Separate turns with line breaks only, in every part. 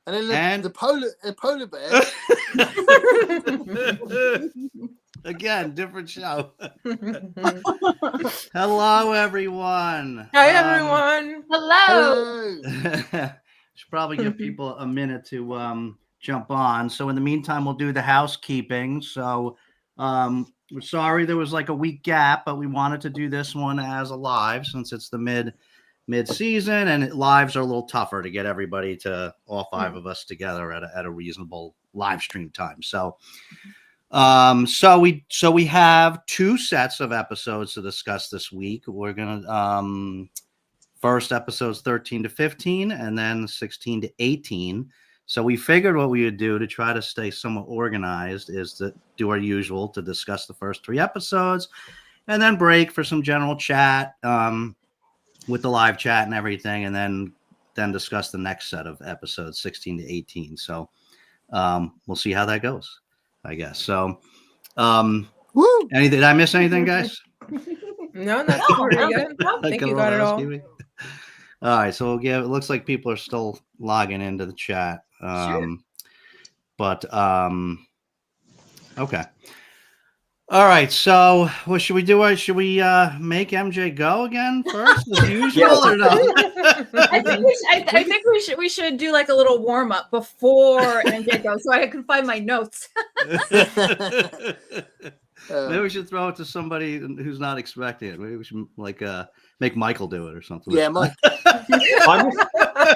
And then the polar bear.
Again, different show. Hello, everyone.
Hi, everyone.
Hello.
Should probably give people a minute to jump on. So in the meantime, we'll do the housekeeping. So we're sorry there was like a week gap, but we wanted to do this one as a live since it's the mid-season, and lives are a little tougher to get everybody to all five of us together at a reasonable live stream time. So we have two sets of episodes to discuss this week. We're gonna first episodes 13 to 15 and then 16 to 18. So we figured what we would do to try to stay somewhat organized is to do our usual, to discuss the first three episodes and then break for some general chat with the live chat and everything, and then discuss the next set of episodes 16 to 18. So we'll see how that goes, I guess. So anything, did I miss anything, guys?
No, that's pretty good. I think you got it all.
All right, so it looks like people are still logging into the chat.
Sure.
But okay. All right, so what should we do? Should we make MJ go again first, as usual, or no?
I think we should do like a little warm up before MJ goes, so I can find my notes.
Maybe we should throw it to somebody who's not expecting it. Maybe we should like make Michael do it or something.
Yeah, Mike.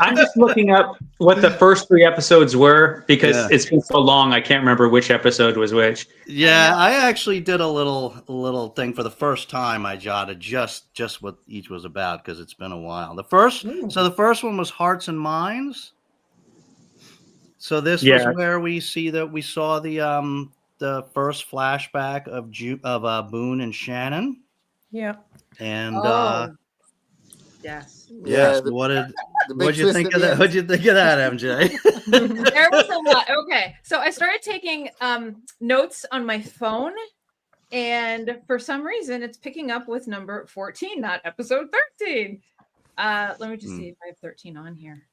I'm just looking up what the first three episodes were because it's been so long. I can't remember which episode was which.
Yeah, I actually did a little thing for the first time. I jotted just what each was about because it's been a while. The first one was Hearts and Minds. So this was where we saw the first flashback of Boone and Shannon.
Yeah.
And
yes.
Yes. What'd you think of that? What'd you think of that, MJ?
There was a lot. Okay. So I started taking notes on my phone, and for some reason it's picking up with number 14, not episode 13. Let me just see if I have 13 on here.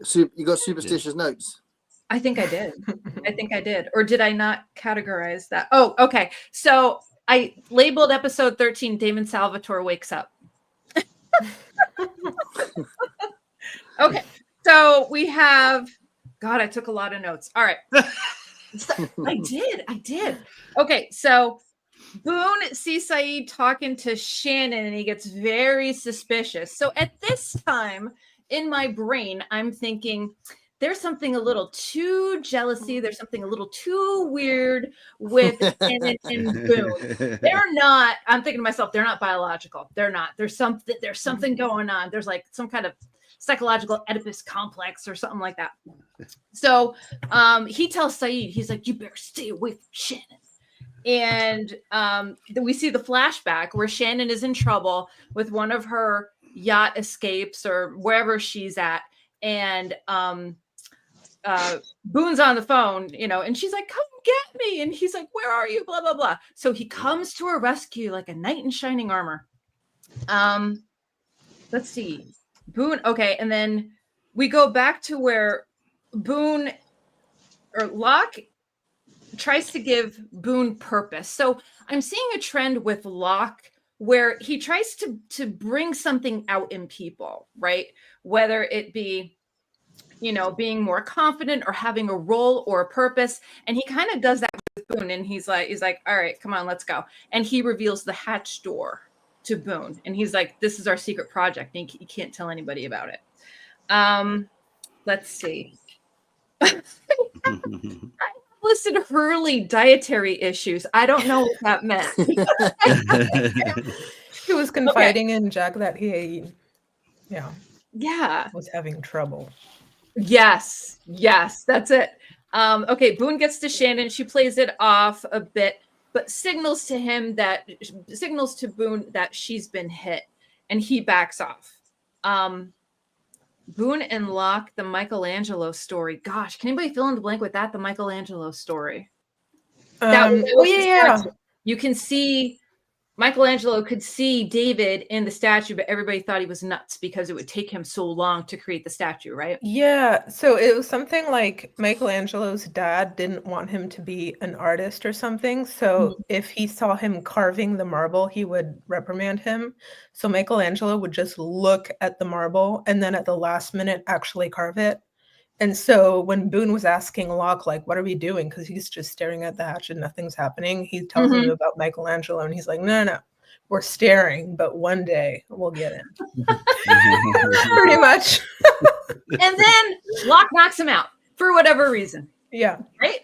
So you got superstitious notes?
I think I did. Or did I not categorize that? Oh, okay. So I labeled episode 13, Damon Salvatore wakes up. Okay. So we have, God, I took a lot of notes. All right. I did. Okay. So Boone sees Saeed talking to Shannon and he gets very suspicious. So at this time in my brain, I'm thinking, there's something a little too jealousy. There's something a little too weird with Shannon and Boone. They're not. I'm thinking to myself, they're not biological. They're not. There's something going on. There's like some kind of psychological Oedipus complex or something like that. So he tells Saeed, he's like, you better stay away from Shannon. And we see the flashback where Shannon is in trouble with one of her yacht escapes or wherever she's at, and Boone's on the phone, and she's like, come get me. And he's like, where are you? Blah, blah, blah. So he comes to her rescue like a knight in shining armor. Let's see. Boone. Okay. And then we go back to where Boone or Locke tries to give Boone purpose. So I'm seeing a trend with Locke where he tries to bring something out in people, right? Whether it be, being more confident or having a role or a purpose. And he kind of does that with Boone. And he's like, all right, come on, let's go. And he reveals the hatch door to Boone. And he's like, this is our secret project. And you can't tell anybody about it. Let's see. I listed Hurley dietary issues. I don't know what that meant.
He was confiding in Jack that he,
yeah,
was having trouble.
Yes, that's it. Okay, Boone gets to Shannon. She plays it off a bit, but signals to Boone that she's been hit, and he backs off. Boone and Locke, the Michelangelo story. Gosh, can anybody fill in the blank with that? The Michelangelo story.
Yeah.
You can see Michelangelo could see David in the statue, but everybody thought he was nuts because it would take him so long to create the statue, right?
Yeah, so it was something like Michelangelo's dad didn't want him to be an artist or something. So if he saw him carving the marble, he would reprimand him. So Michelangelo would just look at the marble and then at the last minute actually carve it. And so when Boone was asking Locke, like, what are we doing? Because he's just staring at the hatchet and nothing's happening. He tells him about Michelangelo and he's like, no, we're staring, but one day we'll get in. Pretty much.
And then Locke knocks him out for whatever reason.
Yeah.
Right?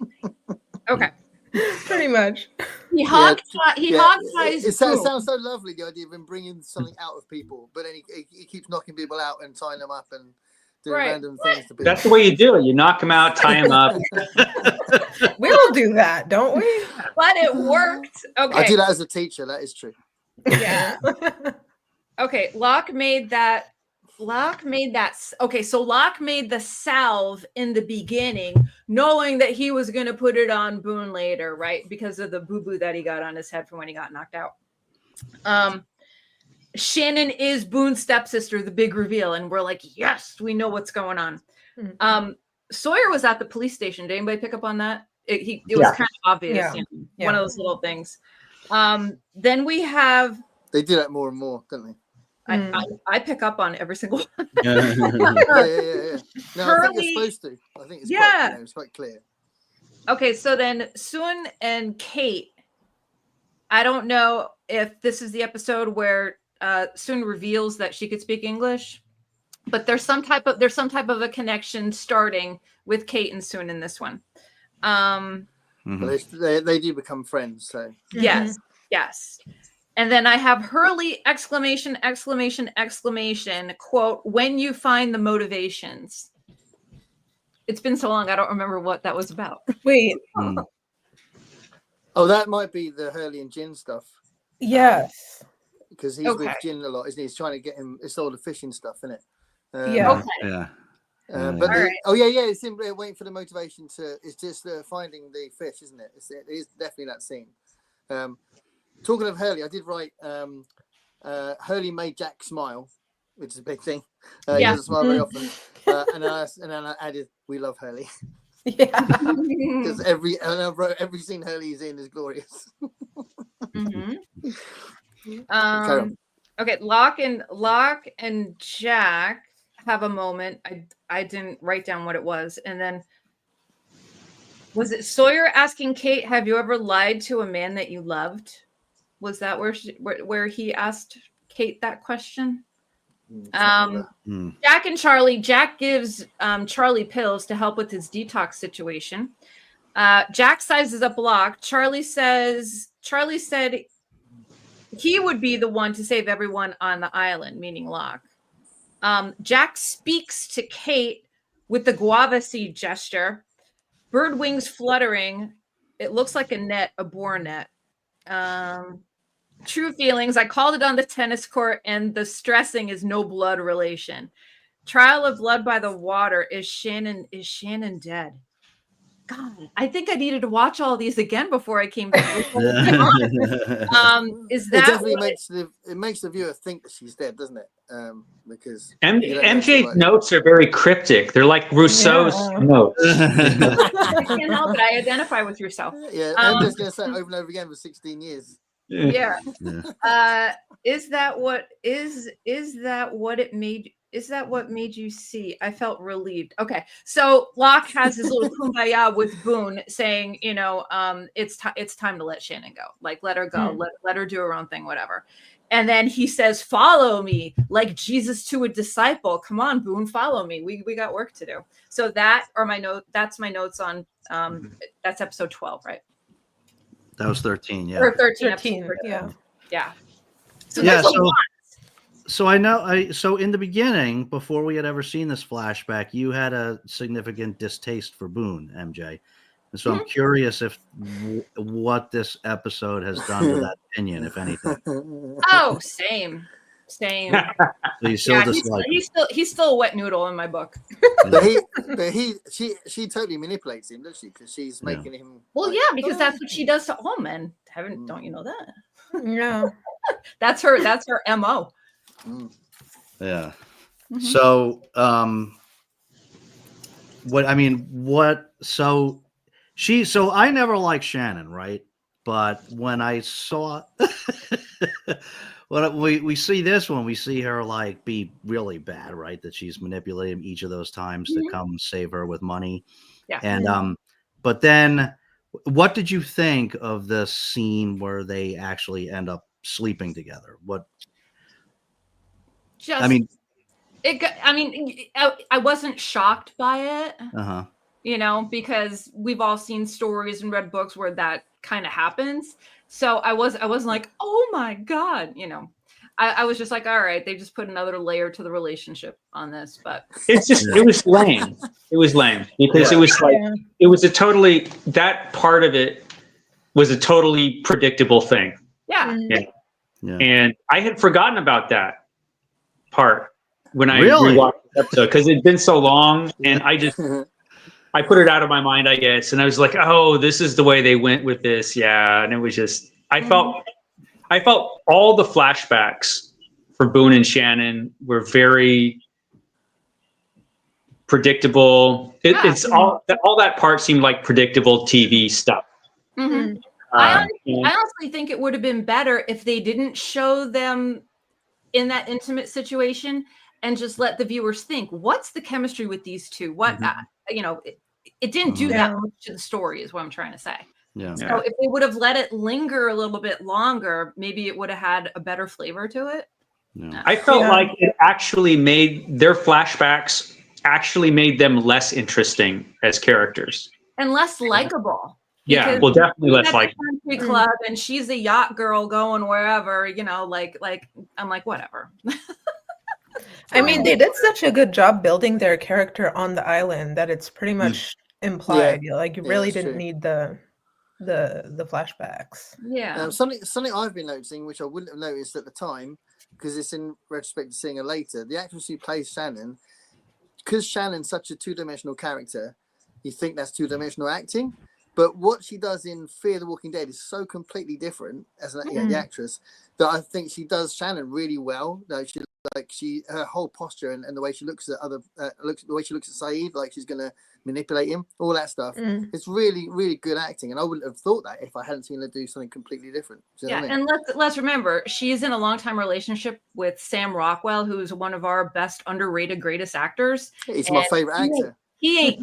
Okay.
Pretty much.
He hog ties.
It sounds so lovely, the idea of him bringing something out of people, but then he keeps knocking people out and tying them up and doing random things to people.
That's the way you do it. You knock them out, tie them up.
We will do that, don't we?
But it worked. Okay.
I do that as a teacher. That is true.
Yeah. Okay. Locke made that. Okay, so Locke made the salve in the beginning, knowing that he was going to put it on Boone later, right? Because of the boo-boo that he got on his head from when he got knocked out. Shannon is Boone's stepsister, the big reveal, and we're like, yes, we know what's going on. Sawyer was at the police station. Did anybody pick up on that? It was kind of obvious.
Yeah.
One of those little things. Then we have.
They do that more and more, don't they?
I pick up on every single one.
Yeah. No, I think you're supposed to. I think it's quite clear.
Okay, so then Soon and Kate. I don't know if this is the episode where Soon reveals that she could speak English, but there's some type of a connection starting with Kate and Soon in this one.
They do become friends. So
yes. And then I have Hurley ! Quote, when you find the motivations. It's been so long, I don't remember what that was about.
Wait.
Oh, that might be the Hurley and Jin stuff.
Yes.
Because he's with Jin a lot, isn't he? He's trying to get him. It's all the fishing stuff, isn't it?
Yeah.
Yeah.
It's him waiting for the motivation to. It's just finding the fish, isn't it? It is definitely that scene. Talking of Hurley, I did write. Hurley made Jack smile, which is a big thing. He doesn't smile very often. And then I added, "We love Hurley."
Yeah.
Because every scene Hurley is in is glorious.
Okay, Locke and Jack have a moment. I didn't write down what it was, and then was it Sawyer asking Kate, "Have you ever lied to a man that you loved?" Was that where he asked Kate that question? Jack and Charlie. Jack gives Charlie pills to help with his detox situation. Jack sizes up Locke. Charlie said he would be the one to save everyone on the island, meaning Locke. Jack speaks to Kate with the guava seed gesture. Bird wings fluttering. It looks like a boar net. True feelings. I called it on the tennis court, and the stressing is no blood relation. Trial of blood by the water. Is Shannon dead? God, I think I needed to watch all these again before I came back. Is that
it makes the viewer think that she's dead, doesn't it? Because
MJ's notes are very cryptic. They're like Rousseau's notes.
I can't help it. I identify with yourself.
Yeah, I'm just going to say it over and over again for 16 years.
Yeah. Is that what made you see? I felt relieved. Okay, so Locke has his little kumbaya with Boone, saying, it's time to let Shannon go. Like, let her go. Let her do her own thing, whatever. And then he says, "Follow me," like Jesus to a disciple. Come on, Boone, follow me. We got work to do. So that's my notes on. That's episode 12, right?
That was 13, yeah.
Or 13. Yeah.
So I know. So in the beginning, before we had ever seen this flashback, you had a significant distaste for Boone, MJ, and so I'm curious if what this episode has done to that opinion, if anything.
Oh, same. So
you still dislike him.
He's still a wet noodle in my book.
But she totally manipulates him, doesn't she? Because she's making him.
Well, because that's what she does to all men. Don't you know that?
Yeah.
That's her MO.
Mm.
Yeah.
Mhm.
So, so I never liked Shannon, right? But when I saw, when we see this one, we see her like be really bad, right? That she's manipulating each of those times to
Mhm.
come save her with money.
Yeah.
And, but then what did you think of the scene where they actually end up sleeping together?
Just
I mean,
I wasn't shocked by it,
uh-huh.
you know, because we've all seen stories and read books where that kind of happens. So I wasn't like, oh my God, you know. I was just like, all right, they just put another layer to the relationship on this, but
It's just it was lame. It was lame because
Yeah.
it was like
Yeah.
it was that part of it was a totally predictable thing.
yeah.
Mhm.
Yeah.
And I had forgotten about that part when I
Really?
rewatched the episode because it'd been so long, and I put it out of my mind, I guess, and I was like, oh, this is the way they went with this, yeah. And it was just I felt all the flashbacks for Boone and Shannon were very predictable. It's all that part seemed like predictable TV stuff.
Mhm.
Mm.
And
I honestly think it would have been better if they didn't show them in that intimate situation and just let the viewers think, what's the chemistry with these two? What, you know, it didn't do that
Yeah.
much to the story, is what I'm trying to say.
Yeah.
So if they would have let it linger a little bit longer, maybe it would have had a better flavor to it.
Yeah.
I felt
Yeah.
like it actually made their flashbacks actually made them less interesting as characters.
And less likable.
Yeah,
Because
well, definitely
he's
less
at the
like.
country club and she's a yacht girl going wherever, you know, like I'm like, whatever.
I mean, they did such a good job building their character on the island that it's pretty much implied. Like you
Yeah,
really
that's
didn't
true.
need the flashbacks.
Yeah.
Something I've been noticing, which I wouldn't have noticed at the time, because it's in retrospect to seeing her later. The actress who plays Shannon, because Shannon's such a two-dimensional character, you think that's two-dimensional acting. But what she does in Fear the Walking Dead is so completely different as the actress that I think she does Shannon really well. Her whole posture and the way she looks at the way she looks at Saeed, like she's gonna manipulate him, all that stuff. It's really, really good acting, and I wouldn't have thought that if I hadn't seen her do something completely different. Do you know what I mean?
And let's remember, she's in a long-time relationship with Sam Rockwell, who's one of our best underrated greatest actors.
He's my favorite actor.
He ain't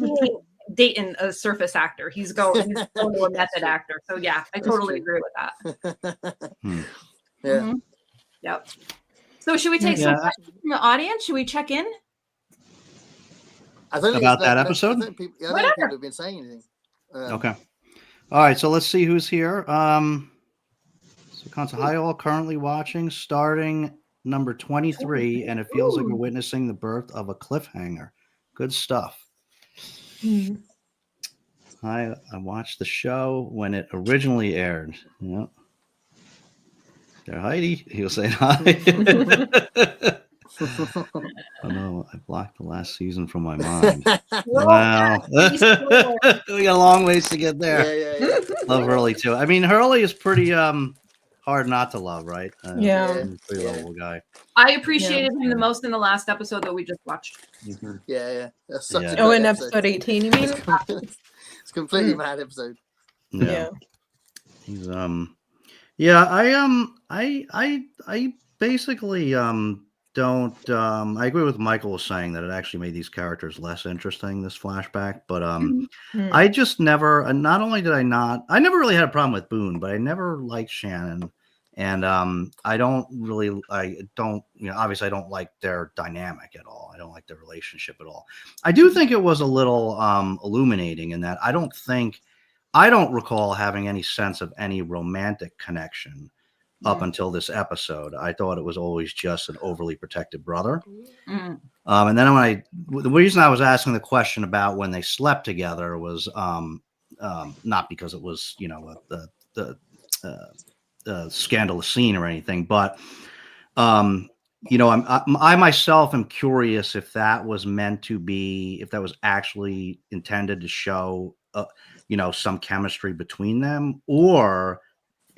dating a surface actor. He's going to a method actor. So yeah, I totally agree with that.
Yeah.
Yep. So should we take some questions from the audience? Should we check in?
I don't think
About that episode?
I don't think people have been saying anything.
Okay. All right. So let's see who's here. So hi all, currently watching, starting number 23, and it feels like we're witnessing the birth of a cliffhanger. Good stuff. I watched the show when it originally aired. Yeah. There, Heidi. He was saying hi. Oh no, I blocked the last season from my mind. Wow. We got a long ways to get there.
Yeah.
Love Hurley too. I mean, Hurley is pretty hard not to love, right?
Yeah.
Pretty lovable guy.
I appreciated him the most in the last episode that we just watched.
Yeah. That's such a
Oh,
great
in episode 18, you mean?
It's completely mad episode.
Yeah. He's I basically don't I agree with Michael was saying that it actually made these characters less interesting, this flashback, but I just never, not only did I never really had a problem with Boone, but I never liked Shannon, and obviously I don't like their dynamic at all. I don't like their relationship at all. I do think it was a little illuminating in that I don't recall having any sense of any romantic connection up until this episode. I thought it was always just an overly protective brother. And then the reason I was asking the question about when they slept together was not because it was, the scandalous scene or anything, but I myself am curious if that was meant to be, if that was actually intended to show some chemistry between them, or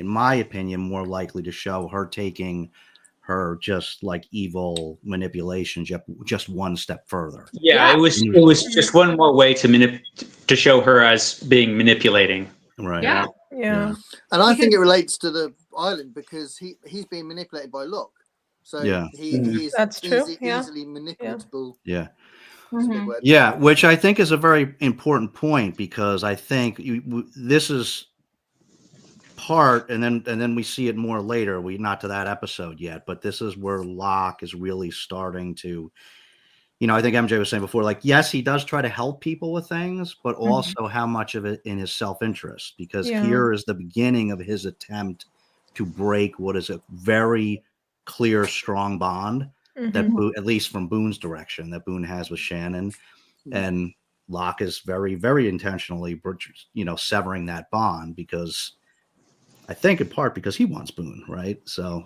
in my opinion, more likely to show her taking her just like evil manipulation just one step further.
Yeah,
Yeah.
it was just one more way to show her as being manipulating.
Right.
Yeah.
Yeah.
And I think
Because-
it relates to the island because he's being manipulated by Locke. So
Yeah.
he is
That's true, yeah.
easily manipulable.
Yeah.
That's a big
Mhm.
word.
Yeah, which I think is a very important point because I think this is part, and then we see it more later. We not to that episode yet, but this is where Locke is really starting to, I think MJ was saying before, like, yes, he does try to help people with things, but also how much of it in his self-interest, because
Yeah.
here is the beginning of his attempt to break what is a very clear, strong bond that at least from Boone's direction that Boone has with Shannon, and Locke is very, very intentionally, severing that bond because I think in part because he wants Boone, right? So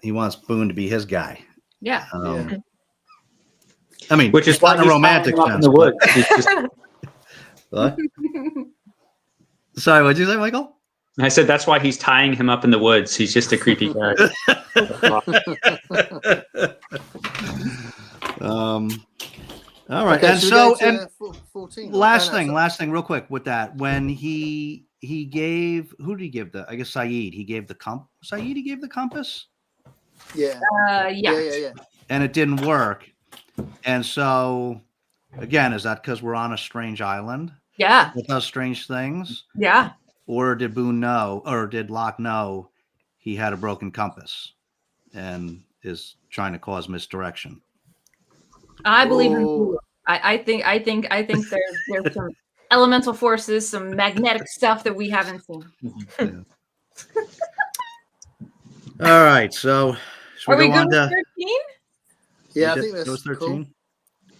he wants Boone to be his guy.
Yeah.
I mean,
Which is
it's
why
not in a
he's
romantic
tying him up in
sense.
the woods.
But,
He's just-
what? Sorry, what'd you say, Michael?
I said that's why he's tying him up in the woods. He's just a creepy guy.
All right,
Okay,
and
should we
so
go to,
and
14.
last thing, real quick with that, when he gave, who did he give I guess Saeed. He gave the Saeed. He gave the compass.
Yeah.
Yeah.
And it didn't work. And so, again, is that because we're on a strange island
Yeah.
with those strange things?
Yeah.
Or did Boone know, or did Locke know he had a broken compass and is trying to cause misdirection?
I believe in
Oh.
Hulu. I think there's some elemental forces, some magnetic stuff that we haven't seen.
All right, so should
Are we
go
good
on
with
to
13?
Yeah, I
we
think
did-
that's
it was 13.
cool.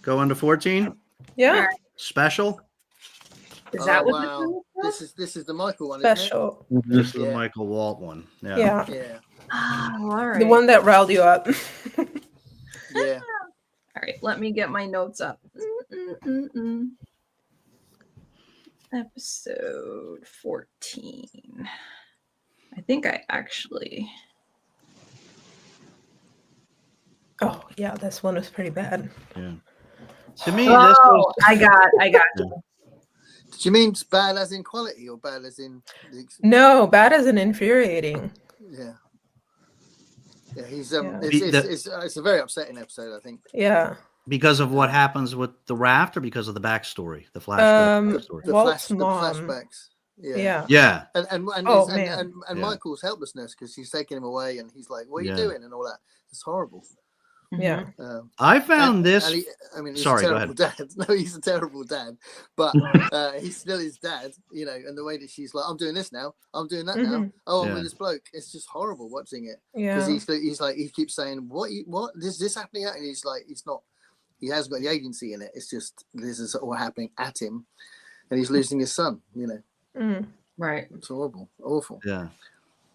Go on to 14.
Yeah.
Special.
Is that what
wow.
this is?
This is the Michael one,
Special.
This is the
Yeah.
Michael Walt one. Yeah.
Yeah.
Isn't it? Yeah.
Oh, all right.
The one that riled you up.
Yeah.
All right, let me get my notes up. Episode 14. I think I actually.
Oh, yeah, this one was pretty bad.
Yeah. To me, this was
I got you.
Did you mean bad as in quality or bad as in?
No, bad as an infuriating.
Yeah. Yeah, he's
Yeah.
it's a very upsetting episode, I think.
Yeah.
because of what happens with the raft, or because of the backstory, the flashback backstory?
The
Walt's mom.
flashbacks. Yeah.
Yeah.
Yeah.
And
Oh,
his-
man.
and
Yeah.
Michael's helplessness because she's taking him away and he's like, "What are
Yeah.
you doing?" and all that. It's horrible.
Yeah.
I found this.
And he's
Sorry,
a
go
terrible dad. No, he's a terrible dad, but he's still his dad, and the way that she's like, I'm doing this now, I'm doing that now. Oh, I'm
Yeah.
with this bloke. It's just horrible watching it
Yeah.
because he's like, he keeps saying, what this happening at? And he's like, he hasn't got any agency in it. It's just, this is all happening at him and he's losing his son,
Mm.
Right.
It's horrible, awful.
Yeah.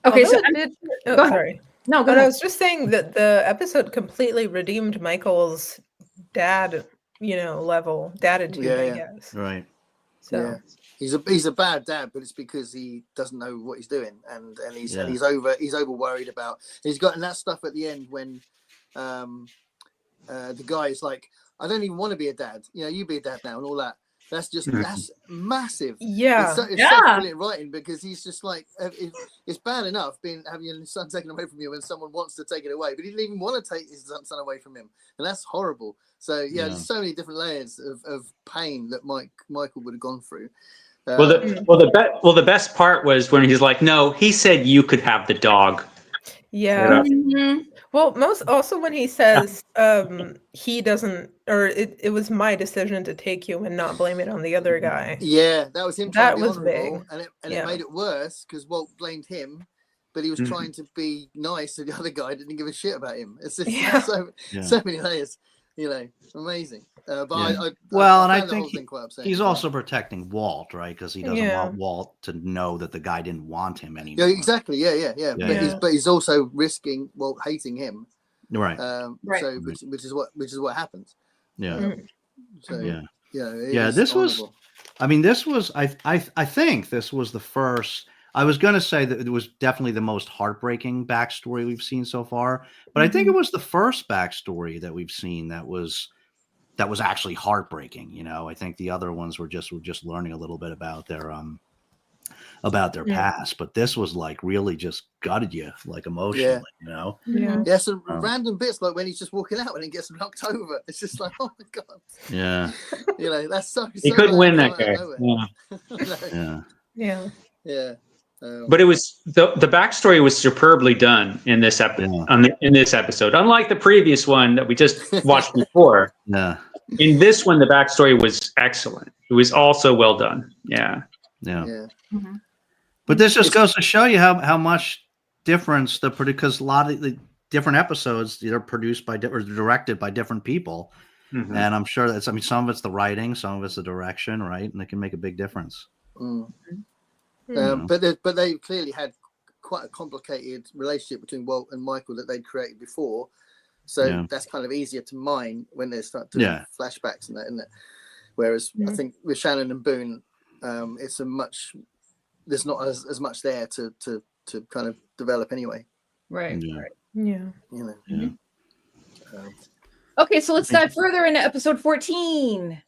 Okay, so
Although it did,
go ahead.
sorry.
No, go
But I
ahead.
was just saying that the episode completely redeemed Michael's dad, level, daditude,
Yeah,
I
yeah.
guess.
Right.
So
Yeah. He's a bad dad, but it's because he doesn't know what he's doing, and he's
Yeah.
he's over worried about. He's got that stuff at the end when, the guy is like, I don't even want to be a dad. You be a dad now, and all that. That's massive.
yeah.
It's
Yeah.
such brilliant writing because he's just like, it's bad enough having your son taken away from you when someone wants to take it away, but he didn't even want to take his son away from him, and that's horrible. So
Yeah.
there's so many different layers of pain that Michael would have gone through.
Well, the best part was when he's like, "No, he said you could have the dog."
Yeah.
Mhm.
Well, also when he says he doesn't, or it was my decision to take you and not blame it on the other guy.
Yeah, that was him.
That
Trying to be
was
honourable,
big.
and it
Yeah.
made it worse because Walt blamed him, but he was
Mhm.
trying to be nice, and the other guy didn't give a shit about him. It's just
Yeah.
so many layers, amazing. But
Yeah.
I
And I
found the
think
whole thing quite upsetting
he's
as well.
also protecting Walt, right? Because he doesn't
Yeah.
want Walt to know that the guy didn't want him anymore.
Yeah, exactly. Yeah.
Yeah.
But he's also risking Walt hating him.
Right.
Right.
So which is what happens.
Yeah.
Mm.
So
Yeah.
it
Yeah,
is
this was-
honourable.
I mean, this was. I think this was the first. I was going to say that it was definitely the most heartbreaking backstory we've seen so far, but I think it was the first backstory that we've seen that was actually heartbreaking. You know, I think the other ones were just learning a little bit about their past, but this was like really just gutted you, like emotionally. You know,
yeah, some random bits like when he's just walking out and he gets knocked over. It's just like, oh my god.
Yeah.
You know, that's so.
He couldn't win that guy.
Yeah.
Yeah.
But it was the backstory was superbly done in this in this episode. Unlike the previous one that we just watched before.
Yeah.
In this one, the backstory was excellent. It was also well done. Yeah.
But this just goes to show you how much difference because a lot of the different episodes they're produced by or directed by different people, and I'm sure that's some of it's the writing, some of it's the direction, right? And it can make a big difference.
But they clearly had quite a complicated relationship between Walt and Michael that they'd created before, so that's kind of easier to mine when they start doing flashbacks and that, isn't it? Whereas I think with Shannon and Boone, there's not as much there to kind of develop anyway.
Right.
You know.
Okay, so let's dive further into episode 14.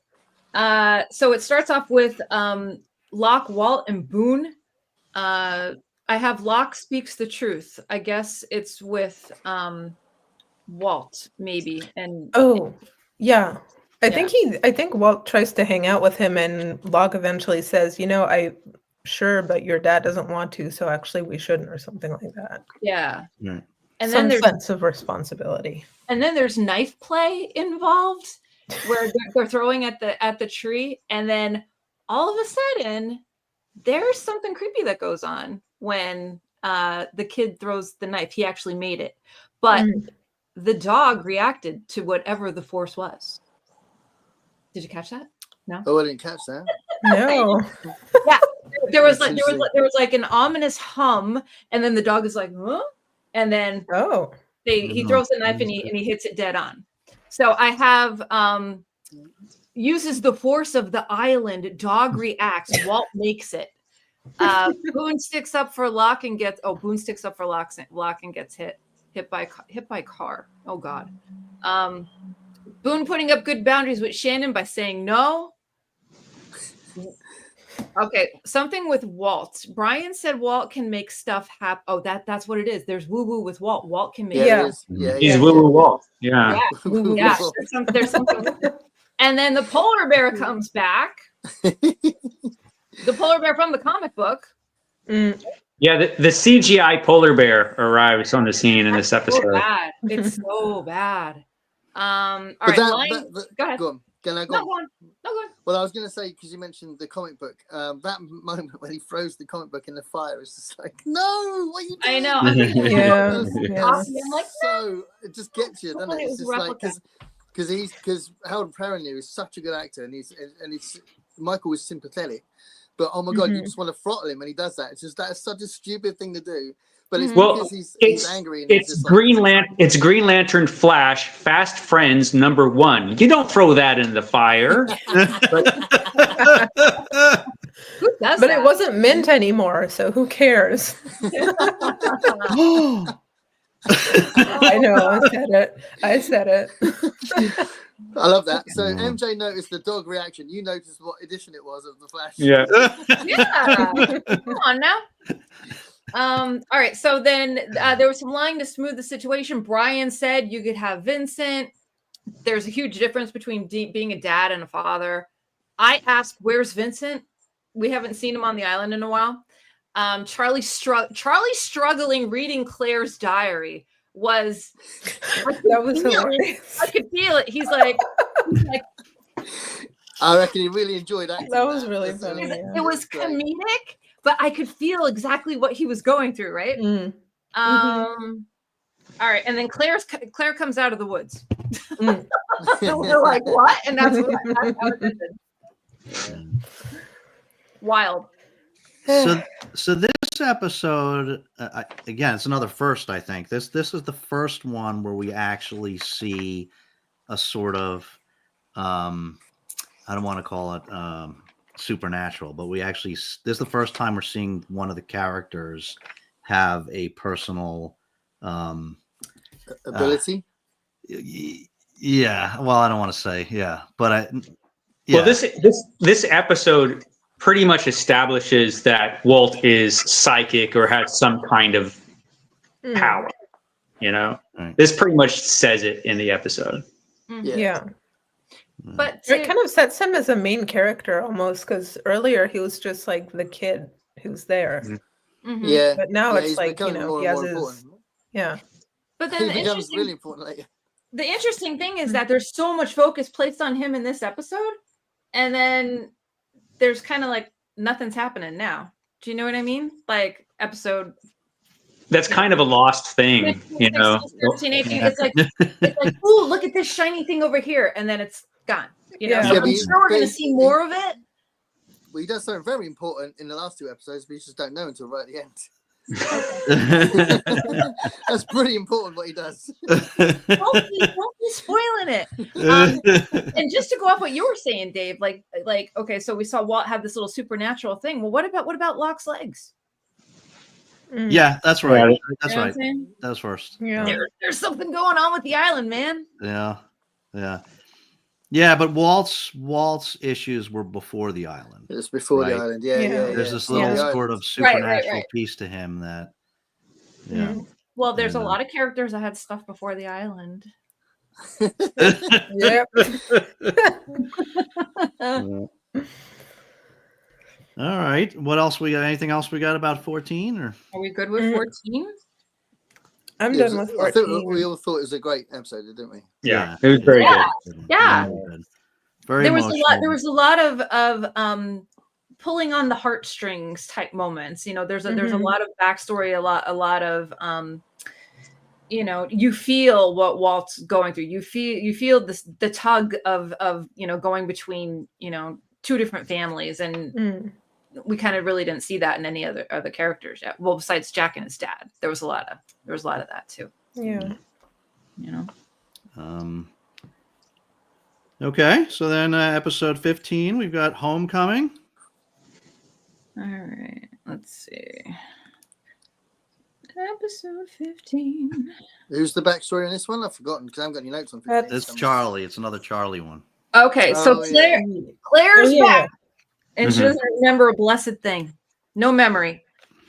So it starts off with Locke, Walt, and Boone. I have Locke speaks the truth. I guess it's with Walt, maybe. And
I think Walt tries to hang out with him, and Locke eventually says, sure, but your dad doesn't want to, so actually we shouldn't, or something like that.
Yeah.
Right.
And
some
then there's
sense of responsibility.
And then there's knife play involved, where they're throwing at the tree, and then all of a sudden there's something creepy that goes on when the kid throws the knife. He actually made it, but the dog reacted to whatever the force was. Did you catch that? No.
Oh, I didn't catch that.
No.
Yeah, there was like an ominous hum, and then the dog is like, huh? And then he throws the knife and he hits it dead on. So I have uses the force of the island. Dog reacts. Walt makes it. Boone sticks up for Locke and gets. Oh, Boone sticks up for Locke and gets hit by car. Oh God. Boone putting up good boundaries with Shannon by saying no. Okay, something with Walt. Brian said Walt can make stuff happen. Oh, that's what it is. There's woo-woo with Walt. Walt can make
he's woo-woo Walt. Yeah.
There's something with it. And then the polar bear comes back. The polar bear from the comic book.
Yeah, the CGI polar bear arrives on the scene in this episode.
So bad. It's so bad. All right, go ahead. Go on.
Can I go?
No, go on.
Well, I was going to say, because you mentioned the comic book, that moment when he throws the comic book in the fire is just like, no, what are you doing?
I know.
I'm like, so it just gets you, doesn't it? It's just like because Harold Perrineau is such a good actor, and Michael is sympathetic, but oh my God, you just want to throttle him, and he does that. It's just that's such a stupid thing to do. But it's because he's angry. And
it's It's Green Lantern Flash Fast Friends #1. You don't throw that in the fire.
Who does
but
that?
it wasn't mint anymore, so who cares? I know. I said it.
I love that. So MJ noticed the dog reaction. You noticed what edition it was of the Flash.
Yeah.
Come on now. All right. So then there was some lying to smooth the situation. Brian said you could have Vincent. There's a huge difference between being a dad and a father. I asked, "Where's Vincent?" We haven't seen him on the island in a while. Charlie struggling reading Claire's diary was
hilarious.
I could feel it. He's like
I reckon he really enjoyed acting.
That was really funny.
It was comedic, but I could feel exactly what he was going through, right? All right, and then Claire comes out of the woods. And we're like, what? And that's how it ended. Wild.
So this episode, again, it's another first. I think this is the first one where we actually see a sort of, I don't want to call it supernatural, but we actually this is the first time we're seeing one of the characters have a personal
ability.
Yeah, well, I don't want to say but
Well, this episode pretty much establishes that Walt is psychic or has some kind of power. You know,
Right.
this pretty much says it in the episode.
Yeah.
But
It kind of sets him as a main character almost, because earlier he was just like the kid who's there.
Yeah,
But now
yeah,
it's
he's
like,
becoming more
he
and
has
more
his
important.
but then
He becomes really important later.
the interesting thing is that there's so much focus placed on him in this episode, and then there's kind of like nothing's happening now. Do you know what I mean? Like episode.
That's kind of a lost thing,
15,
you know.
16, 17, 18. It's like, ooh, look at this shiny thing over here, and then it's gone. You know,
Yeah.
so
Yeah,
I'm
but
sure we're going to see more of it.
Well, he does something very important in the last 2 episodes, but you just don't know until right at the end. That's pretty important what he does.
Don't be spoiling it. And just to go off what you were saying, Dave, like okay, so we saw Walt have this little supernatural thing. Well, what about Locke's legs?
Yeah, that's right.
Yeah.
That's
You know what
right.
I'm saying?
That was first.
Yeah.
There's something going on with the island, man.
Yeah, but Walt's issues were before the island.
It's before
Right.
the island. Yeah.
There's this little
Yeah.
sort of
Right,
supernatural
right.
piece to him that
Well, there's a
And,
lot of characters that had stuff before the island.
Yep.
All right. What else we got? Anything else we got about 14 or
Are we good with 14?
I'm
Yeah,
done with
I think
14.
we all thought it was a great episode, didn't we?
Yeah, it was very
Yeah.
good.
Yeah.
Good. Very
There
emotional.
was a lot of pulling on the heartstrings type moments. You know, there's a lot of backstory, a lot of you know, you feel what Walt's going through. You feel the tug of going between, 2 different families, and we kind of really didn't see that in any other characters yet. Well, besides Jack and his dad, there was a lot of that too.
Yeah.
You know.
Okay, so then episode 15, we've got Homecoming.
All right, let's see. Episode 15.
Who's the backstory on this one? I've forgotten because I haven't got any notes on 15.
It's Charlie. It's another Charlie one.
Okay, so
yeah.
Claire's
Yeah.
back, and she doesn't remember a blessed thing. No memory.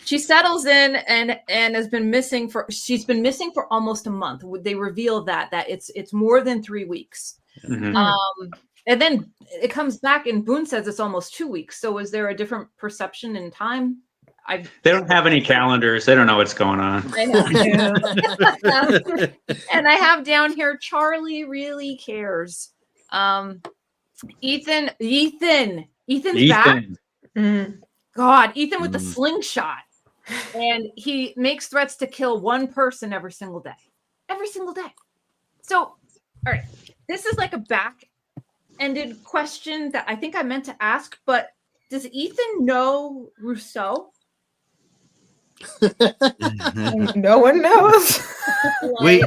She settles in and has been missing she's been missing for almost a month. They reveal that it's more than 3 weeks. And then it comes back and Boone says it's almost 2 weeks. So is there a different perception in time?
They don't have any calendars. They don't know what's going on.
I know.
Yeah.
And I have down here, Charlie really cares. Ethan's back. God, Ethan with the slingshot. And he makes threats to kill one person every single day. Every single day. So, all right. This is like a back-ended question that I think I meant to ask, but does Ethan know Rousseau?
No one knows.
We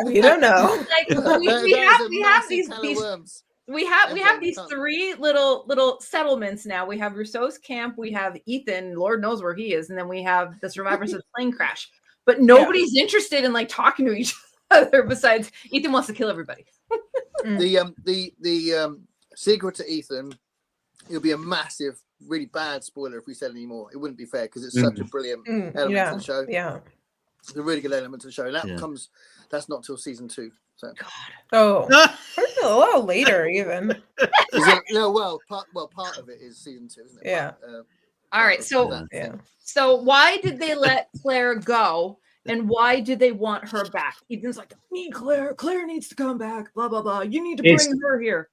We don't know.
Like we have these
worms.
we have these 3 little settlements now. We have Rousseau's camp, we have Ethan, Lord knows where he is, and then we have the survivors of the plane crash. But nobody's interested in like talking to each other besides Ethan wants to kill everybody.
The secret to Ethan, it'll be a massive, really bad spoiler if we said any more. It wouldn't be fair because it's such a brilliant element to the show.
Yeah.
It's a really good element to the show. And that's not till season 2. So.
Oh, a little later even.
Part of it is season 2, isn't it?
Yeah.
All right, so So why did they let Claire go? And why did they want her back? Ethan's like, need Claire. Claire needs to come back. Blah, blah, blah. You need to bring her here.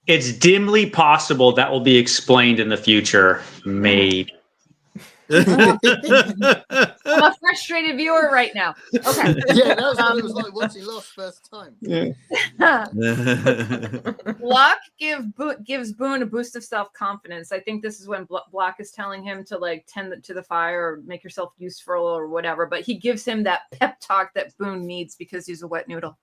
It's dimly possible that will be explained in the future. Maybe.
I'm a frustrated viewer right now. Okay.
Yeah, that was what it was like watching Lost first time.
Locke gives Boone a boost of self-confidence. I think this is when Block is telling him to like tend to the fire or make yourself useful or whatever, but he gives him that pep talk that Boone needs because he's a wet noodle.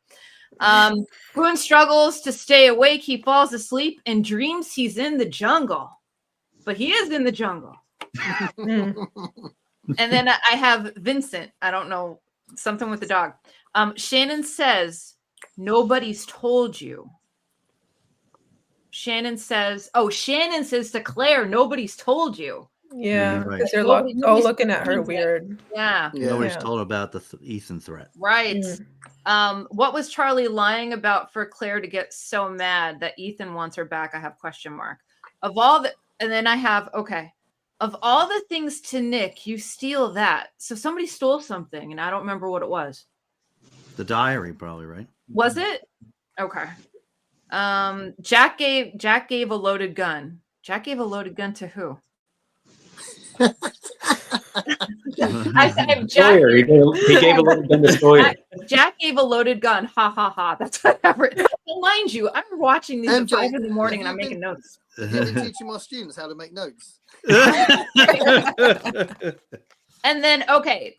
Boone struggles to stay awake. He falls asleep and dreams he's in the jungle. But he is in the jungle.
Mm.
And then I have Vincent. I don't know, something with the dog. Shannon says, nobody's told you. Shannon says to Claire, nobody's told you.
Yeah,
right.
because they're
Nobody's
all looking at her
told you.
weird.
Yeah.
Nobody's
Yeah.
told about the Ethan threat.
Right.
Mm.
What was Charlie lying about for Claire to get so mad that Ethan wants her back? I have question mark. And then I have, okay. Of all the things to Nick, you steal that. So somebody stole something, and I don't remember what it was.
The diary, probably, right?
Was it? Okay. Jack gave a loaded gun. Jack gave a loaded gun to who? I said Jack.
Sawyer, he gave a little gun to Sawyer.
Jack gave a loaded gun. Ha ha ha. That's what I read. Mind you, I'm watching these at 5 in the morning and I'm making notes.
You've been teaching my students how to make notes.
And then, okay,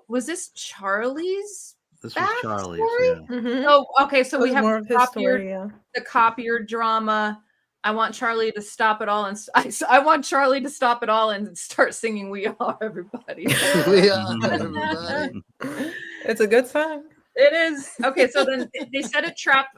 was this Charlie's?
This was Charlie's.
Backstory?
Yeah.
Mhm.
Oh, okay. So we
That was
have
more of his story. Yeah.
the copier drama. I want Charlie to stop it all, and I want Charlie to stop it all and start singing "We Are Everybody."
We are everybody.
It's a good song.
It is okay. So then they set a trap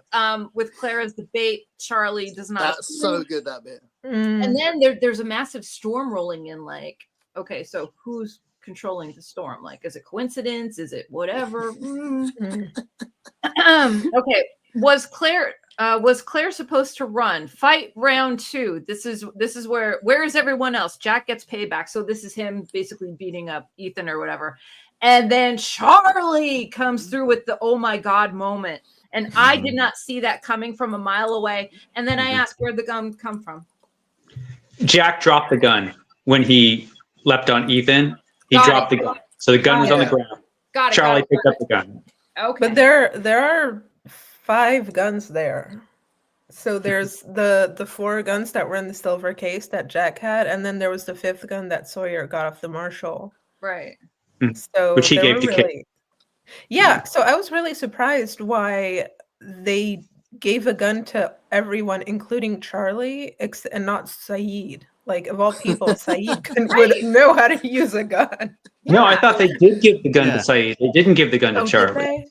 with Claire as the bait. Charlie does not.
That's so good, that bit.
Mm.
And then there's a massive storm rolling in. Like, okay, so who's controlling the storm? Like, is it coincidence? Is it whatever?
Mm.
Okay, was Claire supposed to run? Fight round 2. This is where is everyone else? Jack gets payback. So this is him basically beating up Ethan or whatever. And then Charlie comes through with the oh my god moment. And I did not see that coming from a mile away. And then I asked, where'd the gun come from?
Jack dropped the gun when he leapt on Ethan. He dropped the gun. So the gun was on the ground.
Got it.
Charlie picked up the gun.
Okay.
But there are 5 guns there. So there's the 4 guns that were in the silver case that Jack had, and then there was the 5th gun that Sawyer got off the marshal.
Right.
So
Which he
they
gave
were
to Kate.
really, yeah. So I was really surprised why they gave a gun to everyone, including Charlie, and not Saeed. Like, of all people, Saeed would know how to use a gun.
No, I thought they did give the gun
Yeah.
to Saeed. They didn't give the gun to
Oh, did
Charlie.
they?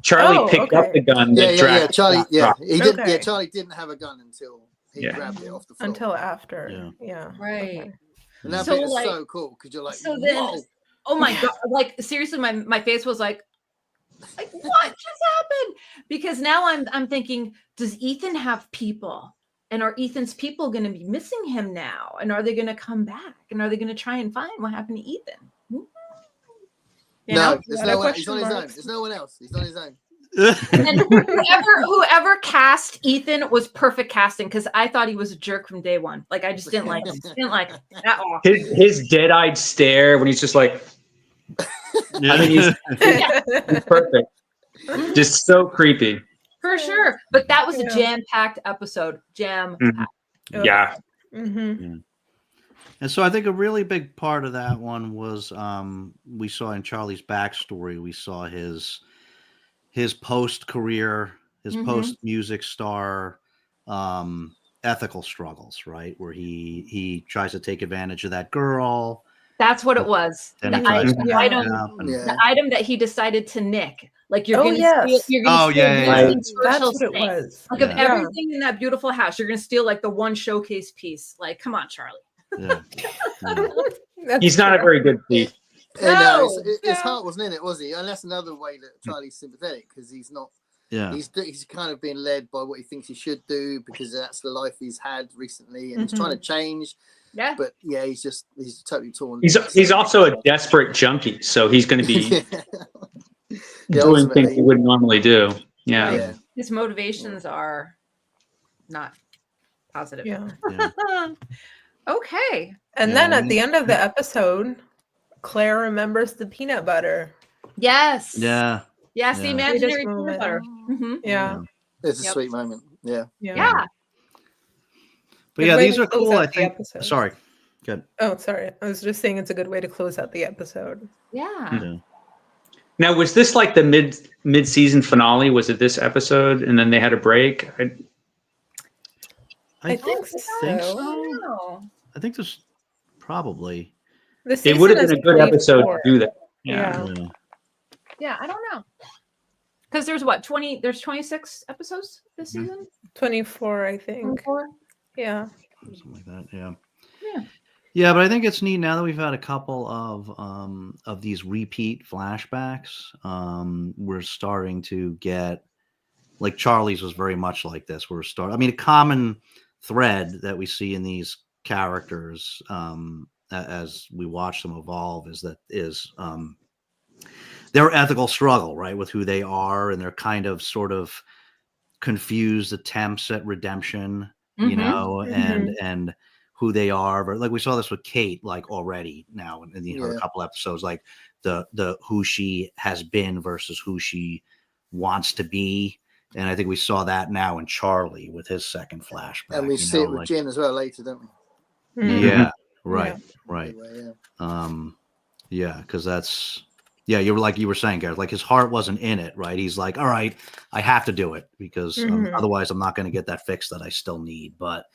Charlie picked up
okay.
the gun.
Yeah,
that
yeah, yeah.
Drax
Charlie, yeah,
dropped.
he did. Yeah,
Okay.
Charlie didn't have a gun until he
Yeah.
grabbed it off the floor.
Until after. Yeah.
Right.
Okay.
And that
So,
bit is
like-
so cool because you're like,
So then,
whoa.
oh my god! Like, seriously, my face was like what just happened? Because now I'm thinking, does Ethan have people? And are Ethan's people going to be missing him now? And are they going to come back? And are they going to try and find what happened to Ethan? You
No,
know?
there's
Yeah,
no one.
question
He's on his own.
marks.
There's no one else. He's on his own.
And whoever cast Ethan was perfect casting, because I thought he was a jerk from day one. Like, I just didn't like him. Didn't like him at all.
His dead-eyed stare when he's just like, I mean, he's perfect. Just so creepy.
For sure. But that was a
Yeah.
jam-packed episode. Jam-packed.
Yeah.
Mm-hmm.
And so I think a really big part of that one was we saw in Charlie's backstory, we saw his post-career, his
Mhm.
post-music star ethical struggles, right? Where he tries to take advantage of that girl.
That's what it was.
Then
The
he tries
item,
to
Yeah.
back up and-
Yeah.
the item that he decided to nick. Like, you're
Oh,
gonna
yes.
steal, you're gonna
Oh,
steal
yeah, yeah,
Vincent's
That's
virtual
what it
snake.
was.
Like, of
Yeah.
everything in that beautiful house, you're gonna steal like the one showcase piece. Like, come on, Charlie.
Yeah. Yeah.
That's
He's not a
true.
very good thief.
No,
his
no.
heart wasn't in it, was he? And that's another way that Charlie's sympathetic because he's not.
Yeah.
He's kind of being led by what he thinks he should do because that's the life he's had recently, and he's trying to change.
Yeah.
But yeah, he's totally torn.
He's also a desperate junkie, so he's going to be
Yeah,
doing things
ultimately.
he wouldn't normally do. Yeah.
Yeah.
His motivations are not positive.
Yeah.
Yeah.
Okay.
And
Yeah,
then at
and-
the end of the episode, Claire remembers the peanut butter.
Yes.
Yeah.
Yes, the
Yeah.
imaginary
Sweetest
peanut
moment.
butter. Mhm.
Yeah.
It's a
Yep.
sweet moment. Yeah.
Yeah.
But
Good
yeah,
way
these
to
are
close
cool.
out
I
the
think.
episode.
Sorry. Good.
Oh, sorry. I was just saying it's a good way to close out the episode.
Yeah.
Yeah.
Now, was this like the mid-season finale? Was it this episode, and then they had a break?
I think so.
No.
I think this probably.
The
It would have
season
been a
is
good episode to
24.
do that.
Yeah.
Yeah.
Yeah, I don't know. Because there's what, 20, there's 26 episodes this
Mhm.
season?
24, I think.
24?
Yeah.
Something like that. Yeah.
Yeah.
Yeah, but I think it's neat now that we've had a couple of these repeat flashbacks. We're starting to get, like, Charlie's was very much like this. I mean, a common thread that we see in these characters as we watch them evolve is their ethical struggle, right, with who they are, and their kind of sort of confused attempts at redemption, you
Mhm.
know,
Mhm.
and who they are. But like we saw this with Kate, like already now in her
Yeah.
couple episodes, like the who she has been versus who she wants to be. And I think we saw that now in Charlie with his second flashback.
And we
you
see
know,
it with
like-
Jin as well later, don't we?
Mhm.
Yeah, right,
Yeah.
right.
Anyway,
Yeah, because that's you were saying, Gareth, like his heart wasn't in it, right? He's like, all right, I have to do it because
Mhm.
otherwise I'm not going to get that fix that I still need. But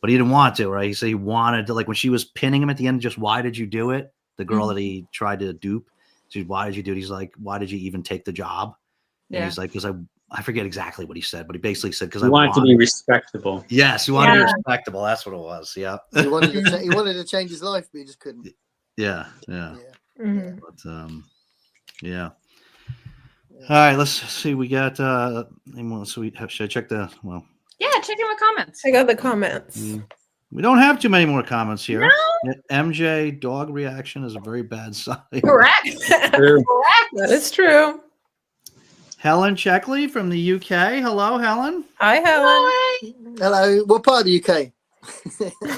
he didn't want to, right? He said he wanted to, like when she was pinning him at the end, just why did you do it? The girl that he tried to dupe. She's, why did you do it? He's like, why did you even take the job? And
Yeah.
he's like, because I forget exactly what he said, but he basically said, because
I
I
want to be respectable.
Yes, he wanted to be
Yeah.
respectable. That's what it was. Yeah.
he wanted to change his life, but he just couldn't.
Yeah.
Yeah.
Mhm.
But yeah. All right, let's see. We got should I check
Yeah, check in the comments.
I got the comments.
we don't have too many more comments here. MJ dog reaction is a very bad sign.
Correct.
True.
Correct.
That is true.
Helen Checkley from the UK. Hello, Helen.
Hi, Helen.
Hi.
Hello. What part of the UK?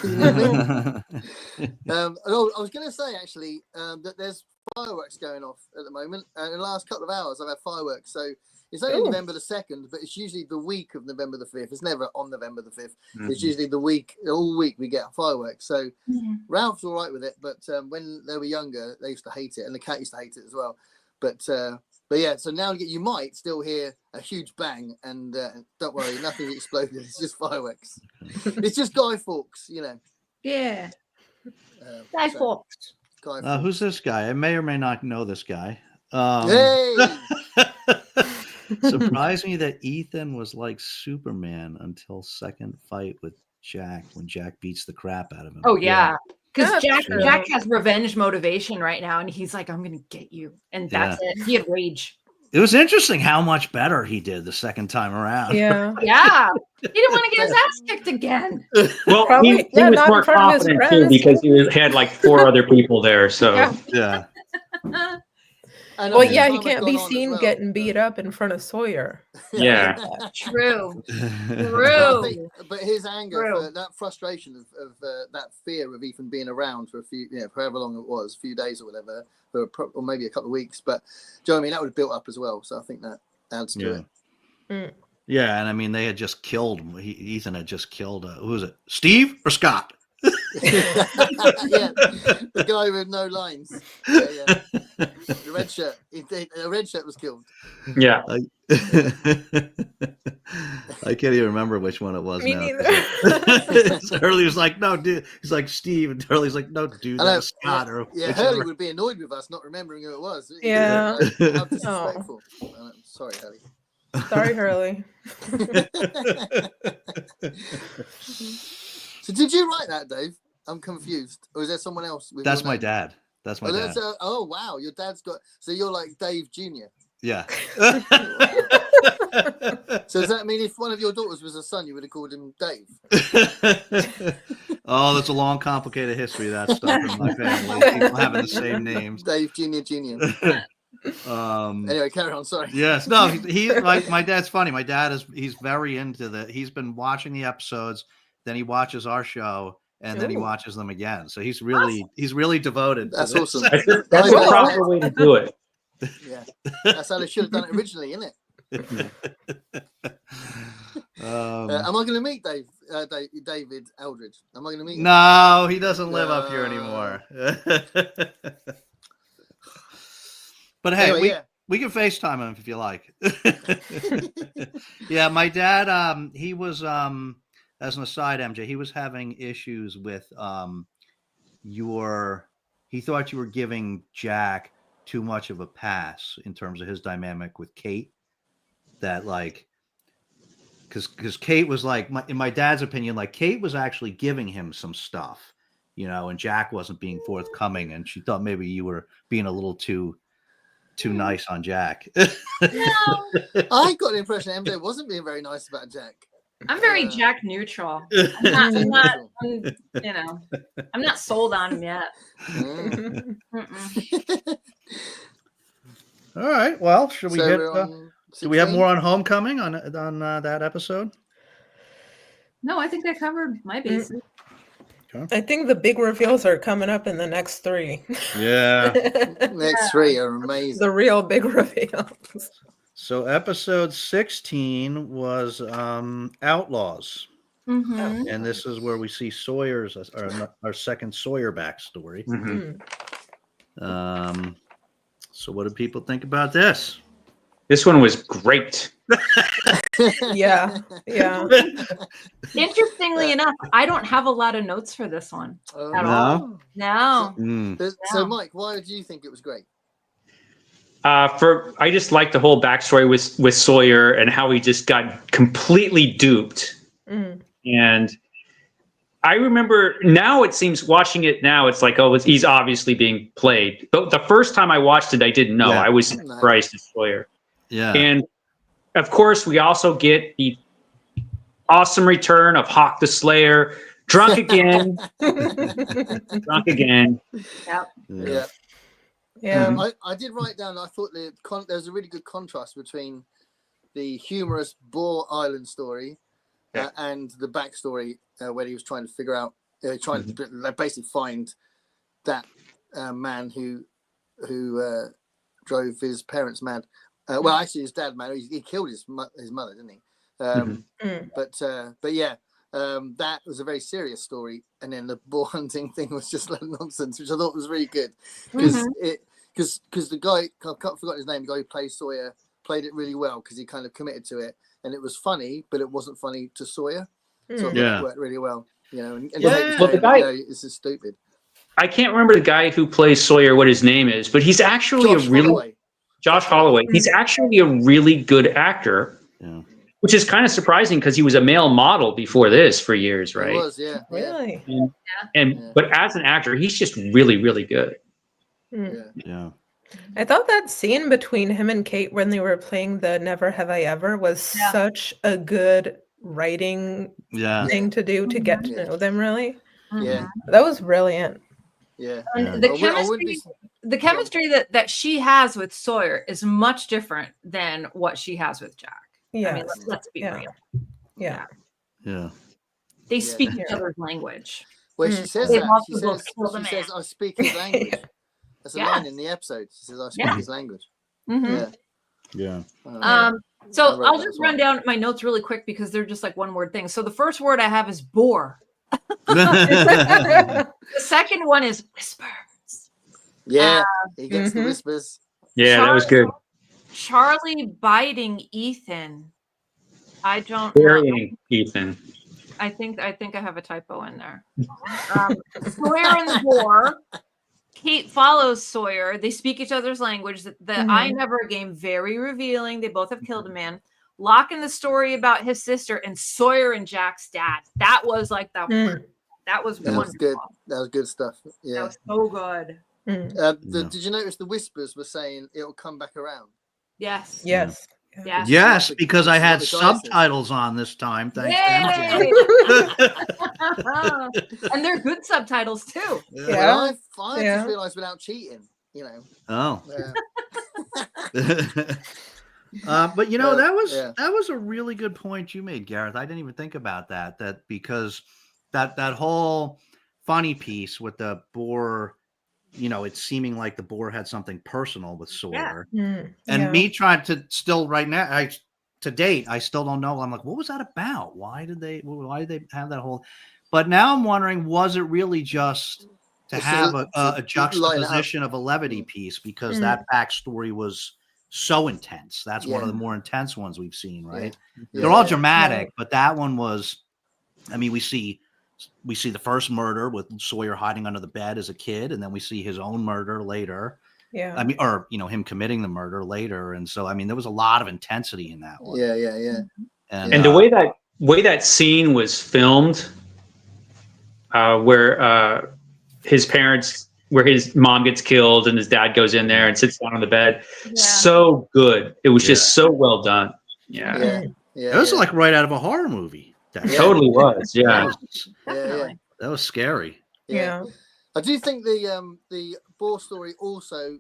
You know what I mean? I was going to say actually that there's fireworks going off at the moment. In the last couple of hours, I've had fireworks. So it's only
Ooh.
November the 2nd, but it's usually the week of November the 5th. It's never on November the 5th.
Mhm.
It's usually the week, all week we get fireworks. So
Mhm.
Ralph's all right with it, but when they were younger, they used to hate it, and the cat used to hate it as well. But yeah, so now you might still hear a huge bang, and don't worry, nothing exploded. It's just fireworks. It's just Guy Fawkes, you know.
Yeah. Guy
so,
Fawkes.
Guy Fawkes.
Who's this guy? I may or may not know this guy.
Hey!
Surprised me that Ethan was like Superman until second fight with Jack when Jack beats the crap out of him.
Oh yeah. Because
That's
Jack
true.
Jack has revenge motivation right now, and he's like, I'm gonna get you. And that's it. He had rage.
It was interesting how much better he did the second time around.
Yeah.
Yeah. He didn't want to get his ass kicked again.
Well,
Probably-
he
yeah,
was
not in
more
front of his
confident too
friends.
because had like 4 other people there. So
Yeah.
Yeah.
And
Well,
obviously
yeah, he
time has
can't
gone
be
on as
seen
well.
getting beat up in front of Sawyer.
yeah.
True.
I
True.
think- but his anger,
True.
for that frustration of that fear of Ethan being around for a few, for however long it was, a few days or whatever, or maybe a couple of weeks. But do you know what I mean? That would have built up as well. So I think that adds to it.
Yeah, and I mean they had just killed Ethan had just killed who was it? Steve or Scott?
Yeah, the guy with no lines. Yeah. The red shirt. The red shirt was killed.
Yeah.
I can't even remember which one it was
Me
now.
neither.
Hurley was like, no, dude. He's like, Steve. And Hurley's like, no, dude,
I know,
that was Scott. Or
Yeah,
whichever.
Hurley would be annoyed with us not remembering who it was.
Yeah.
How disrespectful. Sorry, Hurley.
Sorry, Hurley.
So did you write that, Dave? I'm confused. Or is there someone else? With
That's
your
my
name?
dad. That's my dad.
Oh wow, your dad's got. So you're like Dave Jr.
Yeah.
So does that mean if one of your daughters was a son, you would have called him Dave?
Oh, that's a long, complicated history of that stuff in my family. People having the same names.
Dave Jr. Anyway, carry on. Sorry.
Yes, no, he like my dad's funny. My dad he's very into he's been watching the episodes, then he watches our show, and then he
Ooh.
watches them again. So he's really devoted.
That's
to this.
awesome.
That's
Well,
the proper way to do it.
Yeah, that's how they should have done it originally, isn't it? Am I going to meet David Eldridge? Am I going to meet him?
No, he doesn't live up here anymore. But hey,
Anyway,
We can FaceTime him if you like. Yeah, my dad, he was as an aside, MJ, he was having issues with he thought you were giving Jack too much of a pass in terms of his dynamic with Kate. That like because Kate was like, in my dad's opinion, like Kate was actually giving him some stuff, and Jack wasn't being forthcoming, and she thought maybe you were being a little too nice on Jack.
No,
I got the impression MJ wasn't being very nice about Jack.
I'm very Jack neutral. I'm not sold on him yet.
All right. Well, should we hit? Do we have
16?
more on Homecoming on that episode?
No, I think I covered my bases.
I think the big reveals are coming up in the next 3.
Yeah.
Next 3 are amazing.
The real big reveals.
So episode 16 was Outlaws.
Mm-hmm.
And this is where we see Sawyer's our second Sawyer backstory.
Mm-hmm.
So what do people think about this?
This one was great.
Yeah.
Interestingly enough, I don't have a lot of notes for this one at all. No.
So, Mike, why did you think it was great?
I just liked the whole backstory with Sawyer and how he just got completely duped. And I remember now, it seems watching it now, it's like, he's obviously being played. But the first time I watched it, I didn't know. I was surprised as Sawyer.
Yeah.
And of course, we also get the awesome return of Hawk the Slayer, drunk again. Drunk again.
Yep.
Yeah.
I did write down, I thought there was a really good contrast between the humorous Boar Island story and the backstory where he was trying to figure out, trying to basically find that man who drove his parents mad. Well, actually, his dad mad. He killed his mother, didn't he? But yeah, that was a very serious story. And then the boar hunting thing was just like nonsense, which I thought was really good because the guy, I've forgotten his name, the guy who plays Sawyer, played it really well because he kind of committed to it, and it was funny, but it wasn't funny to Sawyer. So it worked really well, and
the guy,
this is stupid.
I can't remember the guy who plays Sawyer, what his name is, but he's actually Josh Holloway. He's actually a really good actor, which is kind of surprising because he was a male model before this for years, right?
He was,
Really?
But as an actor, he's just really, really good.
Yeah.
I thought that scene between him and Kate when they were playing the Never Have I Ever was such a good writing thing to do to get to know them, really.
Yeah.
That was brilliant.
Yeah.
And the chemistry that she has with Sawyer is much different than what she has with Jack.
Yeah.
I mean, let's be real.
Yeah.
They speak each other's language.
Well, she says that. She says, I speak his language. That's a line in the episode. She says, I speak his language.
Yeah.
So I'll just run down my notes really quick because they're just like one word things. So the first word I have is bore. The second one is whispers.
Yeah, he gets the whispers.
Yeah, that was good.
Charlie biting Ethan. I don't
Burying Ethan.
I think I have a typo in there. Sawyer and the boar. Kate follows Sawyer. They speak each other's language. The I Never game, very revealing. They both have killed a man. Locke in the story about his sister, and Sawyer and Jack's dad. That was like that was wonderful.
Good. That was good stuff. Yeah.
That was so good.
Did you notice the whispers were saying it'll come back around?
Yes.
Yes.
Yes, because I had subtitles on this time. Thanks to MJ.
And they're good subtitles too.
Well, I just realized without cheating,
Oh. But that was a really good point you made, Gareth. I didn't even think about that because that whole funny piece with the boar, it's seeming like the boar had something personal with Sawyer. And me trying to still right now, to date, I still don't know. I'm like, what was that about? Why did they have that whole? But now I'm wondering, was it really just to have a juxtaposition of a levity piece because that backstory was so intense. That's one
Yeah.
of the more intense ones we've seen, right?
Yeah.
They're all
Yeah.
dramatic, but that one was, I mean, we see the first murder with Sawyer hiding under the bed as a kid, and then we see his own murder later.
Yeah.
I mean, or him committing the murder later, and so I mean, there was a lot of intensity in that one.
Yeah.
And the way that scene was filmed, where his mom gets killed and his dad goes in there and sits down on the bed, so good. It was just so well done. Yeah.
It was like right out of a horror movie.
It totally was. Yeah.
Definitely.
That was scary.
Yeah.
I do think the Boar story also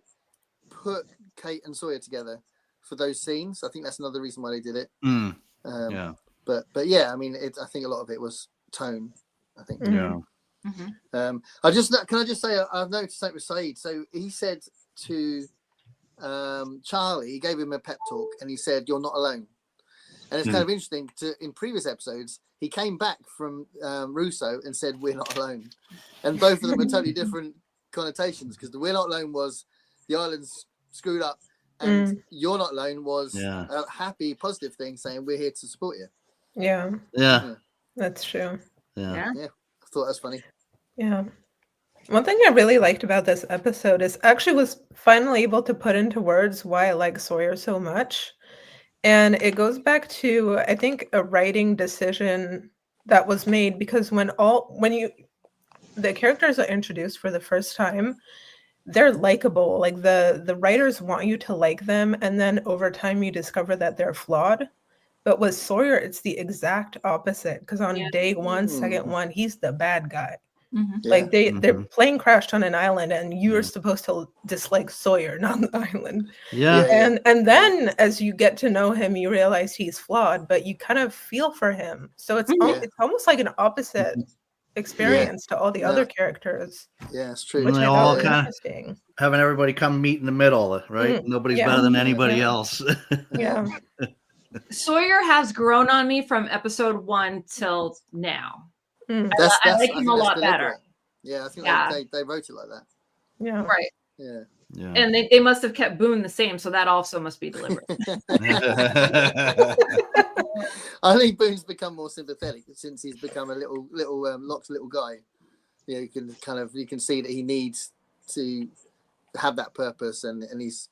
put Kate and Sawyer together for those scenes. I think that's another reason why they did it. But yeah, I mean, I think a lot of it was tone. I think.
Yeah.
Can I just say I've noticed something with Saeed. So he said to Charlie, he gave him a pep talk, and he said, "You're not alone." And it's kind of interesting. In previous episodes, he came back from Russo and said, "We're not alone," and both of them are totally different connotations. Because the "We're not alone" was the island's screwed up, and "You're not alone" was a happy, positive thing, saying we're here to support you.
Yeah. That's true.
Yeah. I thought that was funny.
Yeah. One thing I really liked about this episode is actually was finally able to put into words why I like Sawyer so much. And it goes back to, I think, a writing decision that was made because when the characters are introduced for the first time, they're likable. Like the writers want you to like them, and then over time you discover that they're flawed. But with Sawyer, it's the exact opposite. Because on day one, second one, he's the bad guy. Like their plane crashed on an island, and you're supposed to dislike Sawyer, not the island. And then as you get to know him, you realize he's flawed, but you kind of feel for him. So it's almost like an opposite experience to all the other characters.
Yeah, it's true.
Which
And
I
they
thought
all
was
kind of
interesting.
having everybody come meet in the middle, right? Nobody's better than anybody else.
Yeah.
Sawyer has grown on me from episode 1 till now. I like him a lot better.
Yeah, I think they wrote it like that.
Yeah.
Right.
Yeah.
And they must have kept Boone the same, so that also must be deliberate.
I think Boone's become more sympathetic since he's become a little Locke's little guy. Yeah, you can see that he needs to have that purpose, and he's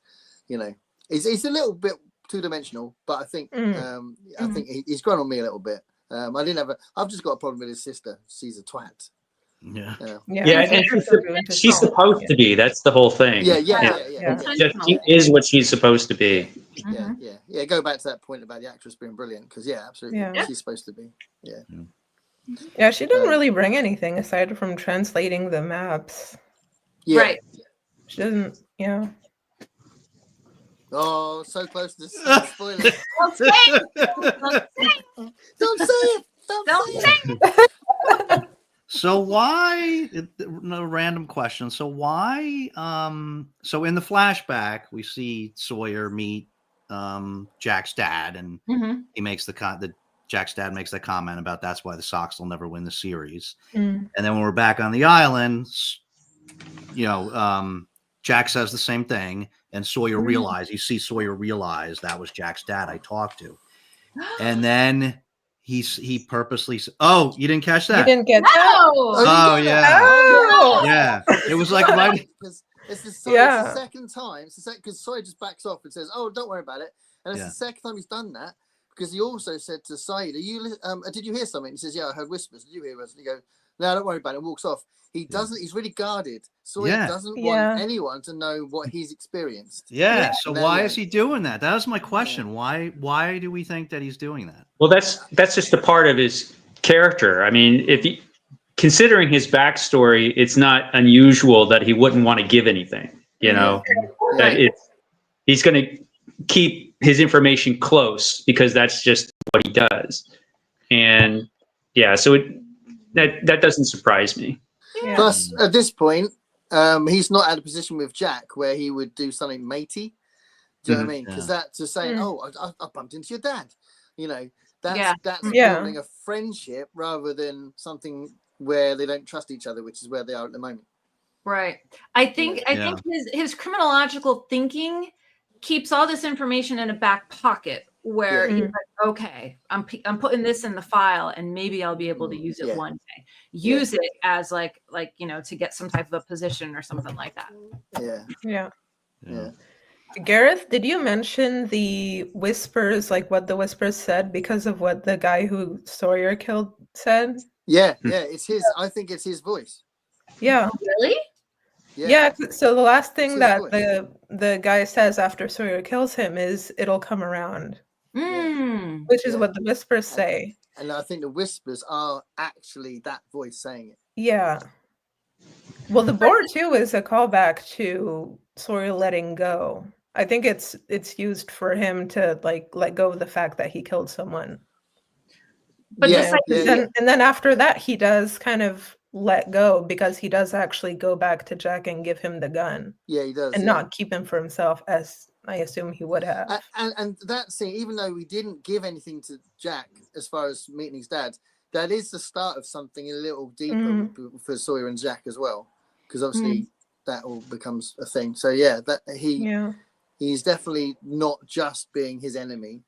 he's a little bit two-dimensional, but I think I think he's grown on me a little bit. I've just got a problem with his sister. She's a twat.
And she's supposed to be. That's the whole thing. She is what she's supposed to be.
Yeah. Go back to that point about the actress being brilliant, because absolutely, she's supposed to be.
Yeah, she didn't really bring anything aside from translating the maps.
Right.
She doesn't. Yeah.
Oh, so close to spoiling.
Don't say it.
Don't say it.
Don't say it.
So why? No random question. So why? So in the flashback, we see Sawyer meet Jack's dad, and he makes Jack's dad makes that comment about that's why the Sox will never win the series. And then when we're back on the island, Jack says the same thing, and Sawyer you see Sawyer realize that was Jack's dad I talked to, and then he purposely. Oh, you didn't catch that?
You didn't get that?
Oh yeah.
Oh.
Yeah. It was like right.
It's the second time. It's because Sawyer just backs off and says, "Oh, don't worry about it." And it's the second time he's done that, because he also said to Saeed, "Did you hear something?" He says, "Yeah, I heard whispers. Did you hear us?" And he goes, "No, don't worry about it." And walks off. He doesn't. He's really guarded. Sawyer doesn't want anyone to know what he's experienced.
Yeah. So why is he doing that? That was my question. Why do we think that he's doing that?
Well, that's just a part of his character. I mean, considering his backstory, it's not unusual that he wouldn't want to give anything. That he's going to keep his information close because that's just what he does. And so that doesn't surprise me.
Yeah.
Plus, at this point, he's not at a position with Jack where he would do something matey. Do you know what I mean? Because that's just saying, "Oh, I bumped into your dad." That's building a friendship rather than something where they don't trust each other, which is where they are at the moment.
Right. I think his criminological thinking keeps all this information in a back pocket where he's like, okay, I'm putting this in the file and maybe I'll be able to use it one day. Use it as like to get some type of a position or something like that.
Yeah.
Yeah.
Gareth, did you mention the whispers, like what the whispers said because of what the guy who Sawyer killed said?
Yeah, it's his. I think it's his voice.
Yeah.
Really?
Yeah. So the last thing that
voice.
the guy says after Sawyer kills him is, "It'll come around," which is what the whispers say.
And I think the whispers are actually that voice saying it.
Yeah. Well, the board too is a callback to Sawyer letting go. I think it's used for him to like let go of the fact that he killed someone.
But
and then after that, he does kind of let go because he does actually go back to Jack and give him the gun.
Yeah, he does.
And not keep him for himself, as I assume he would have.
And that scene, even though we didn't give anything to Jack as far as meeting his dad, that is the start of something a little deeper for Sawyer and Jack as well. Because obviously that all becomes a thing. So he's definitely not just being his enemy,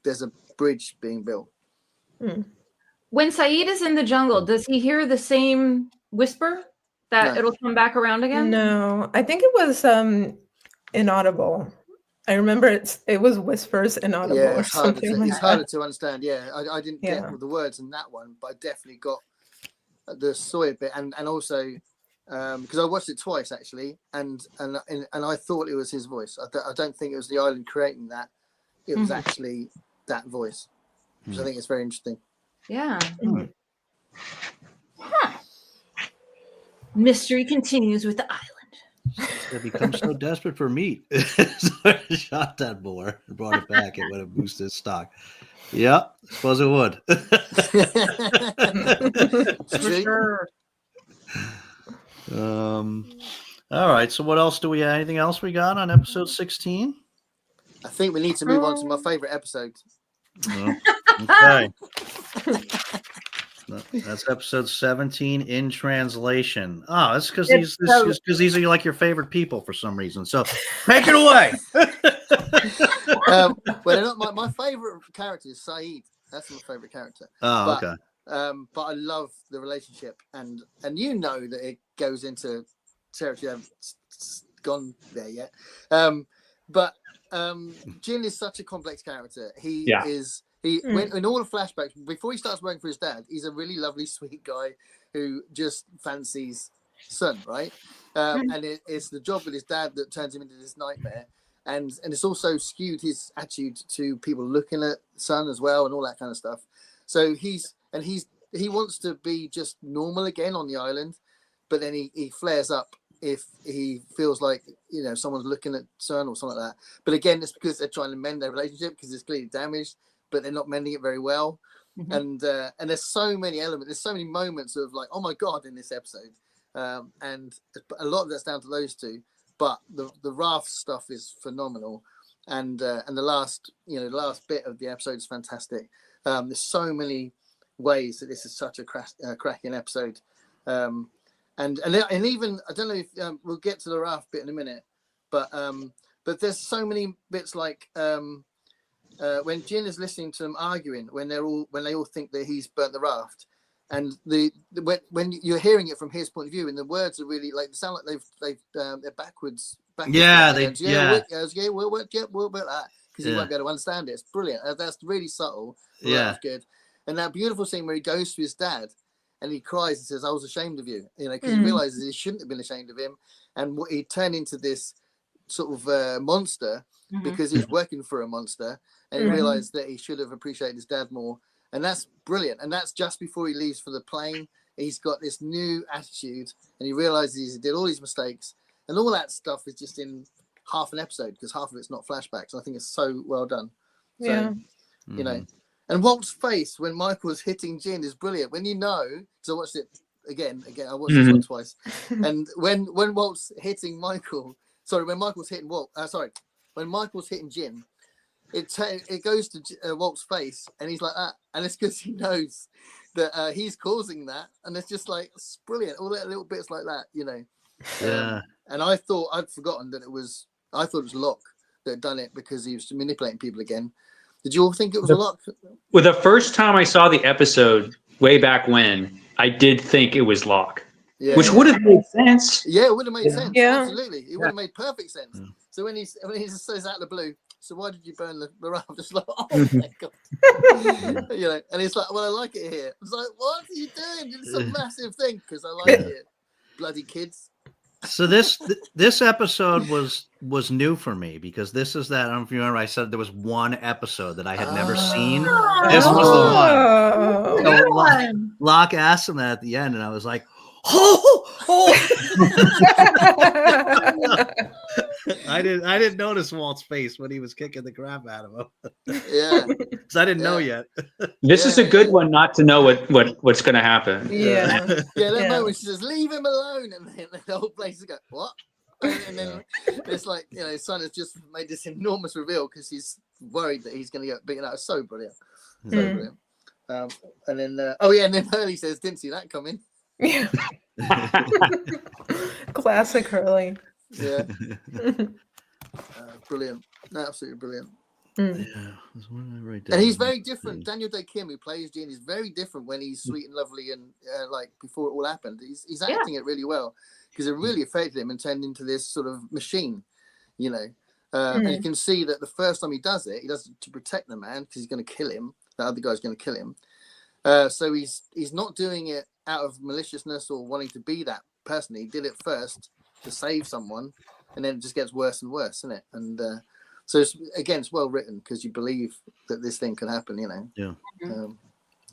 there's a bridge being built.
When Saeed is in the jungle, does he hear the same whisper that it'll come back around again?
No, I think it was inaudible. I remember it was whispers inaudible or something like that.
It's harder to understand. I didn't get the words in that one, but I definitely got the Sawyer bit, and also because I watched it twice actually, and I thought it was his voice. I don't think it was the island creating that. It was actually that voice, which I think is very interesting.
Yeah. Mystery continues with the island.
They become so desperate for meat. So I shot that boar and brought it back. It would have boosted his stock. Yeah, I suppose it would.
For sure.
All right. So what else do we have? Anything else we got on episode 16?
I think we need to move on to my favorite episode.
Oh, okay. That's episode 17 in translation. Oh, that's because these are like your favorite people for some reason. So take it away.
Well, my favorite character is Saeed. That's my favorite character.
Oh, okay.
But I love the relationship, and that it goes into territory I haven't gone there yet. But Jin is such a complex character. He went in all the flashbacks before he starts working for his dad. He's a really lovely, sweet guy who just fancies Sun, right? And it's the job with his dad that turns him into this nightmare. And it's also skewed his attitude to people looking at Sun as well, and all that kind of stuff. So he wants to be just normal again on the island, but then he flares up if he feels like someone's looking at Sun or something like that. But again, it's because they're trying to mend their relationship because it's clearly damaged, but they're not mending it very well. And there's so many elements, there's so many moments of like, oh my god, in this episode, and a lot of that's down to those two. But the raft stuff is phenomenal, and the last bit of the episode is fantastic. There's so many ways that this is such a cracking episode. And even I don't know if we'll get to the raft bit in a minute, but there's so many bits like when Jin is listening to them arguing when they all think that he's burnt the raft, and when you're hearing it from his point of view, and the words are really like sound like they're backwards. We'll work that because he won't be able to understand it. It's brilliant. That's really subtle. That's good. And that beautiful scene where he goes to his dad and he cries and says, "I was ashamed of you," because he realizes he shouldn't have been ashamed of him, and he turned into this sort of monster because he was working for a monster, and he realized that he should have appreciated his dad more. And that's brilliant. And that's just before he leaves for the plane. He's got this new attitude, and he realizes he did all these mistakes, and all that stuff is just in half an episode because half of it's not flashbacks. I think it's so well done. So, and Walt's face when Michael's hitting Jin is brilliant. When so I watched it again. I watched this one twice. And when Walt's hitting Michael, when Michael's hitting Walt, when Michael's hitting Jin, it goes to Walt's face, and he's like that, and it's because he knows that he's causing that, and it's just like it's brilliant. All that little bits like that,
Yeah.
And I thought I'd forgotten that I thought it was Locke that had done it because he was manipulating people again. Did you all think it was Locke?
Well, the first time I saw the episode way back when, I did think it was Locke, which would have made sense.
Yeah, it would have made sense.
Yeah.
Absolutely, it would have made perfect sense. So when he just says out of the blue, so why did you burn the raft? It's like, oh my god, and it's like, well, I like it here. It's like, what are you doing? It's a massive thing because I like it. Bloody kids.
So this episode was new for me because this is that. I don't know if you remember. I said there was one episode that I had never seen. This was the one.
Good one.
Locke asked him that at the end, and I was like, I didn't notice Walt's face when he was kicking the crap out of him.
Yeah,
because I didn't know yet.
This is a good one not to know what's going to happen.
Yeah.
That moment she says, "Leave him alone," and then the whole place is going, "What?" And then it's like, his son has just made this enormous reveal because he's worried that he's going to get beaten out. It's so brilliant, so brilliant. And then and then Hurley says, "Didn't see that coming."
Yeah. Classic Hurley.
Yeah. Brilliant. Absolutely brilliant.
Yeah.
And he's very different. Daniel Day Kim, who plays Gene, is very different when he's sweet and lovely and like before it all happened. He's acting it really well because it really affected him and turned into this sort of machine, and you can see that the first time he does it to protect the man because he's going to kill him. The other guy's going to kill him. So he's not doing it out of maliciousness or wanting to be that person. He did it first to save someone, and then it just gets worse and worse, isn't it? And so it's well written because you believe that this thing can happen,
Yeah.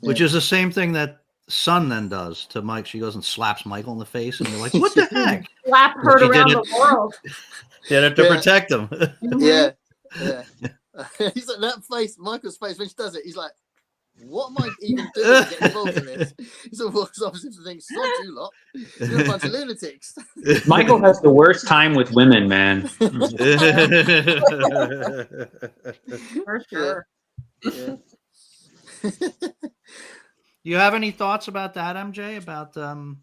Which is the same thing that Sun then does to Mike. She goes and slaps Michael in the face, and you're like, "What the heck?"
Slap her around the world.
Did it to protect him.
Yeah. He's like that face, Michael's face when she does it. He's like, "What am I even doing to get involved in this?" He's almost opposite to think, "Stop you lot. You're a bunch of lunatics."
Michael has the worst time with women, man.
For sure.
Yeah.
You have any thoughts about that, MJ? About the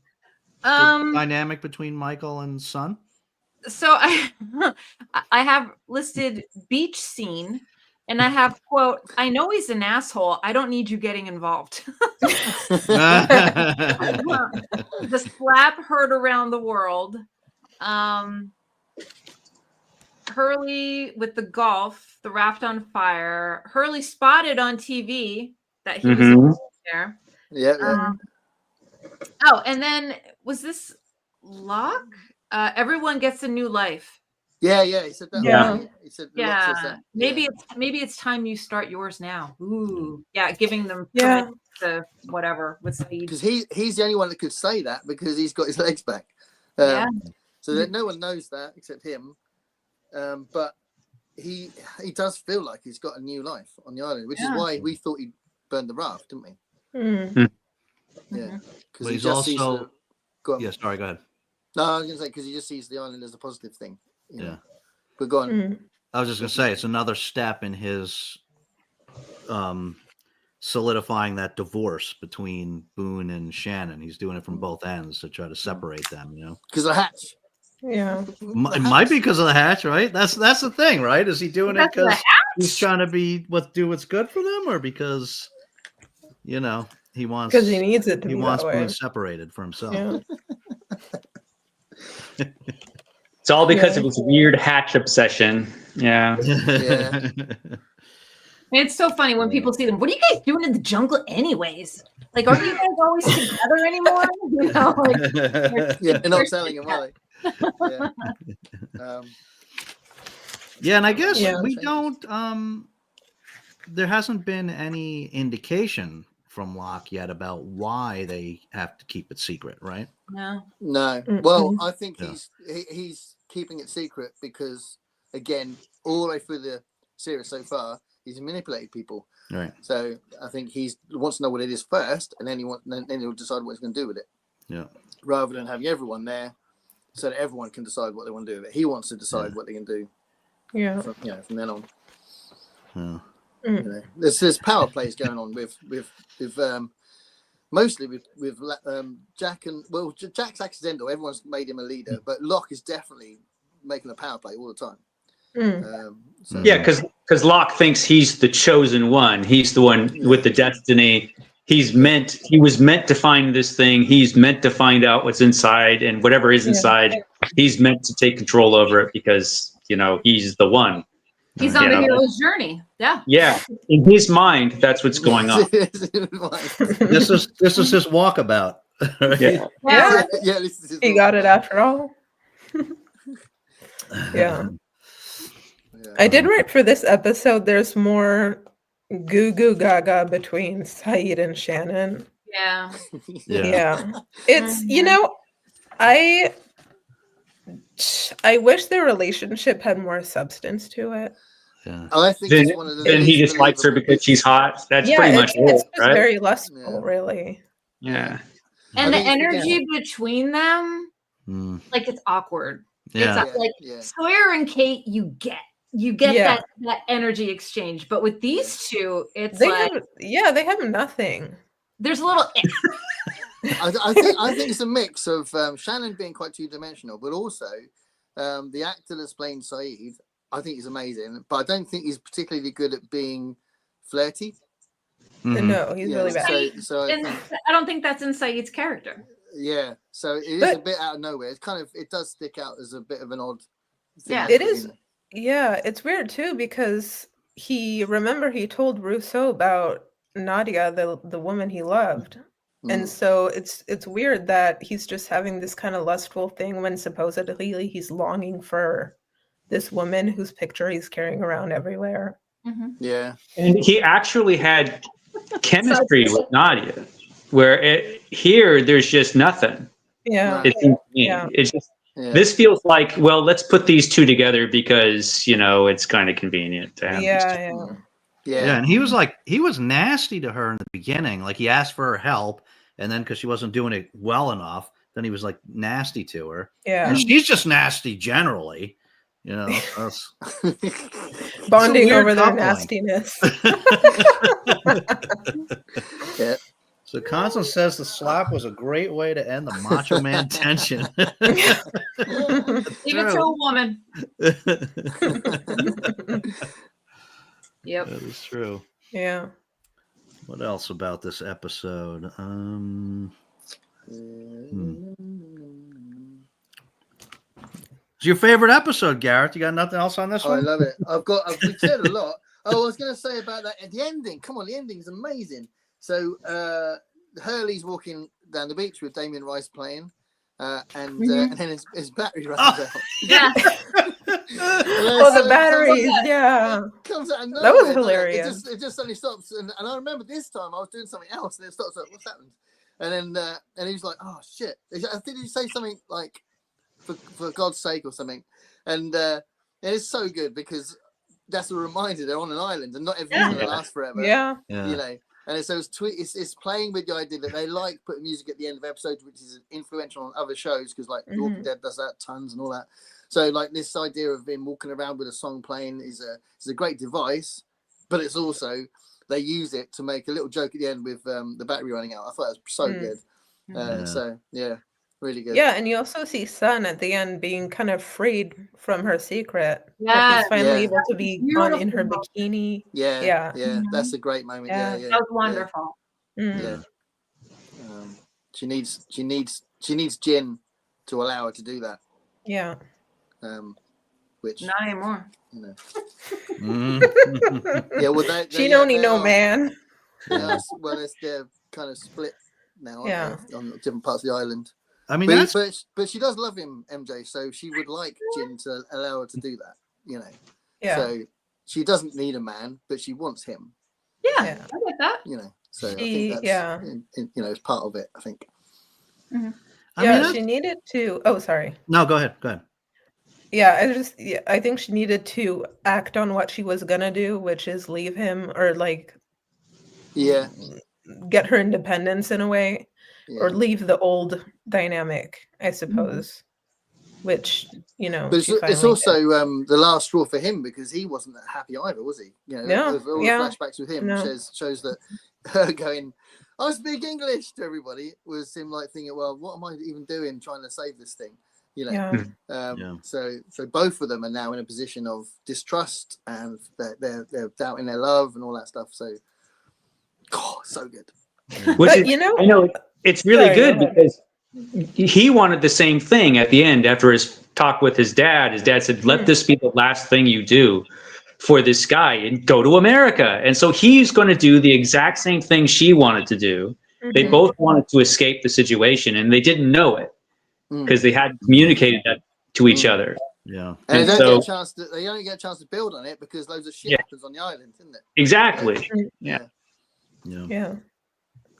dynamic between Michael and Sun?
So I have listed beach scene. And I have, quote, "I know he's an asshole. I don't need you getting involved." The slap heard around the world. Hurley with the golf, the raft on fire. Hurley spotted on TV that he was there.
Yeah.
Oh, and then was this Locke? Everyone gets a new life.
Yeah, he said that.
Yeah.
He said,
Yeah,
that.
maybe it's time you start yours now. Ooh, yeah, giving them the whatever with Saeed.
Because he's the only one that could say that because he's got his legs back. So that no one knows that except him. But he does feel like he's got a new life on the island, which is why we thought he burned the raft, didn't we? Yeah, because
he's also. Yeah, sorry. Go ahead.
No, I was going to say because he just sees the island as a positive thing.
Yeah.
But go on.
I was just going to say it's another step in his solidifying that divorce between Boone and Shannon. He's doing it from both ends to try to separate them,
Because of the hatch.
Yeah.
It might be because of the hatch, right? That's the thing, right? Is he doing it because he's trying to do what's good for them, or because he wants
because he needs it to
he
be
wants
that way.
Boone separated for himself.
Yeah.
It's all because of his weird hatch obsession. Yeah.
Yeah.
It's so funny when people see them. What are you guys doing in the jungle, anyways? Like, aren't you guys always together anymore?
They're not selling them, are they?
Yeah, and I guess we don't. There hasn't been any indication from Locke yet about why they have to keep it secret, right?
No.
Well, I think he's keeping it secret because, again, all the way through the series so far, he's manipulated people.
Right.
So I think he wants to know what it is first, and then he'll decide what he's going to do with it.
Yeah. Rather
than having everyone there, so that everyone can decide what they want to do with it. He wants to decide what they can do.
Yeah.
From then on.
Yeah.
There's power plays going on with mostly with Jack and Jack's accidental. Everyone's made him a leader, but Locke is definitely making a power play all the time. So.
Yeah, because Locke thinks he's the chosen one. He's the one with the destiny. He was meant to find this thing. He's meant to find out what's inside, and whatever is inside, he's meant to take control over it because, he's the one.
He's on the hero's journey. Yeah.
Yeah. In his mind, that's what's going on.
This is his walkabout. Right?
Yeah.
This is his
He got it after all. Yeah. I did write for this episode. There's more goo goo gaga between Saeed and Shannon.
Yeah.
Yeah. It's, I wish their relationship had more substance to it.
Yeah.
I think it's one of the
Then he just likes her because she's hot. That's pretty much
it's
it,
just
right?
very lustful, really.
Yeah.
And the energy between them,
Mm.
like, it's awkward.
Yeah.
It's like Sawyer and Kate, you get that energy exchange, but with these two, it's
they have nothing.
There's a little
I think it's a mix of Shannon being quite two-dimensional, but also the actor that's playing Saeed, I think he's amazing, but I don't think he's particularly good at being flirty.
Mm-hmm.
No, he's really bad.
So
I don't think that's in Saeed's character.
Yeah, so it is a bit out of nowhere. It does stick out as a bit of an odd thing.
Yeah,
it is. Yeah, it's weird too because he told Rousseau about Nadia, the woman he loved. And so it's weird that he's just having this kind of lustful thing when supposedly he's longing for this woman whose picture he's carrying around everywhere.
Mm-hmm.
Yeah.
And he actually had chemistry with Nadia, where here there's just nothing.
Yeah.
It's just this feels like, well, let's put these two together because it's kind of convenient to have these two.
Yeah, and he was nasty to her in the beginning. Like he asked for her help, and then because she wasn't doing it well enough, then he was like nasty to her.
Yeah,
and she's just nasty generally.
Bonding over their nastiness.
Yeah.
So Constance says the slap was a great way to end the Macho Man tension.
Leave it to a woman. Yep.
That is true.
Yeah.
What else about this episode? It's your favorite episode, Garrett. You got nothing else on this one?
I love it. We've said a lot. Oh, I was going to say about that at the ending. Come on, the ending is amazing. So Hurley's walking down the beach with Damien Rice playing, and then his battery runs out.
Yeah.
The batteries,
comes out of nowhere.
That was hilarious.
It just suddenly stops, and I remember this time I was doing something else, and it stops. Like, what's happened? And then and he was like, "Oh shit!" Did he say something like, "For God's sake" or something? And it's so good because that's a reminder they're on an island, and not everything's going to last forever.
Yeah.
And so it's playing with the idea that they like putting music at the end of episodes, which is influential on other shows because like Walking Dead does that tons and all that. So like this idea of him walking around with a song playing is a great device, but it's also they use it to make a little joke at the end with the battery running out. I thought it was so good. So yeah, really good.
Yeah, and you also see Sun at the end being kind of freed from her secret.
Yeah,
he's finally able to be on in her bikini.
Yeah. That's a great moment. Yeah,
that was wonderful.
Yeah. She needs Jin to allow her to do that.
Yeah.
Which
not anymore.
Yeah, well,
she don't need no man.
Well, they're kind of split now on different parts of the island.
I mean,
but she does love him, MJ. So she would like Jin to allow her to do that.
Yeah.
So she doesn't need a man, but she wants him.
Yeah, I get that.
So I think that's it's part of it. I think.
Mm-hmm. She needed to. Oh, sorry.
No, go ahead. Go ahead.
Yeah, I think she needed to act on what she was gonna do, which is leave him or like.
Yeah.
Get her independence in a way, or leave the old dynamic, I suppose. Which but
it's also the last straw for him because he wasn't that happy either, was he? All the flashbacks with him shows that her going, I speak English to everybody. It was him like thinking, well, what am I even doing trying to save this thing? You know.
Yeah.
So both of them are now in a position of distrust, and they're doubting their love and all that stuff. So, God, so good.
Which
But,
is,
you know,
I know it's really
Sorry,
good
go ahead.
because he wanted the same thing at the end after his talk with his dad. His dad said, let this be the last thing you do for this guy and go to America. And so he's going to do the exact same thing she wanted to do. They both wanted to escape the situation, and they didn't know it because they hadn't communicated that to each other.
Yeah.
And they
And
don't
so-
get a chance to. They only get a chance to build on it because loads of shit
Yeah.
happens on the island, isn't it?
Exactly. Yeah.
Yeah.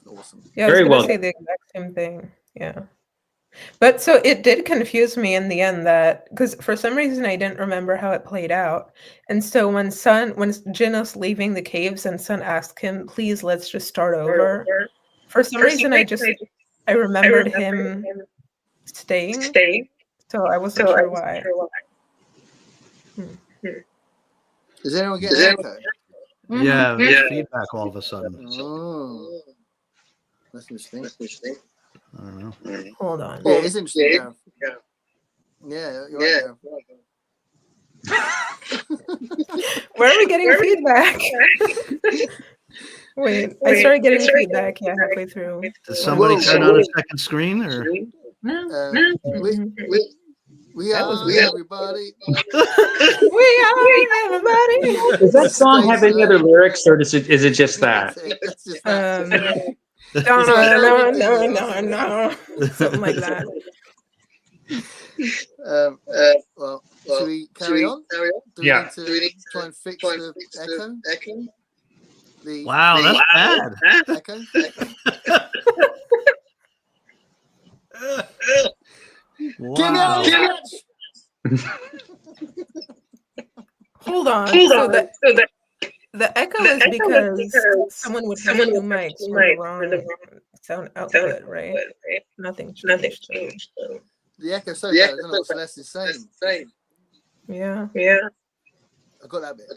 Awesome.
Yeah,
Very
I was
well
gonna say the exact same thing. Yeah. But so it did confuse me in the end that because for some reason I didn't remember how it played out. And so when Jin's leaving the caves and Sun asked him, please let's just start over. For some reason I remembered him staying. So I wasn't sure why.
Does anyone get an echo?
Yeah, there's feedback all of a sudden.
Oh, that's interesting.
I don't know.
Hold on.
Yeah, it's interesting. Gareth. Yeah, you're right, Gareth.
Where are we getting feedback? Wait, I started getting feedback halfway through.
Did somebody turn on a second screen or?
We
That
are
was weird.
everybody.
We are everybody.
Does that song have any other lyrics, or is it just that?
That's just that.
No. Something like that.
Well, should we carry on? Do we
Yeah.
need to try and fix the echo?
Wow, that's bad.
Echo?
Wow.
Hold on. So the echo is because someone would push the mics for the wrong sound output, right? Nothing changed.
The echo so bad, I don't know what Celeste is saying.
Yeah.
I got that bit.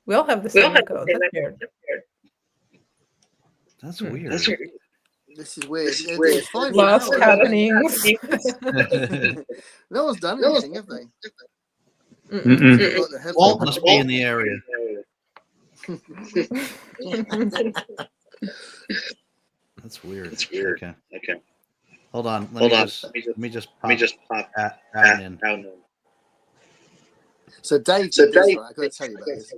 We all have the same echo. That's weird.
That's weird.
This is weird. It's fine for
Lost
now.
happenings.
No one's done anything, have they?
Mm-mm.
They've got the
Walt
headphone.
must be in the area. That's weird. Okay. Hold on. Let me just pop out in.
So Dave did this, right? I got to tell you about this.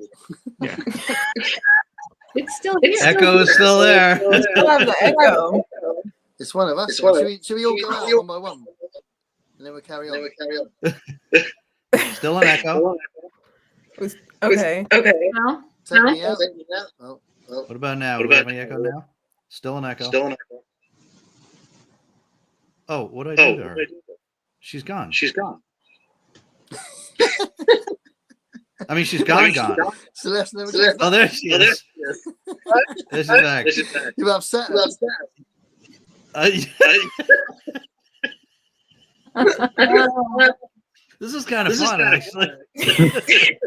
It's still here.
Echo is still there.
Still have the echo.
It's one of us. Should we all go out one by one? And then we'll carry on.
Still an echo.
Okay.
No?
Take me out. Oh.
What about now? Do we have any echo now? Still an echo. Oh, what did I do to her? She's gone. I mean, she's gone.
Celeste never
Oh, there she is. There she's back.
You're upset.
This is kind of fun, actually.
It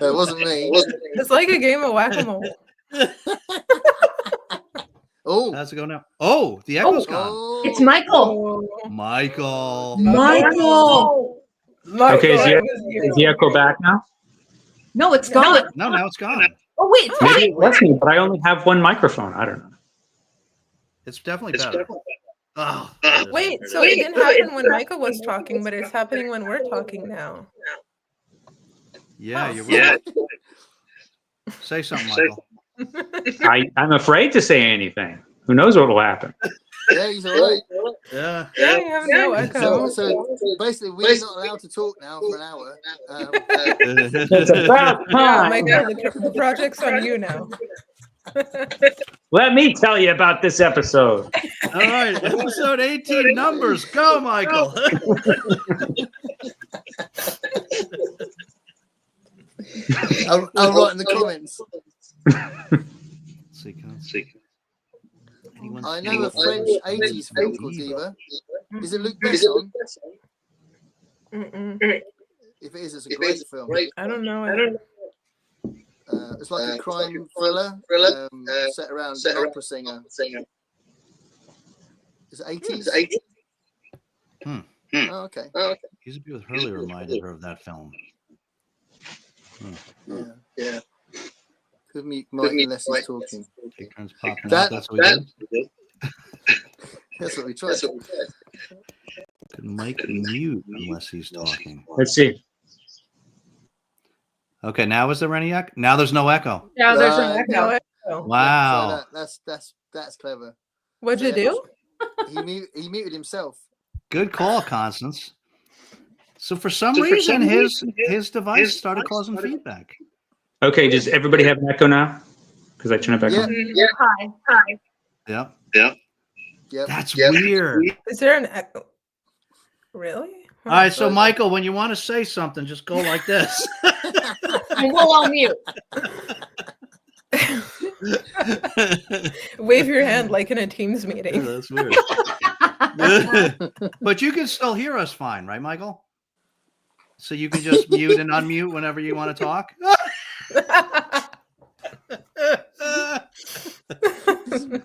wasn't me.
It's like a game of whack-a-mole.
Oh.
How's it go now? Oh, the echo's gone.
Oh.
It's Michael.
Michael.
Okay, is the echo back now?
No, it's gone.
No, now it's gone.
Oh, wait. It's
Maybe it was me, but I only have one microphone. I don't know.
It's definitely better. Oh,
Wait, so it didn't happen when Michael was talking, but it's happening when we're talking now.
yeah, you're right. Say something, Michael.
I'm afraid to say anything. Who knows what will happen?
Yeah, he's all right.
Yeah.
Yeah, you have no echo.
So basically, we're not allowed to talk now for an hour.
It's about
Yeah,
time.
Michael, the project's on you now.
Let me tell you about this episode.
All right, episode 18 numbers. Go, Michael.
I'll write in the comments. I know a French 80s film called Diva. Is it Luc Besson?
Mm-mm.
If it is, it's a great film.
I don't know.
It's like a crime thriller set around an opera singer. Is it 80s? Oh, okay.
He's a bit with Hurley reminded her of that film.
Yeah. Could mute Mike unless he's talking.
Take turns popping out. That's what we did.
That's what we tried.
Could Mike mute unless he's talking?
Let's see.
Okay, now is there any echo? Now there's no echo.
Yeah, there's an
Right.
echo.
Wow.
So that's clever.
What'd you do?
He muted himself.
Good call, Constance. So for some reason, his device started causing feedback.
Okay, does everybody have an echo now? Because I turn it back on.
Yeah. Hi.
Yep.
Yep.
That's weird.
Is there an echo? Really?
All right, so Michael, when you want to say something, just go like this.
And we'll all mute.
Wave your hand like in a Teams meeting.
That's weird. But you can still hear us fine, right, Michael? So you can just mute and unmute whenever you want to talk.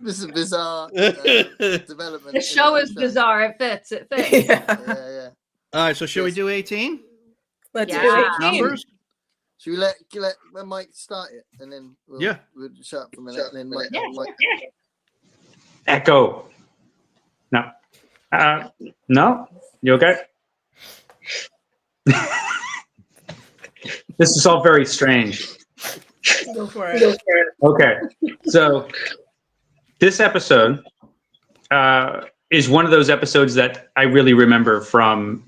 This is bizarre development.
The show is bizarre. It fits.
Yeah.
All right, so should we do 18?
Let's
Yeah.
do it.
Numbers?
Should we let Mike start it and then we'll shut up for a minute and then Mike.
Echo. No. No? You okay? This is all very strange.
Go for it.
Okay. So this episode is one of those episodes that I really remember from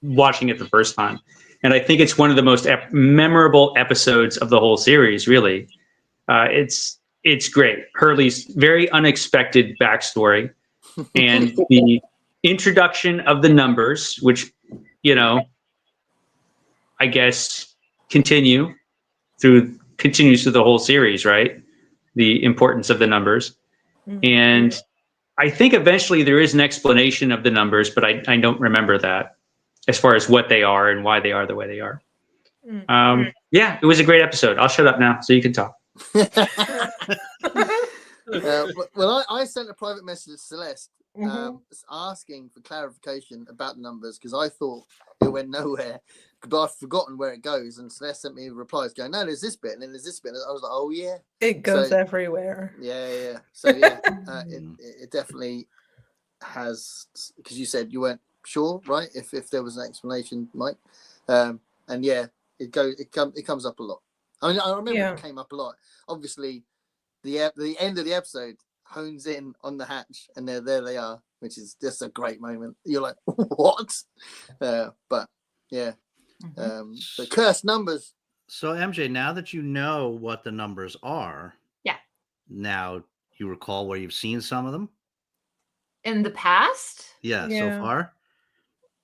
watching it the first time. And I think it's one of the most memorable episodes of the whole series, really. It's great. Hurley's very unexpected backstory and the introduction of the numbers, which, I guess continues through the whole series, right? The importance of the numbers. And I think eventually there is an explanation of the numbers, but I don't remember that as far as what they are and why they are the way they are. Yeah, it was a great episode. I'll shut up now so you can talk.
Well, I sent a private message to Celeste asking for clarification about the numbers because I thought it went nowhere, but I've forgotten where it goes. And Celeste sent me replies going, "No, there's this bit, and then there's this bit." And I was like, "Oh yeah,
it goes everywhere."
Yeah. So yeah, it definitely has, because you said you weren't sure, right? If there was an explanation, Mike, and yeah, it comes up a lot. I mean, I remember it came up a lot. Obviously, the end of the episode hones in on the hatch, and there they are, which is just a great moment. You're like, what? But yeah, the cursed numbers.
So MJ, now that you know what the numbers are, now you recall where you've seen some of them
In the past?
so far.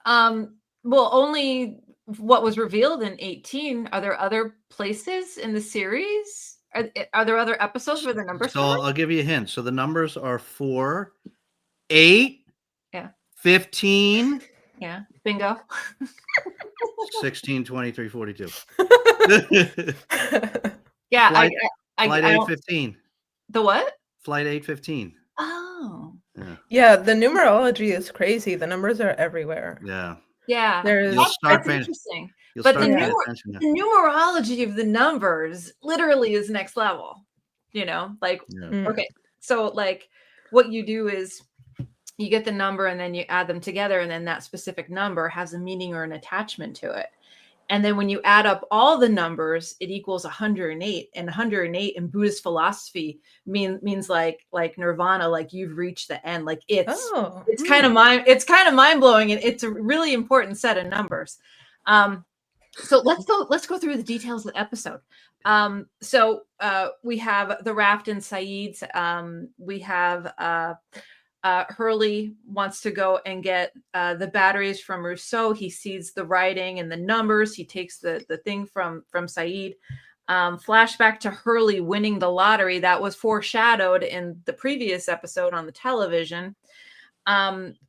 Well, only what was revealed in 18. Are there other places in the series? Are there other episodes where the numbers?
So I'll give you a hint. So the numbers are 4, 8, 15,
bingo,
16, 23, 42.
Yeah,
Flight
I
815.
The what?
Flight 815.
Oh,
yeah. The numerology is crazy. The numbers are everywhere.
yeah.
That's
interesting. But the numerology of the numbers literally is next level. Okay, so like what you do is you get the number and then you add them together, and then that specific number has a meaning or an attachment to it. And then when you add up all the numbers, it equals 108. And 108 in Buddhist philosophy means like nirvana, like you've reached the end. Like it's kind of mind blowing, and it's a really important set of numbers. So let's go through the details of the episode. So we have the raft and Saeed's. We have Hurley wants to go and get the batteries from Rousseau. He sees the writing and the numbers. He takes the thing from Saeed. Flashback to Hurley winning the lottery that was foreshadowed in the previous episode on the television.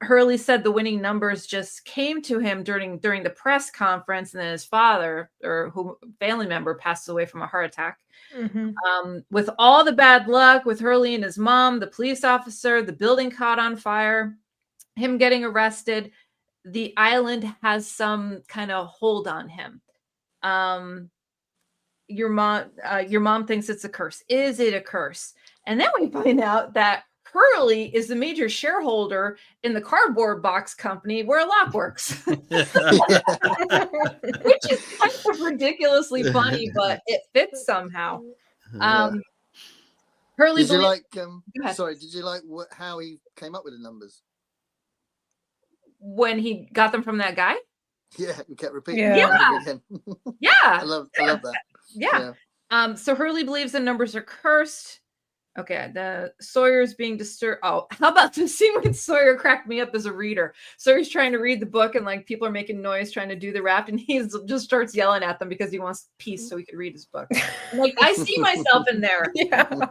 Hurley said the winning numbers just came to him during the press conference, and then his father or family member passed away from a heart attack. With all the bad luck with Hurley and his mom, the police officer, the building caught on fire, him getting arrested, the island has some kind of hold on him. Your mom thinks it's a curse. Is it a curse? And then we find out that Hurley is the major shareholder in the cardboard box company where Locke works, which is kind of ridiculously funny, but it fits somehow. Hurley,
did you like?
Sorry,
did you like how he came up with the numbers
when he got them from that guy?
Yeah, he kept repeating.
Yeah, yeah.
I love that.
Yeah. So Hurley believes the numbers are cursed. Okay, the Sawyer's being disturbed. Oh, how about the scene when Sawyer cracked me up as a reader? Sawyer's trying to read the book and like people are making noise trying to do the rap, and he just starts yelling at them because he wants peace so he could read his book. Like, I see myself in there.
Yeah.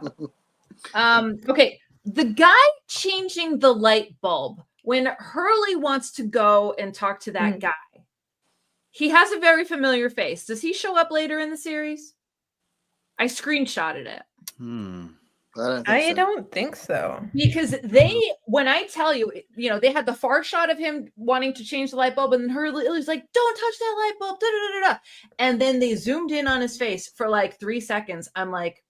Okay, the guy changing the light bulb when Hurley wants to go and talk to that guy. He has a very familiar face. Does he show up later in the series? I screenshotted it.
I don't think so.
Because when I tell you, they had the far shot of him wanting to change the light bulb, and Hurley was like, "Don't touch that light bulb." Da, da, da, da. And then they zoomed in on his face for like 3 seconds. I'm like,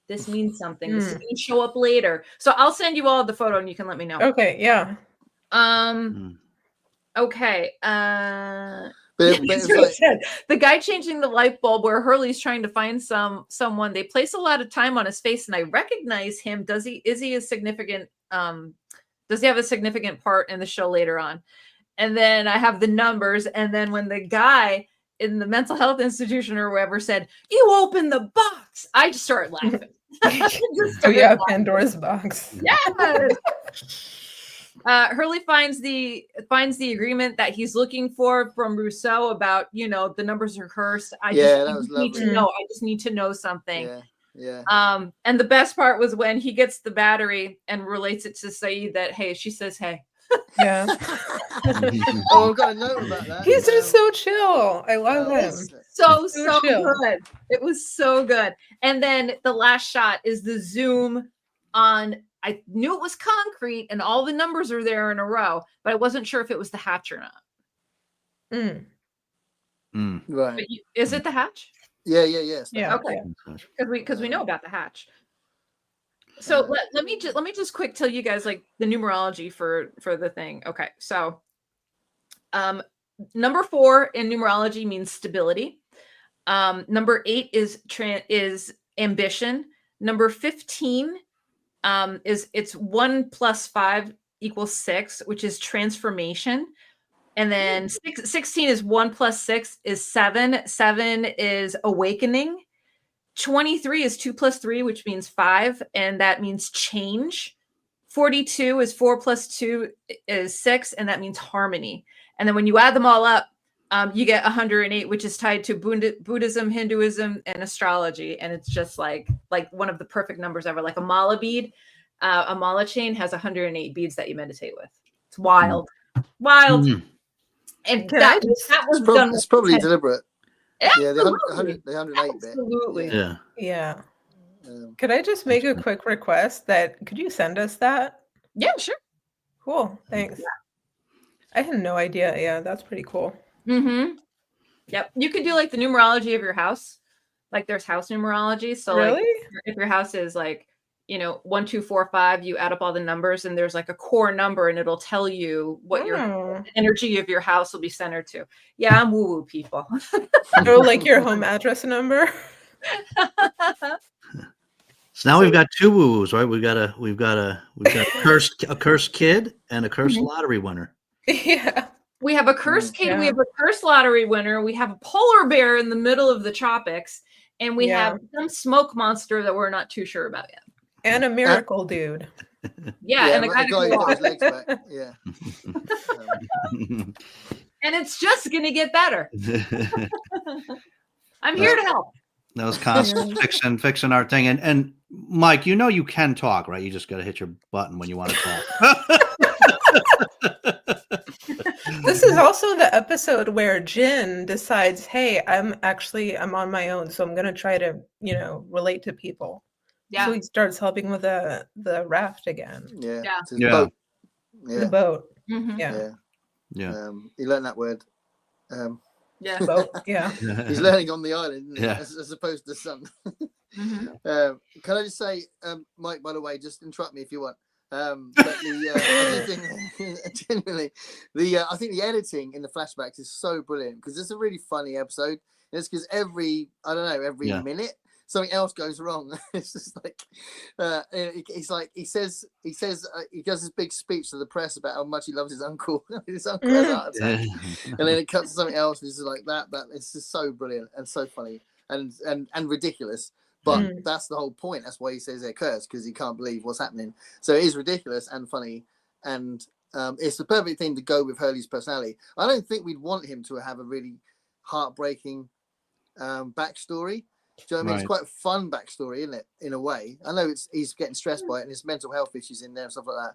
this means something. This is going to show up later. So I'll send you all the photo and you can let me know.
Okay, yeah.
Okay.
But
the guy changing the light bulb where Hurley's trying to find someone. They place a lot of time on his face, and I recognize him. Is he a significant? Does he have a significant part in the show later on? And then I have the numbers, and then when the guy in the mental health institution or wherever said, "You open the box," I just started laughing.
Pandora's box.
Yes. Hurley finds the agreement that he's looking for from Rousseau about, the numbers are cursed. I just need to know something.
Yeah.
And the best part was when he gets the battery and relates it to Saeed that, hey, she says, hey.
Yeah.
Oh, I've got a note about that.
He's just so chill. I love him.
So
chill.
Good. It was so good. And then the last shot is the zoom on. I knew it was concrete and all the numbers are there in a row, but I wasn't sure if it was the hatch or not.
Right.
Is it the hatch?
Yeah.
Okay. Because we know about the hatch. So let me just quick tell you guys like the numerology for the thing. Okay. So number 4 in numerology means stability. Number 8 is ambition. Number 15 it's 1 + 5 = 6, which is transformation. And then 16 is 1 + 6 is 7. 7 is awakening. 23 is 2 + 3, which means 5, and that means change. 42 is 4 + 2 is 6, and that means harmony. And then when you add them all up, you get 108, which is tied to Buddhism, Hinduism, and astrology. And it's just like one of the perfect numbers ever. Like a mala bead, a mala chain has 108 beads that you meditate with. It's wild. And that was done.
It's probably deliberate.
Absolutely.
Yeah, the 108 bit.
Absolutely.
Yeah. Could I just make a quick request could you send us that?
Yeah, sure.
Cool. Thanks. Yeah. I had no idea. Yeah, that's pretty cool.
Yep. You could do like the numerology of your house. Like there's house numerology. So
really?
Like if your house is like, 1, 2, 4, 5, you add up all the numbers and there's like a core number and it'll tell you what your energy of your house will be centered to. Yeah, I'm woo-woo people.
Oh, like your home address number?
So now we've got 2 woo-woos, right? We've got a cursed kid and a cursed lottery winner.
Yeah.
We have a cursed kid, we have a cursed lottery winner, we have a polar bear in the middle of the tropics, and we have some smoke monster that we're not too sure about yet.
And a miracle dude.
Yeah, and the guy
who got his legs back. Yeah.
And it's just gonna get better. I'm here to help.
That was constant fixing our thing. And Mike, you know you can talk, right? You just got to hit your button when you want to talk.
This is also the episode where Jin decides, hey, I'm on my own, so I'm gonna try to, relate to people.
Yeah.
So he starts helping with the raft again.
Yeah.
Yeah.
It's his
Yeah.
boat.
The
Yeah.
boat.
Mhm.
Yeah.
Yeah.
He learned that word.
Yeah.
Boat. Yeah.
He's learning on the island, isn't he?
Yeah.
As opposed to the sun.
Mhm.
Can I just say, Mike, by the way, just interrupt me if you want. But I do think, genuinely, I think the editing in the flashbacks is so brilliant because it's a really funny episode. And it's because every
Yeah.
minute something else goes wrong. It's just like, it's like he says he does this big speech to the press about how much he loves his uncle. His uncle has a heart attack, and then it cuts to something else. And it's just like that. It's just so brilliant and so funny and ridiculous. But that's the whole point. That's why he says they're cursed, because he can't believe what's happening. So it is ridiculous and funny, and it's the perfect thing to go with Hurley's personality. I don't think we'd want him to have a really heartbreaking backstory. Do you know what I mean?
Right.
It's quite a fun backstory, isn't it? In a way, I know he's getting stressed by it, and his mental health issues in there and stuff like that.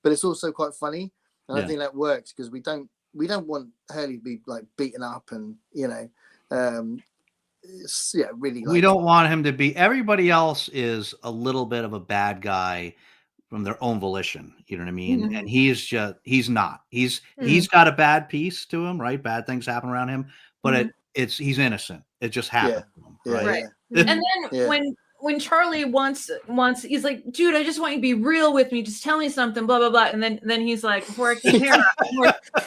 But it's also quite funny, and I think that works because we don't want Hurley to be like beaten up and really.
We don't want him to be. Everybody else is a little bit of a bad guy from their own volition. You know what I mean?
Mhm.
And he's not. He's got a bad piece to him, right? Bad things happen around him, but he's innocent. It just happened to him, right?
Right. And then when Charlie wants, he's like, dude, I just want you to be real with me. Just tell me something, blah, blah, blah. And then he's like, before I can hear it,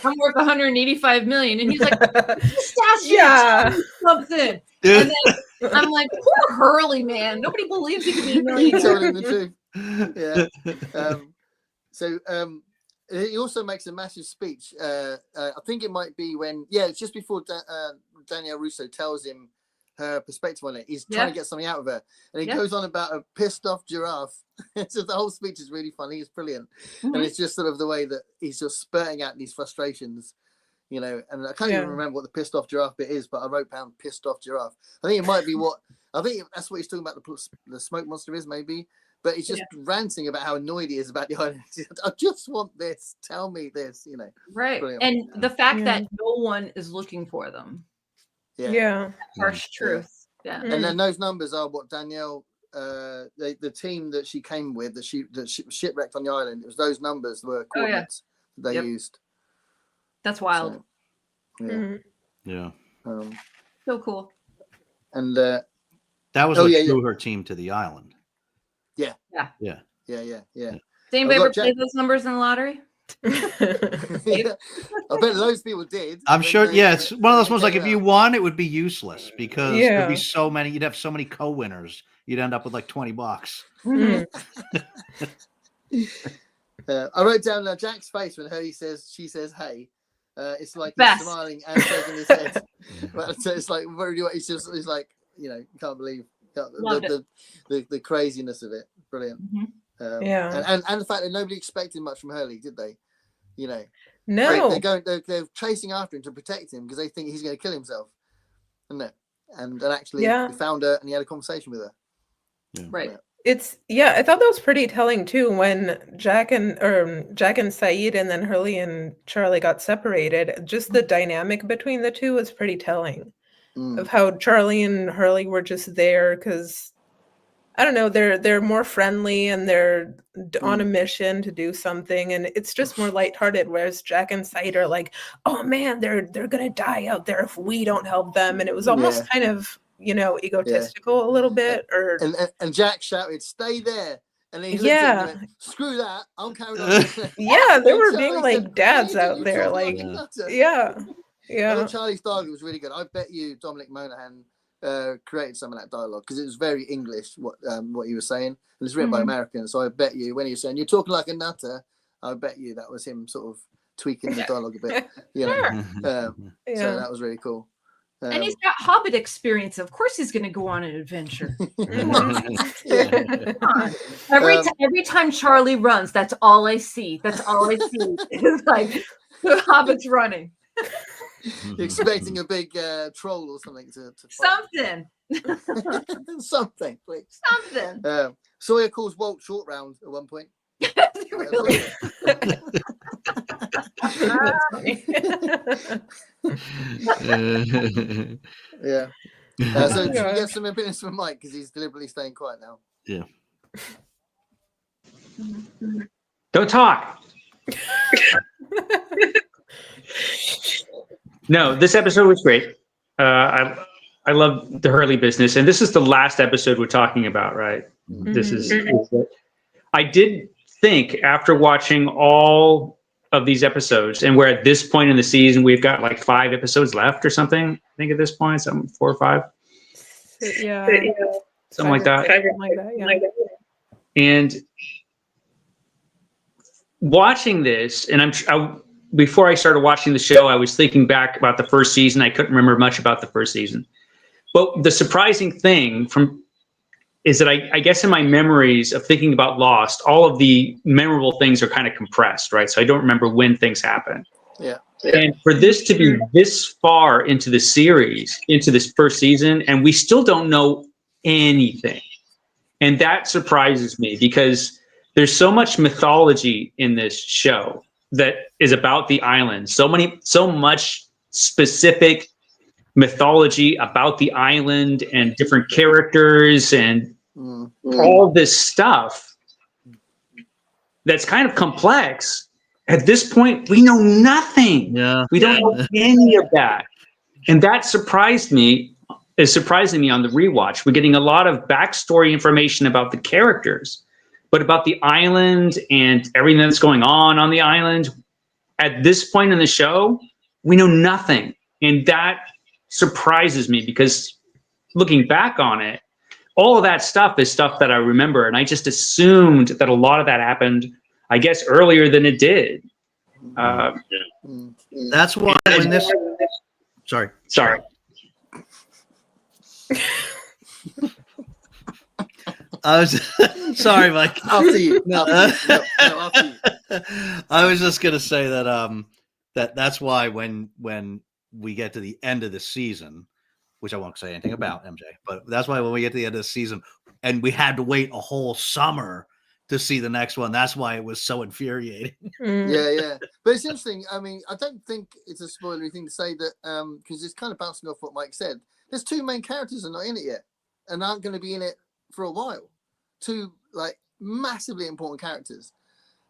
I'm worth 185 million. And he's like, just ask you to tell me something. And then I'm like, poor Hurley, man. Nobody believes he could be a millionaire.
Told him the truth. He also makes a massive speech. I think it might be when, it's just before Danielle Russo tells him her perspective on it. He's trying to get something out of her, and he goes on about a pissed off giraffe. So the whole speech is really funny. It's brilliant, and it's just sort of the way that he's just spurting out these frustrations, And I can't even remember what the pissed off giraffe bit is, but I wrote down pissed off giraffe. I think it might be I think that's what he's talking about. The smoke monster is maybe. But he's just ranting about how annoyed he is about the island. I just want this. Tell me this,
Right.
Brilliant.
And the fact that no one is looking for them.
Yeah.
Harsh truth. Yeah.
And then those numbers are what Danielle, the team that she came with, that she shipwrecked on the island. It was those numbers were coordinates that they used.
That's wild.
So,
Yeah.
So cool.
And
that was what drew her team to the island.
Yeah.
Does anybody ever play those numbers in the lottery?
I bet loads of people did.
I'm sure. It's one of those ones like if you won, it would be useless because there'd be so many. You'd have so many co-winners. You'd end up with like $20.
I wrote down Jack's face when she says, "Hey." It's like he's smiling and shaking his head. But it's like he's like, you can't believe the craziness of it. Brilliant. And the fact that nobody expected much from Hurley, did they?
No.
They're chasing after him to protect him because they think he's going to kill himself, isn't it? And actually, he found her and he had a conversation with her.
Right.
I thought that was pretty telling too when Jack and Saeed and then Hurley and Charlie got separated. Just the dynamic between the two was pretty telling of how Charlie and Hurley were just there because I don't know, they're more friendly and they're on a mission to do something, and it's just more lighthearted. Whereas Jack and Saeed are like, oh man, they're gonna die out there if we don't help them, and it was almost kind of egotistical a little bit.
And Jack shouted, "Stay there!" And then he looked at him and went, "Screw that! I'm carrying on."
They were being like dads out there, like
Charlie's dialogue was really good. I bet you Dominic Monaghan created some of that dialogue because it was very English what he was saying, and it's written by Americans. So I bet you when he was saying "you're talking like a nutter," I bet you that was him sort of tweaking the dialogue a bit. So that was really cool.
And he's got Hobbit experience. Of course, he's going to go on an adventure. Every time Charlie runs, that's all I see. That's all I see. It's like the Hobbit's running.
You're expecting a big troll or something to
something.
Something, please.
Something.
Sawyer calls Walt short round at one point.
Really?
That's funny.
Yeah.
Oh
So
my
should we get
gosh.
some opinions from Mike because he's deliberately staying quiet now?
Yeah.
Don't talk. No, this episode was great. I love the Hurley business, and this is the last episode we're talking about, right? This is. I did think after watching all of these episodes, and we're at this point in the season, we've got like 5 episodes left or something. I think at this point, 4 or 5.
Yeah.
Something like that.
Something like that, yeah.
And watching this, and before I started watching the show, I was thinking back about the first season. I couldn't remember much about the first season. But the surprising thing is that I guess in my memories of thinking about Lost, all of the memorable things are kind of compressed, right? So I don't remember when things happen.
Yeah.
And for this to be this far into the series, into this first season, and we still don't know anything. And that surprises me because there's so much mythology in this show that is about the island. So much specific mythology about the island and different characters and all this stuff that's kind of complex. At this point, we know nothing.
Yeah.
We don't know any of that. And that surprised me. Is surprising me on the rewatch. We're getting a lot of backstory information about the characters, but about the island and everything that's going on the island. At this point in the show, we know nothing. And that surprises me because looking back on it, all of that stuff is stuff that I remember. And I just assumed that a lot of that happened, I guess, earlier than it did.
That's why when this. Sorry. I was sorry, Mike.
After you. No, after you.
I was just gonna say that that's why when we get to the end of the season, which I won't say anything about, MJ, but that's why when we get to the end of the season and we had to wait a whole summer to see the next one, that's why it was so infuriating.
Yeah. But it's interesting. I mean, I don't think it's a spoilery thing to say that because it's kind of bouncing off what Mike said. There's 2 main characters that are not in it yet and aren't going to be in it for a while. 2 like massively important characters.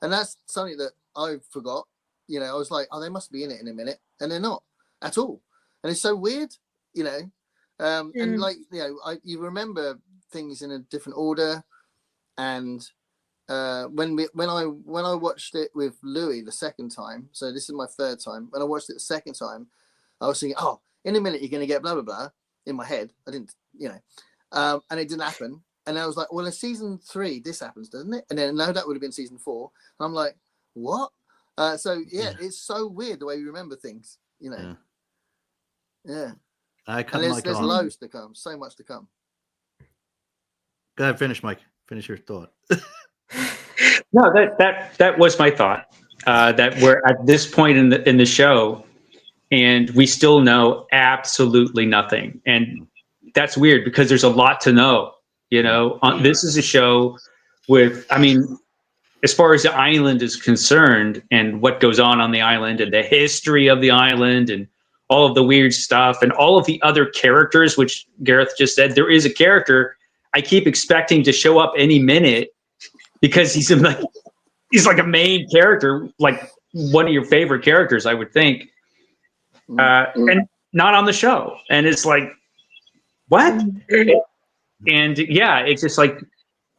And that's something that I forgot. You know, I was like, oh, they must be in it in a minute. And they're not at all. And it's so weird, you know. And like, you know, you remember things in a different order. And when I watched it with Louis the second time, so this is my 3rd time. When I watched it the second time, I was thinking, oh, in a minute you're going to get blah blah blah in my head. I didn't, you know, and it didn't happen. And I was like, well, in season 3 this happens, doesn't it? And then no, that would have been season 4. And I'm like, what? So yeah, it's so weird the way we remember things, you know. Yeah. And there's loads to come, so much to come.
Go ahead, finish, Mike. Finish your thought.
No, that was my thought. That we're at this point in the show, and we still know absolutely nothing, and that's weird because there's a lot to know. You know, this is a show with, I mean, as far as the island is concerned, and what goes on the island, and the history of the island, and all of the weird stuff, and all of the other characters, which Gareth just said, there is a character I keep expecting to show up any minute because he's like a main character, like one of your favorite characters, I would think, and not on the show. And it's like, what? And yeah, it's just like,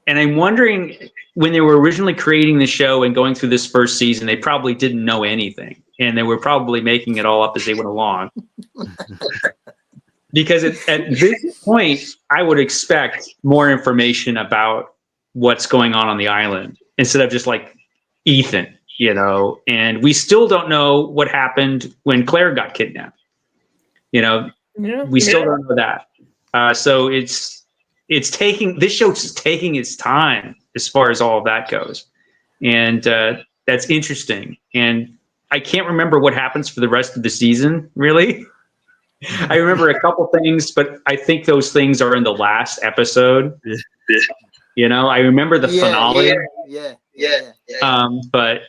and I'm wondering when they were originally creating the show and going through this first season, they probably didn't know anything, and they were probably making it all up as they went along. Because at this point, I would expect more information about what's going on the island instead of just like Ethan, you know. And we still don't know what happened when Claire got kidnapped. You know, we still don't know that. So this show's taking its time as far as all of that goes, and that's interesting. And I can't remember what happens for the rest of the season, really. I remember a couple things, but I think those things are in the last episode. You I remember the finale. But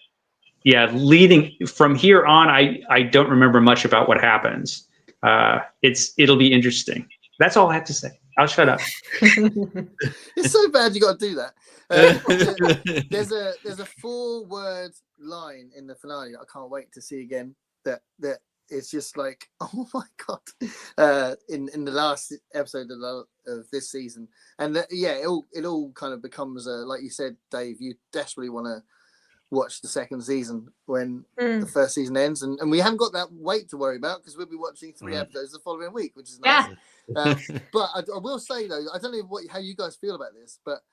yeah, leading from here on, I don't remember much about what happens. It'll be interesting. That's all I have to say. I'll shut up.
It's so bad you got to do that. There's a 4-word line in the finale that I can't wait to see again. That it's just like, oh my god! In the last episode of this season, and it all kind of becomes like you said, Dave. You desperately want to watch the second season when the first season ends, and we haven't got that weight to worry about because we'll be watching 3 episodes the following week, which is nice. But I will say though, I don't know how you guys feel about this, but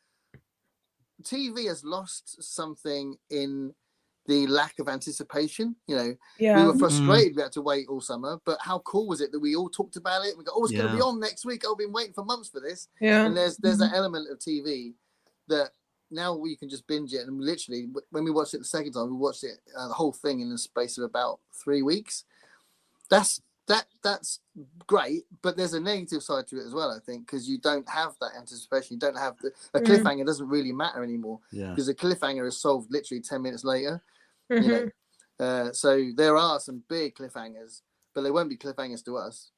TV has lost something in the lack of anticipation. We were frustrated we had to wait all summer, but how cool was it that we all talked about it? We go, it's going to be on next week. I've been waiting for months for this. And there's that element of TV that now we can just binge it, and literally when we watched it the second time, we watched it the whole thing in the space of about 3 weeks. That's great, but there's a negative side to it as well, I think, because you don't have that anticipation. You don't have a cliffhanger. Doesn't really matter anymore because the cliffhanger is solved literally 10 minutes later. So there are some big cliffhangers, but they won't be cliffhangers to us.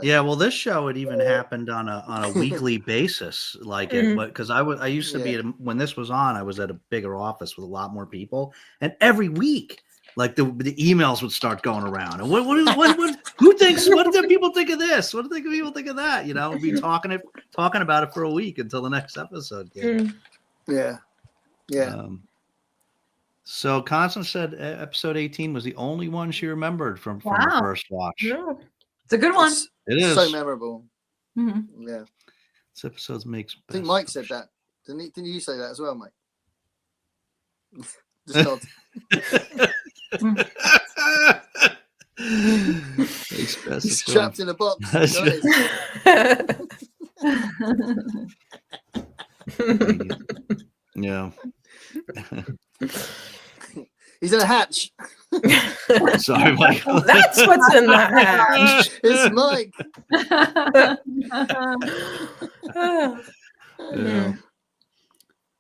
Yeah, well, this show it even happened on a weekly basis, because I used to be when this was on, I was at a bigger office with a lot more people, and every week, like the emails would start going around, and who thinks? What do people think of this? What do people think of that? We'd be talking about it for a week until the next episode came. So Constance said episode 18 was the only one she remembered from her first watch.
It's a good one.
It is
so memorable. Yeah,
this episode makes.
I think Mike said that. Didn't you say that as well, Mike? Just nod. He's trapped in a box.
Yeah.
He's in a hatch.
Sorry, Mike.
That's what's in that hatch.
It's Mike.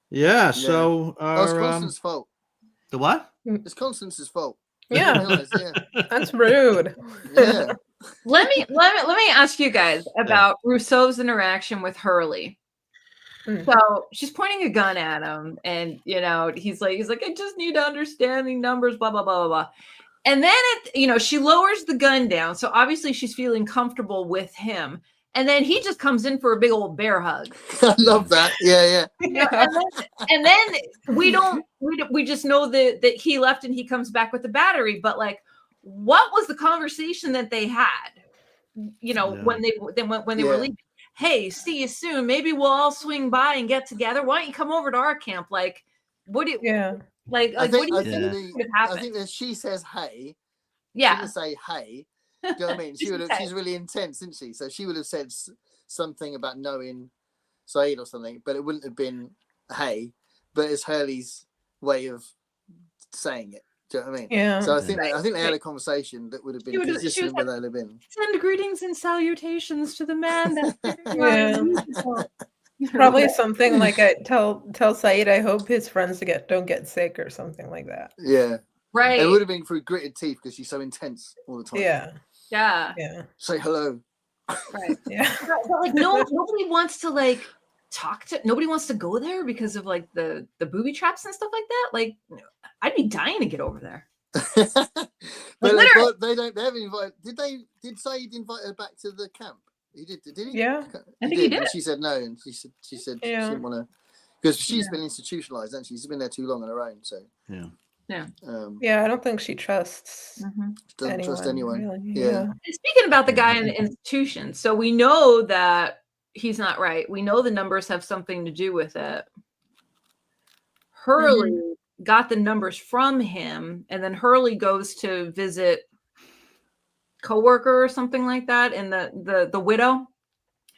Yeah. So
it's Constance's fault.
The what?
It's Constance's fault.
Yeah. That's rude.
Yeah.
Let me ask you guys about Rousseau's interaction with Hurley. So she's pointing a gun at him, and he's like, I just need to understand the numbers, blah blah blah blah blah. And then she lowers the gun down, so obviously she's feeling comfortable with him. And then he just comes in for a big old bear hug.
I love that. Yeah.
And then we just know that he left and he comes back with the battery. But like, what was the conversation that they had? When they were leaving. Hey, see you soon. Maybe we'll all swing by and get together. Why don't you come over to our camp? Like, what do you?
Yeah.
Like what do you think would happen?
I think that she says, "Hey."
Yeah.
She would say, "Hey." Do you know what I mean? She's really intense, isn't she? So she would have said something about knowing Saeed or something, but it wouldn't have been "Hey." But it's Hurley's way of saying it. Do you know what I mean?
Yeah.
So I think they had a conversation that would have been consistent with where they've been.
Send greetings and salutations to the man.
Probably something like tell Saeed I hope his friends don't get sick or something like that.
Yeah.
Right.
It would have been through gritted teeth because she's so intense all the time.
Yeah.
Say hello.
Right.
Yeah.
But like nobody wants to like nobody wants to go there because of like the booby traps and stuff like that. Like I'd be dying to get over there.
But they haven't invited. Did Saeed invite her back to the camp? He did he?
Yeah.
I think he did.
And she said no, and she said she didn't want to, because she's been institutionalized, hasn't she? She's been there too long on her own. So
Yeah, I don't think she trusts.
Doesn't trust anyone.
Really.
Yeah.
And speaking about the guy in the institution, so we know that he's not right. We know the numbers have something to do with it. Hurley got the numbers from him, and then Hurley goes to visit coworker or something like that, and the widow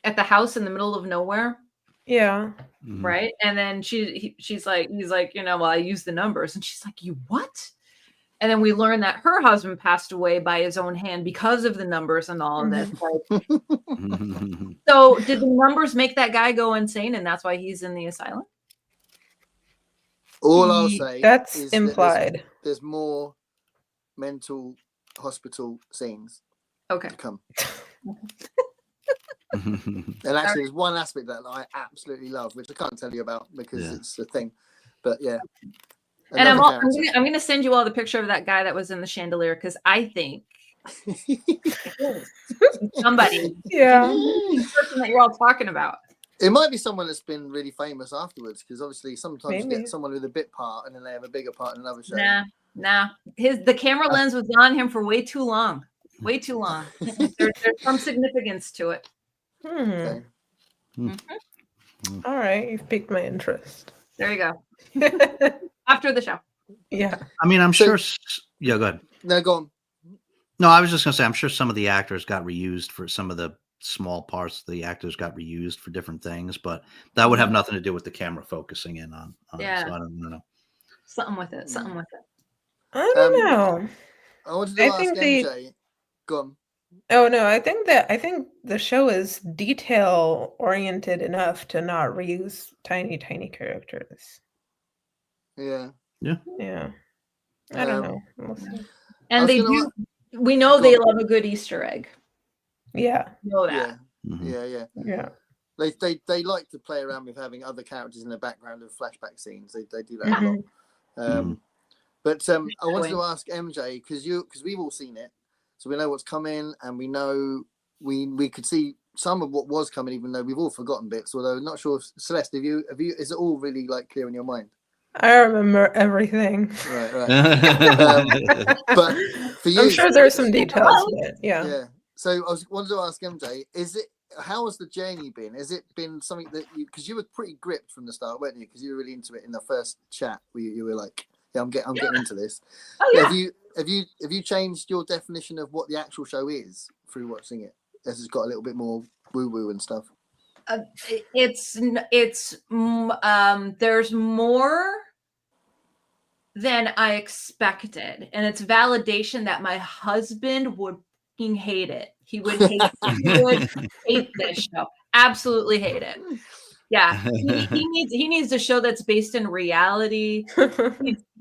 at the house in the middle of nowhere.
Yeah.
Right. And then he's like, well, I used the numbers, and she's like, you what? And then we learn that her husband passed away by his own hand because of the numbers and all of this. So did the numbers make that guy go insane, and that's why he's in the asylum?
All I'll say
That's
is
implied.
that there's more mental hospital scenes
Okay.
to come. And actually, there's one aspect that I absolutely love, which I can't tell you about because it's a thing. But yeah.
And I'm
Another
going to send you all the picture of that guy that was in the chandelier because I think somebody, the person that you're all talking about.
It might be someone that's been really famous afterwards, because obviously sometimes you
Maybe.
get someone with a bit part and then they have a bigger part in another show.
Nah. The camera lens was on him for way too long. Way too long. There's some significance to it.
Okay.
All right, you've piqued my interest.
There you go. After the show.
Yeah.
I mean, I'm sure. Yeah, go ahead.
No, go on.
No, I was just going to say, I'm sure some of the actors got reused for some of the small parts. The actors got reused for different things, but that would have nothing to do with the camera focusing in on.
Yeah.
So I don't know.
Something with it.
I don't know.
I wanted to ask MJ. Go on.
Oh no, I think the show is detail oriented enough to not reuse tiny characters.
Yeah.
Yeah. I don't know. We'll see.
And we know they love a good Easter egg.
Yeah.
We know that.
Yeah.
They like to play around with having other characters in the background of flashback scenes. They do that a lot. But I wanted to ask MJ because we've all seen it, so we know what's coming, and we know we could see some of what was coming, even though we've all forgotten bits. Although I'm not sure if Celeste, have you? Is it all really like clear in your mind?
I remember everything.
Right. But for you,
I'm sure there's some details, but yeah.
So I wanted to ask MJ: how has the journey been? Has it been something that because you were pretty gripped from the start, weren't you? Because you were really into it in the first chat, where you were like, "Yeah, I'm getting into this."
Oh, yeah.
Have you changed your definition of what the actual show is through watching it? As it's got a little bit more woo and stuff.
There's more than I expected, and it's validation that my husband would hate it. He would hate this show. Absolutely hate it. Yeah, he needs a show that's based in reality.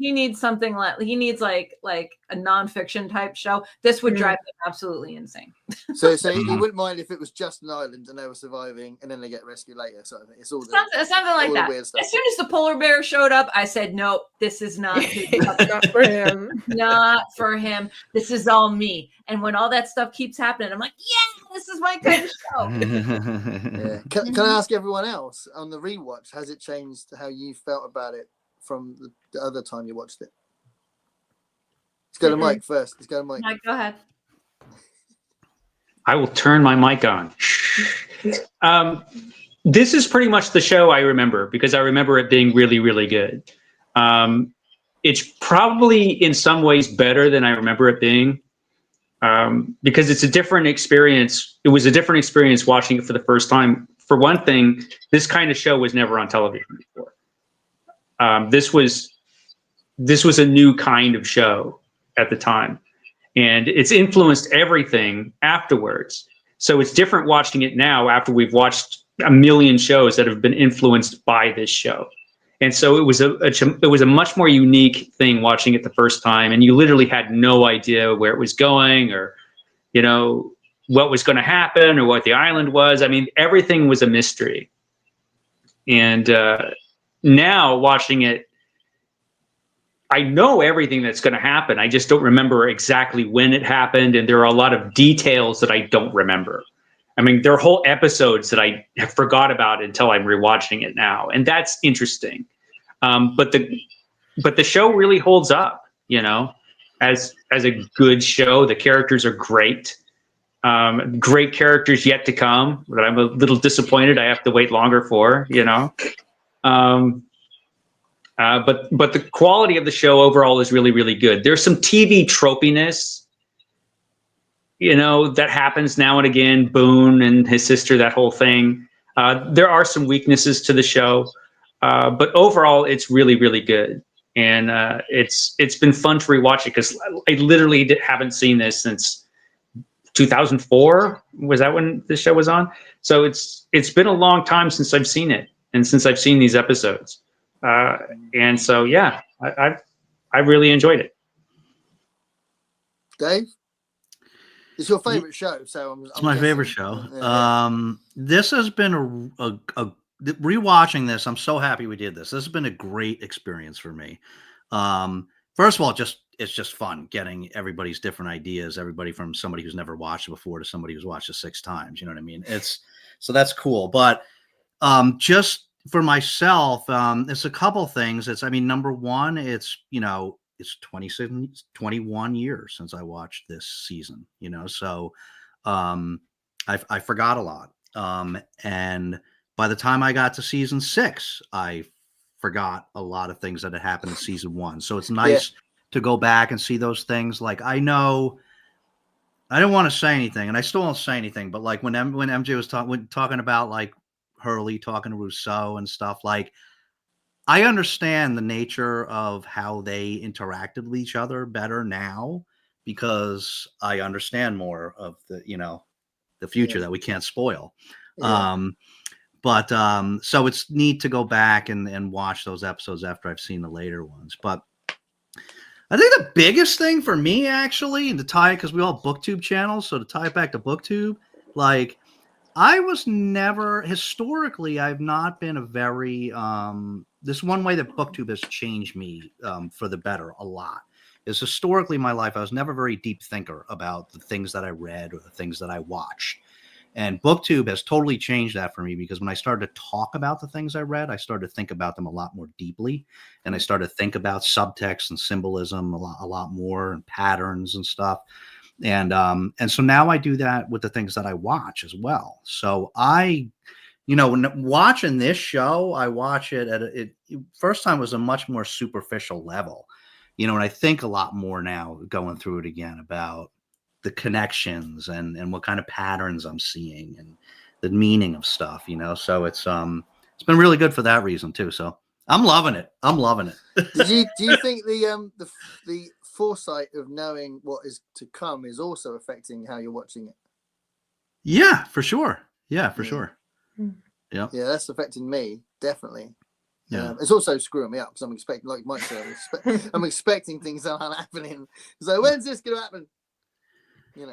He needs something like a nonfiction type show. This would drive him absolutely insane.
So he wouldn't mind if it was just an island and they were surviving, and then they get rescued later. So it's all
something like that. Weird stuff. As soon as the polar bear showed up, I said, "Nope, this is not
not for him.
Not for him. This is all me." And when all that stuff keeps happening, I'm like, "Yeah, this is my kind of show."
Can I ask everyone else on the rewatch? Has it changed how you felt about it from the other time you watched it? Let's go to Mike first. Mike,
go ahead.
I will turn my mic on. This is pretty much the show I remember because I remember it being really, really good. It's probably in some ways better than I remember it being because it's a different experience. It was a different experience watching it for the first time. For one thing, this kind of show was never on television before. This was a new kind of show at the time. And it's influenced everything afterwards. So it's different watching it now after we've watched a million shows that have been influenced by this show. And so it was a much more unique thing watching it the first time. And you literally had no idea where it was going or, what was going to happen or what the island was. I mean, everything was a mystery. And now watching it, I know everything that's going to happen. I just don't remember exactly when it happened. And there are a lot of details that I don't remember. I mean, there are whole episodes that I have forgot about until I'm rewatching it now. And that's interesting. But the show really holds up, as a good show. The characters are great. Great characters yet to come that I'm a little disappointed I have to wait longer for, But the quality of the show overall is really, really good. There's some TV tropiness, that happens now and again. Boone and his sister, that whole thing. There are some weaknesses to the show, but overall, it's really, really good. And it's been fun to rewatch it because I literally haven't seen this since 2004. Was that when this show was on? So it's been a long time since I've seen it and since I've seen these episodes. And so, yeah, I really enjoyed it.
Dave, it's your favorite show, so
It's my favorite show. This has been a rewatching this. I'm so happy we did this. This has been a great experience for me. First of all, it's just fun getting everybody's different ideas. Everybody from somebody who's never watched it before to somebody who's watched it 6 times. You know what I mean? So that's cool. But just for myself, it's a couple things. Number one, it's 21 years since I watched this season, so I forgot a lot. And by the time I got to season 6, I forgot a lot of things that had happened in season 1. So it's nice to go back and see those things. Like, I know I don't want to say anything, and I still won't say anything, but like when MJ was talking about like Hurley talking to Rousseau and stuff, like, I understand the nature of how they interacted with each other better now, because I understand more of the future that we can't spoil. But so it's neat to go back and watch those episodes after I've seen the later ones. But I think the biggest thing for me, actually, and to tie it, because we all have BookTube channels, so to tie it back to BookTube, like, I was never, historically, I've not been a very, this one way that BookTube has changed me for the better a lot is historically in my life, I was never a very deep thinker about the things that I read or the things that I watched. And BookTube has totally changed that for me, because when I started to talk about the things I read, I started to think about them a lot more deeply. And I started to think about subtext and symbolism a lot more, and patterns and stuff. And so now I do that with the things that I watch as well. So when watching this show, I watch it at first time was a much more superficial level, and I think a lot more now going through it again about the connections and what kind of patterns I'm seeing and the meaning of stuff, so it's been really good for that reason too. So I'm loving it. Do
you think the foresight of knowing what is to come is also affecting how you're watching it?
Yeah, for sure. Sure. Yeah.
Yeah, that's affecting me, definitely.
Yeah.
It's also screwing me up because I'm expecting, like Mike said, I'm expecting things that aren't happening. So when's this going to happen?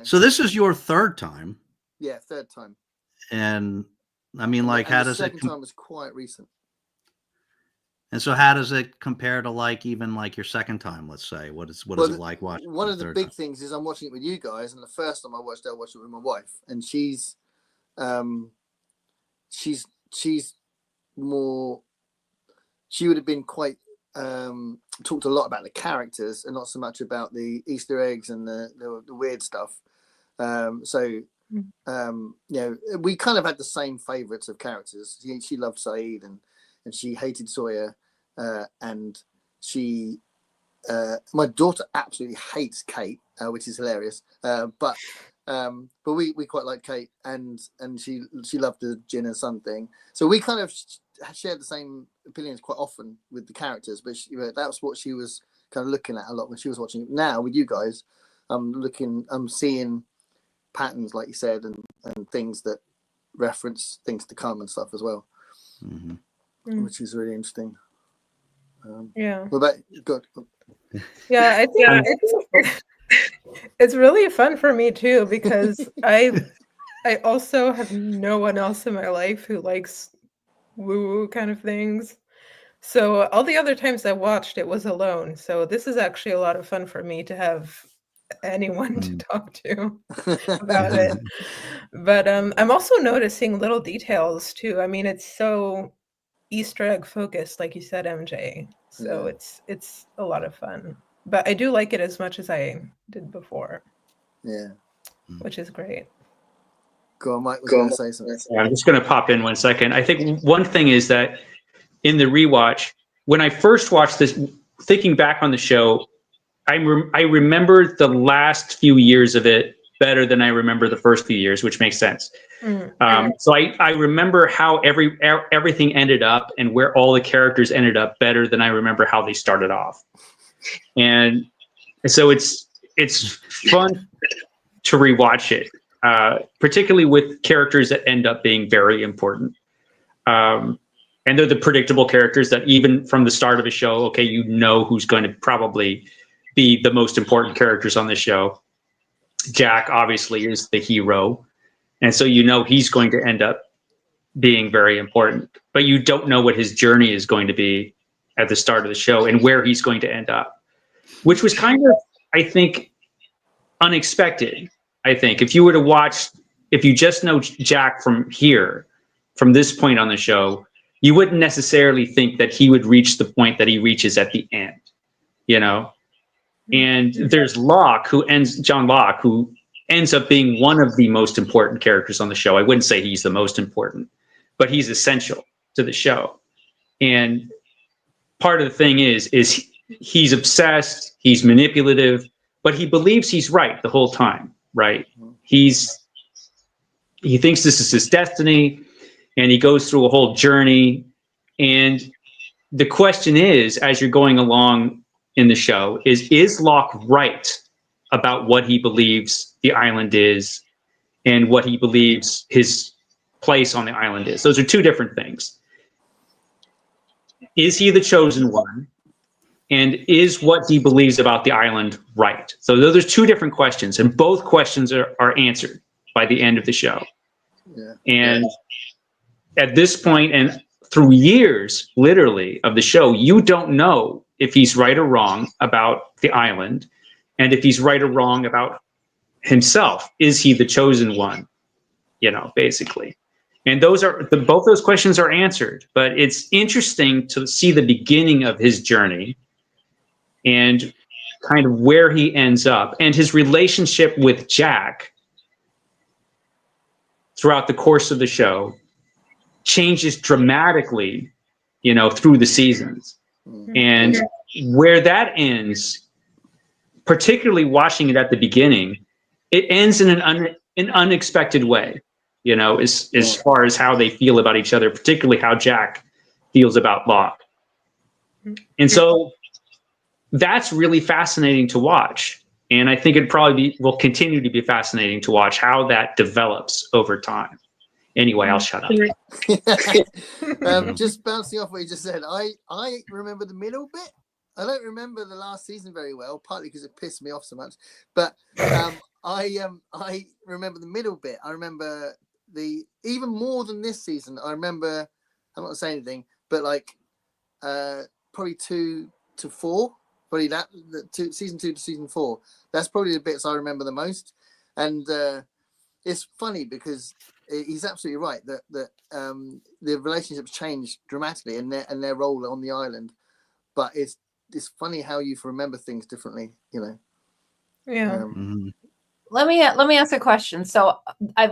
So this is your 3rd time.
Yeah, 3rd time.
And how does it?
The 2nd time was quite recent.
And so how does it compare to even your 2nd time, let's say? What is it like watching?
One of the big things is I'm watching it with you guys, and the first time I watched it with my wife, and she's more, she would have been quite talked a lot about the characters and not so much about the Easter eggs and the weird stuff. We kind of had the same favorites of characters. She loved Saeed and she hated Sawyer, and she my daughter absolutely hates Kate, which is hilarious, but we quite like Kate, and she loved the Jin and Sun thing, so we kind of shared the same opinions quite often with the characters, but that's what she was kind of looking at a lot when she was watching it. Now with you guys, I'm seeing patterns, like you said, and things that reference things to come and stuff as well. Which is really interesting.
Yeah.
What about good?
Yeah, I think it's really fun for me too, because I also have no one else in my life who likes woo-woo kind of things. So all the other times I watched it was alone. So this is actually a lot of fun for me to have anyone to talk to about it. But I'm also noticing little details too. I mean, it's so Easter egg focused, like you said, MJ. So it's a lot of fun. But I do like it as much as I did before.
Yeah.
Which is great.
Go on, Mike was going to say something.
Yeah, I'm just going to pop in 1 second. I think one thing is that in the rewatch, when I first watched this, thinking back on the show, I remember the last few years of it better than I remember the first few years, which makes sense. So I remember how everything ended up and where all the characters ended up better than I remember how they started off. And so it's fun to rewatch it, particularly with characters that end up being very important. And they're the predictable characters that even from the start of a show, okay, you know who's going to probably be the most important characters on the show. Jack obviously is the hero, and so you know he's going to end up being very important, but you don't know what his journey is going to be at the start of the show and where he's going to end up, which was kind of, I think, unexpected. I think if you just know Jack from this point on the show, you wouldn't necessarily think that he would reach the point that he reaches at the end, you know? And there's John Locke, who ends up being one of the most important characters on the show. I wouldn't say he's the most important, but he's essential to the show. And part of the thing is he's obsessed, he's manipulative, but he believes he's right the whole time, right? He thinks this is his destiny, and he goes through a whole journey. And the question is, as you're going along in the show, is Locke right about what he believes the island is and what he believes his place on the island is? Those are two different things. Is he the chosen one? And is what he believes about the island right? So those are two different questions, and both questions are answered by the end of the show. Yeah. And at this point, and through years, literally, of the show, you don't know if he's right or wrong about the island, and if he's right or wrong about himself. Is he the chosen one? You know, basically. And both those questions are answered. But it's interesting to see the beginning of his journey and kind of where he ends up, and his relationship with Jack throughout the course of the show changes dramatically, you know, through the seasons. And where that ends, particularly watching it at the beginning, it ends in an unexpected way, you know, as far as how they feel about each other, particularly how Jack feels about Locke. And so that's really fascinating to watch. And I think will continue to be fascinating to watch how that develops over time. Anyway, I'll shut up.
Just bouncing off what you just said, I remember the middle bit. I don't remember the last season very well, partly because it pissed me off so much. But I remember the middle bit. I remember even more than this season. I remember, I'm not saying anything, but like probably 2 to 4. Probably season 2 to season 4. That's probably the bits I remember the most. And it's funny because he's absolutely right that the relationships change dramatically and their role on the island. But it's funny how you remember things differently, you know.
Yeah.
Let me ask a question. So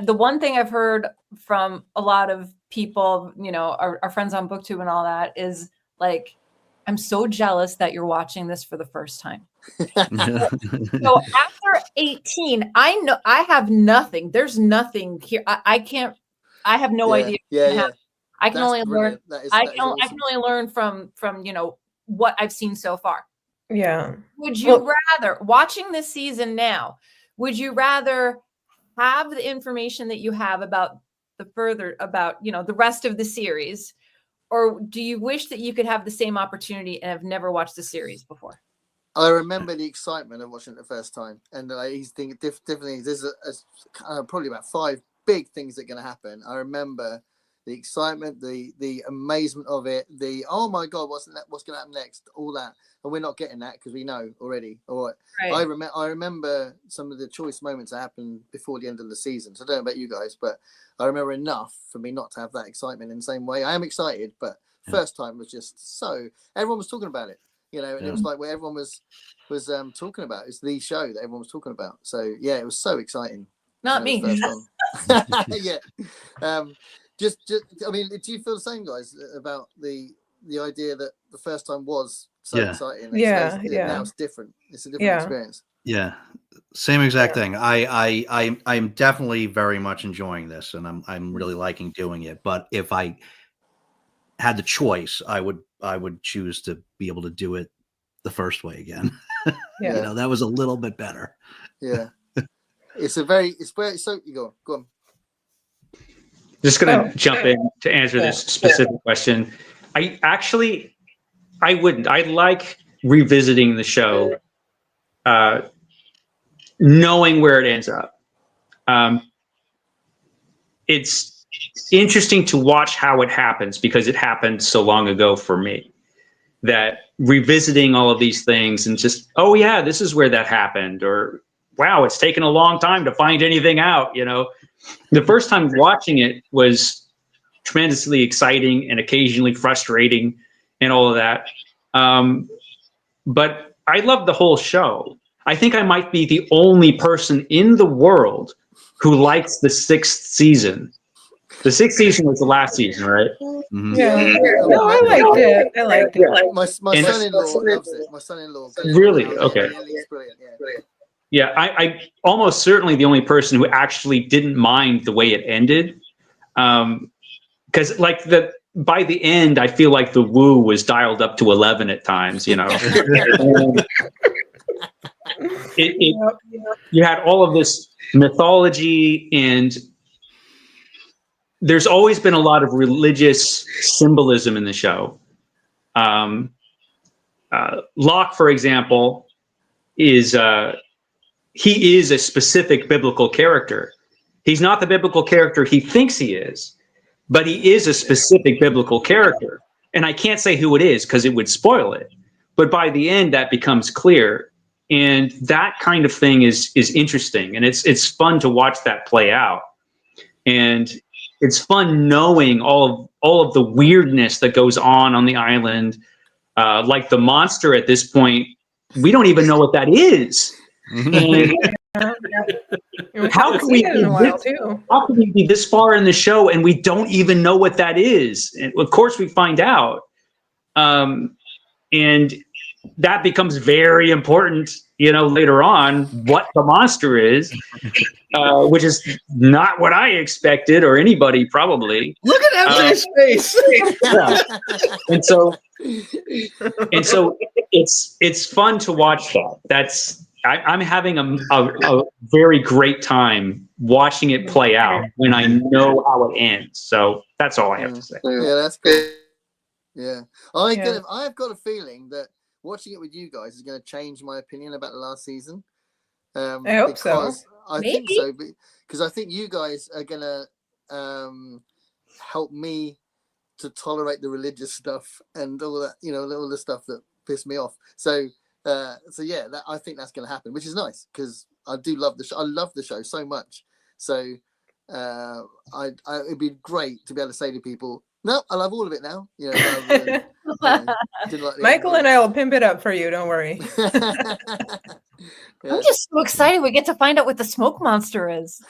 the one thing I've heard from a lot of people, you know, our friends on BookTube and all that, is like, I'm so jealous that you're watching this for the first time. So after 18, I know I have nothing. There's nothing here. I can't. I have no idea.
Yeah.
I can only learn. I can
awesome.
only learn from you know what I've seen so far.
Yeah.
Would you rather, watching this season now, would you rather have the information that you have about you know, the rest of the series, or do you wish that you could have the same opportunity and have never watched the series before?
I remember the excitement of watching it the first time, and he's thinking definitely there's probably about 5 big things that are going to happen. I remember the excitement, the amazement of it, the oh my god, what's going to happen next, all that, and we're not getting that because we know already. Or right. I remember some of the choice moments that happened before the end of the season. So I don't know about you guys, but I remember enough for me not to have that excitement in the same way. I am excited, but first time was just so everyone was talking about it, you know, and it was like where everyone was talking about. It's the show that everyone was talking about. So yeah, it was so exciting.
Not me.
Yeah. Just, I mean, do you feel the same, guys, about the idea that the first time was so exciting?
Yeah.
Now it's different. It's a different experience.
Yeah, same exact thing. I'm definitely very much enjoying this, and I'm really liking doing it. But if I had the choice, I would choose to be able to do it the first way again.
Yeah.
You know, that was a little bit better.
Yeah. It's very so you go on.
just going to jump in to answer this specific question. I wouldn't. I like revisiting the show, knowing where it ends up. It's interesting to watch how it happens because it happened so long ago for me. That revisiting all of these things and just, oh yeah, this is where that happened, or wow, it's taken a long time to find anything out. You know, the first time watching it was tremendously exciting and occasionally frustrating and all of that. But I love the whole show. I think I might be the only person in the world who likes the 6th season. The 6th season was the last season, right?
Mhm.
Yeah. No, I liked it. I liked it.
My
And-
son-in-law loves it. My son-in-law.
Really? Okay.
It's brilliant. Yeah.
Yeah, I almost certainly the only person who actually didn't mind the way it ended. Because like by the end, I feel like the woo was dialed up to 11 at times, you know. You had all of this mythology, and there's always been a lot of religious symbolism in the show. Locke, for example, is he is a specific biblical character. He's not the biblical character he thinks he is, but he is a specific biblical character. And I can't say who it is because it would spoil it. But by the end, that becomes clear. And that kind of thing is interesting. And it's fun to watch that play out. And it's fun knowing all of the weirdness that goes on the island. Like the monster at this point, we don't even know what that is. And how can we be this far in the show and we don't even know what that is? And of course we find out. And that becomes very important, you know, later on, what the monster is, which is not what I expected or anybody probably.
Look at MJ's face.
Yeah. And so it's fun to watch that. I'm having a very great time watching it play out when I know how it ends. So that's all I have to say.
Yeah, that's good. Yeah, I've got a feeling that watching it with you guys is going to change my opinion about the last season.
I hope so.
I think so, because I think you guys are going to help me to tolerate the religious stuff and all that, you know, all the stuff that pissed me off. So yeah, I think that's going to happen, which is nice because I do love the show. I love the show so much. So it'd be great to be able to say to people, no, I love all of it now. You know,
Michael and I will pimp it up for you. Don't worry.
I'm just so excited. We get to find out what the smoke monster is.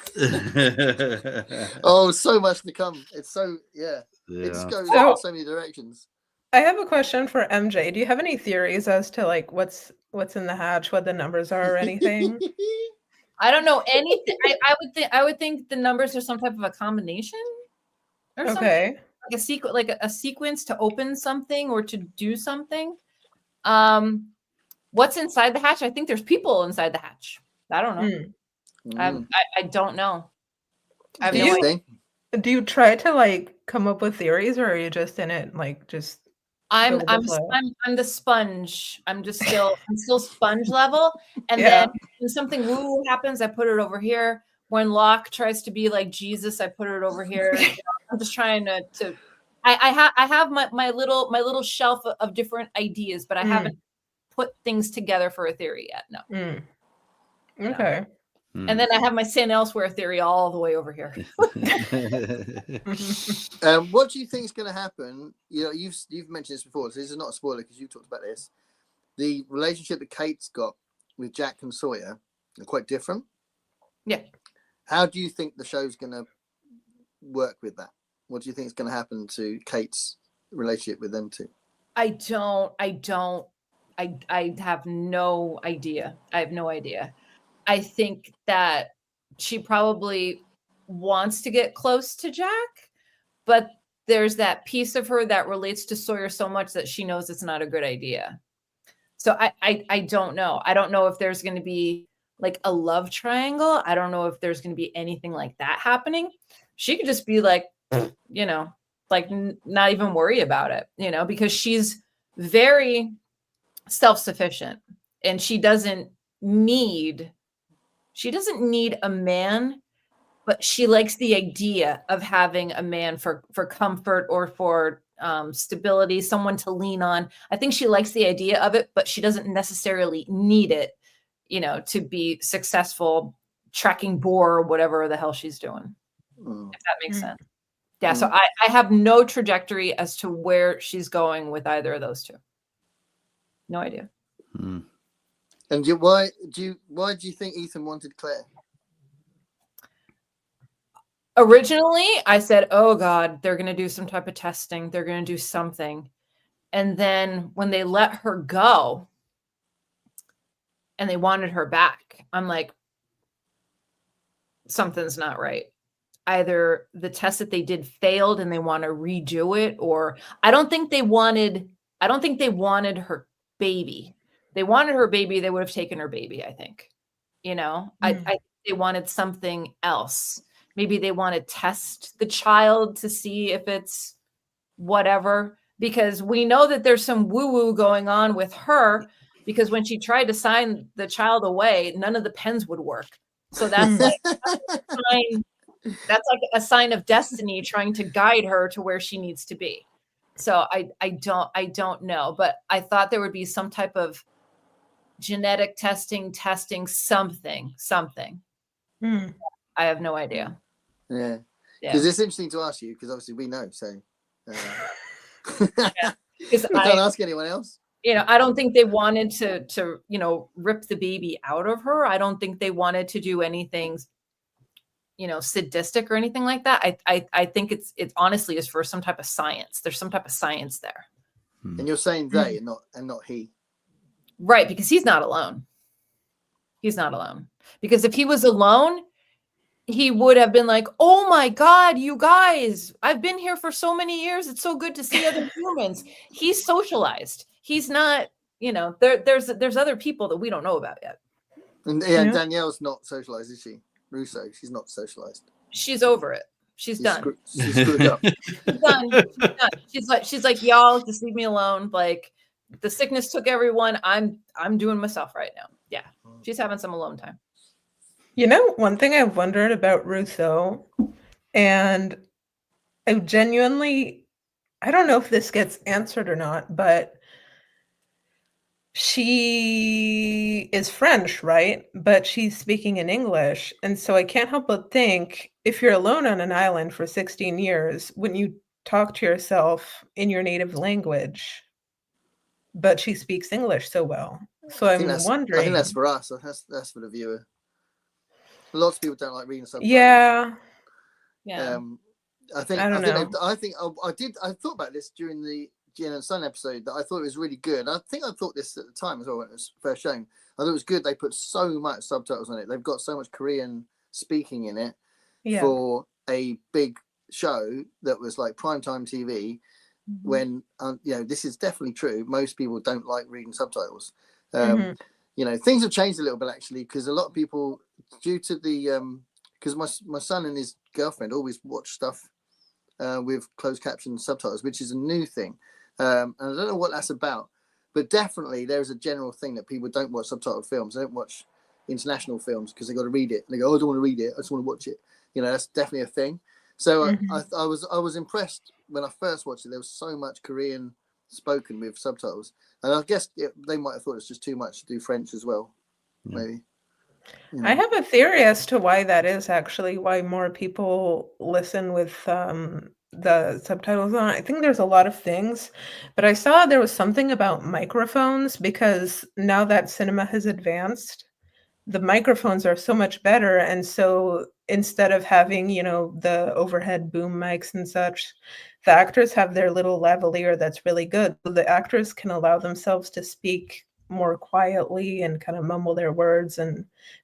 Oh, so much to come. It's so, it just goes in so many directions.
I have a question for MJ. Do you have any theories as to like what's in the hatch, what the numbers are, or anything?
I don't know anything. I would think the numbers are some type of a combination or something. Like a sequence to open something or to do something. What's inside the hatch? I think there's people inside the hatch. I don't know. I don't know. I have no idea.
Do you try to like come up with theories, or are you just in it like just?
I'm the sponge. I'm still sponge level. And then when something woo happens, I put it over here. When Locke tries to be like Jesus, I put it over here. You know, I'm just trying to I have my little shelf of different ideas, but I haven't put things together for a theory yet. No.
Okay.
And then I have my sin elsewhere theory all the way over here.
What do you think is going to happen? You know, you've mentioned this before, so this is not a spoiler because you talked about this. The relationship that Kate's got with Jack and Sawyer are quite different.
Yeah. How
do you think the show's going to work with that? What do you think is going to happen to Kate's relationship with them two?
I have no idea. I have no idea. I think that she probably wants to get close to Jack, but there's that piece of her that relates to Sawyer so much that she knows it's not a good idea. So I don't know. I don't know if there's going to be like a love triangle. I don't know if there's going to be anything like that happening. She could just be like, you know, like not even worry about it, you know, because she's very self-sufficient and she doesn't need a man, but she likes the idea of having a man for comfort or for stability, someone to lean on. I think she likes the idea of it, but she doesn't necessarily need it, you know, to be successful tracking boar or whatever the hell she's doing. If that makes sense. Yeah. So I have no trajectory as to where she's going with either of those two. No idea.
And why do you think Ethan wanted Claire?
Originally, I said, oh God, they're going to do some type of testing. They're going to do something. And then when they let her go and they wanted her back, I'm like, something's not right. Either the test that they did failed and they want to redo it, or I don't think they wanted her baby. They wanted her baby, they would have taken her baby, I think. You know, I think they wanted something else. Maybe they want to test the child to see if it's whatever, because we know that there's some woo-woo going on with her, because when she tried to sign the child away, none of the pens would work. So that's like that's like a sign of destiny trying to guide her to where she needs to be. So I don't know, but I thought there would be some type of genetic testing something. I have no idea.
Yeah, because it's interesting to ask you, because obviously we know. So
because
I can't ask anyone else.
You know, I don't think they wanted to you know, rip the baby out of her. I don't think they wanted to do anything, you know, sadistic or anything like that. I think it honestly is for some type of science. There's some type of science there.
And you're saying they and not he.
Right, because he's not alone. He's not alone. Because if he was alone, he would have been like, oh my God, you guys, I've been here for so many years. It's so good to see other humans. He's socialized. He's not, you know, there's other people that we don't know about yet.
And Danielle's not socialized, is she? Russo, she's not socialized.
She's over it. She's done.
She's screwed up.
She's done. She's like, y'all, just leave me alone. Like, the sickness took everyone. I'm doing myself right now. Yeah, she's having some alone time.
You know, one thing I've wondered about Russo, and I genuinely, I don't know if this gets answered or not, but she is French, right? But she's speaking in English. And so I can't help but think, if you're alone on an island for 16 years, when you talk to yourself in your native language, but she speaks English so well. So I'm wondering.
I think that's for us. That's for the viewer. Lots of people don't like reading subtitles.
Yeah.
I thought about this during the Jen and Son episode, that I thought it was really good. I think I thought this at the time as well when it was first shown. I thought it was good. They put so much subtitles on it. They've got so much Korean speaking in it for a big show that was like primetime TV. When you know, this is definitely true. Most people don't like reading subtitles. You know, things have changed a little bit actually, because a lot of people, due to the because my son and his girlfriend always watch stuff with closed caption subtitles, which is a new thing. And I don't know what that's about, but definitely there's a general thing that people don't watch subtitled films. They don't watch international films because they got to read it. And they go, oh, I don't want to read it. I just want to watch it. You know, that's definitely a thing. So I was impressed when I first watched it. There was so much Korean spoken with subtitles, and I guess they might have thought it's just too much to do French as well. Maybe. You know.
I have a theory as to why that is, actually, why more people listen with the subtitles on. I think there's a lot of things, but I saw there was something about microphones, because now that cinema has advanced, the microphones are so much better. And so instead of having, you know, the overhead boom mics and such, the actors have their little lavalier that's really good. So the actors can allow themselves to speak more quietly and kind of mumble their words.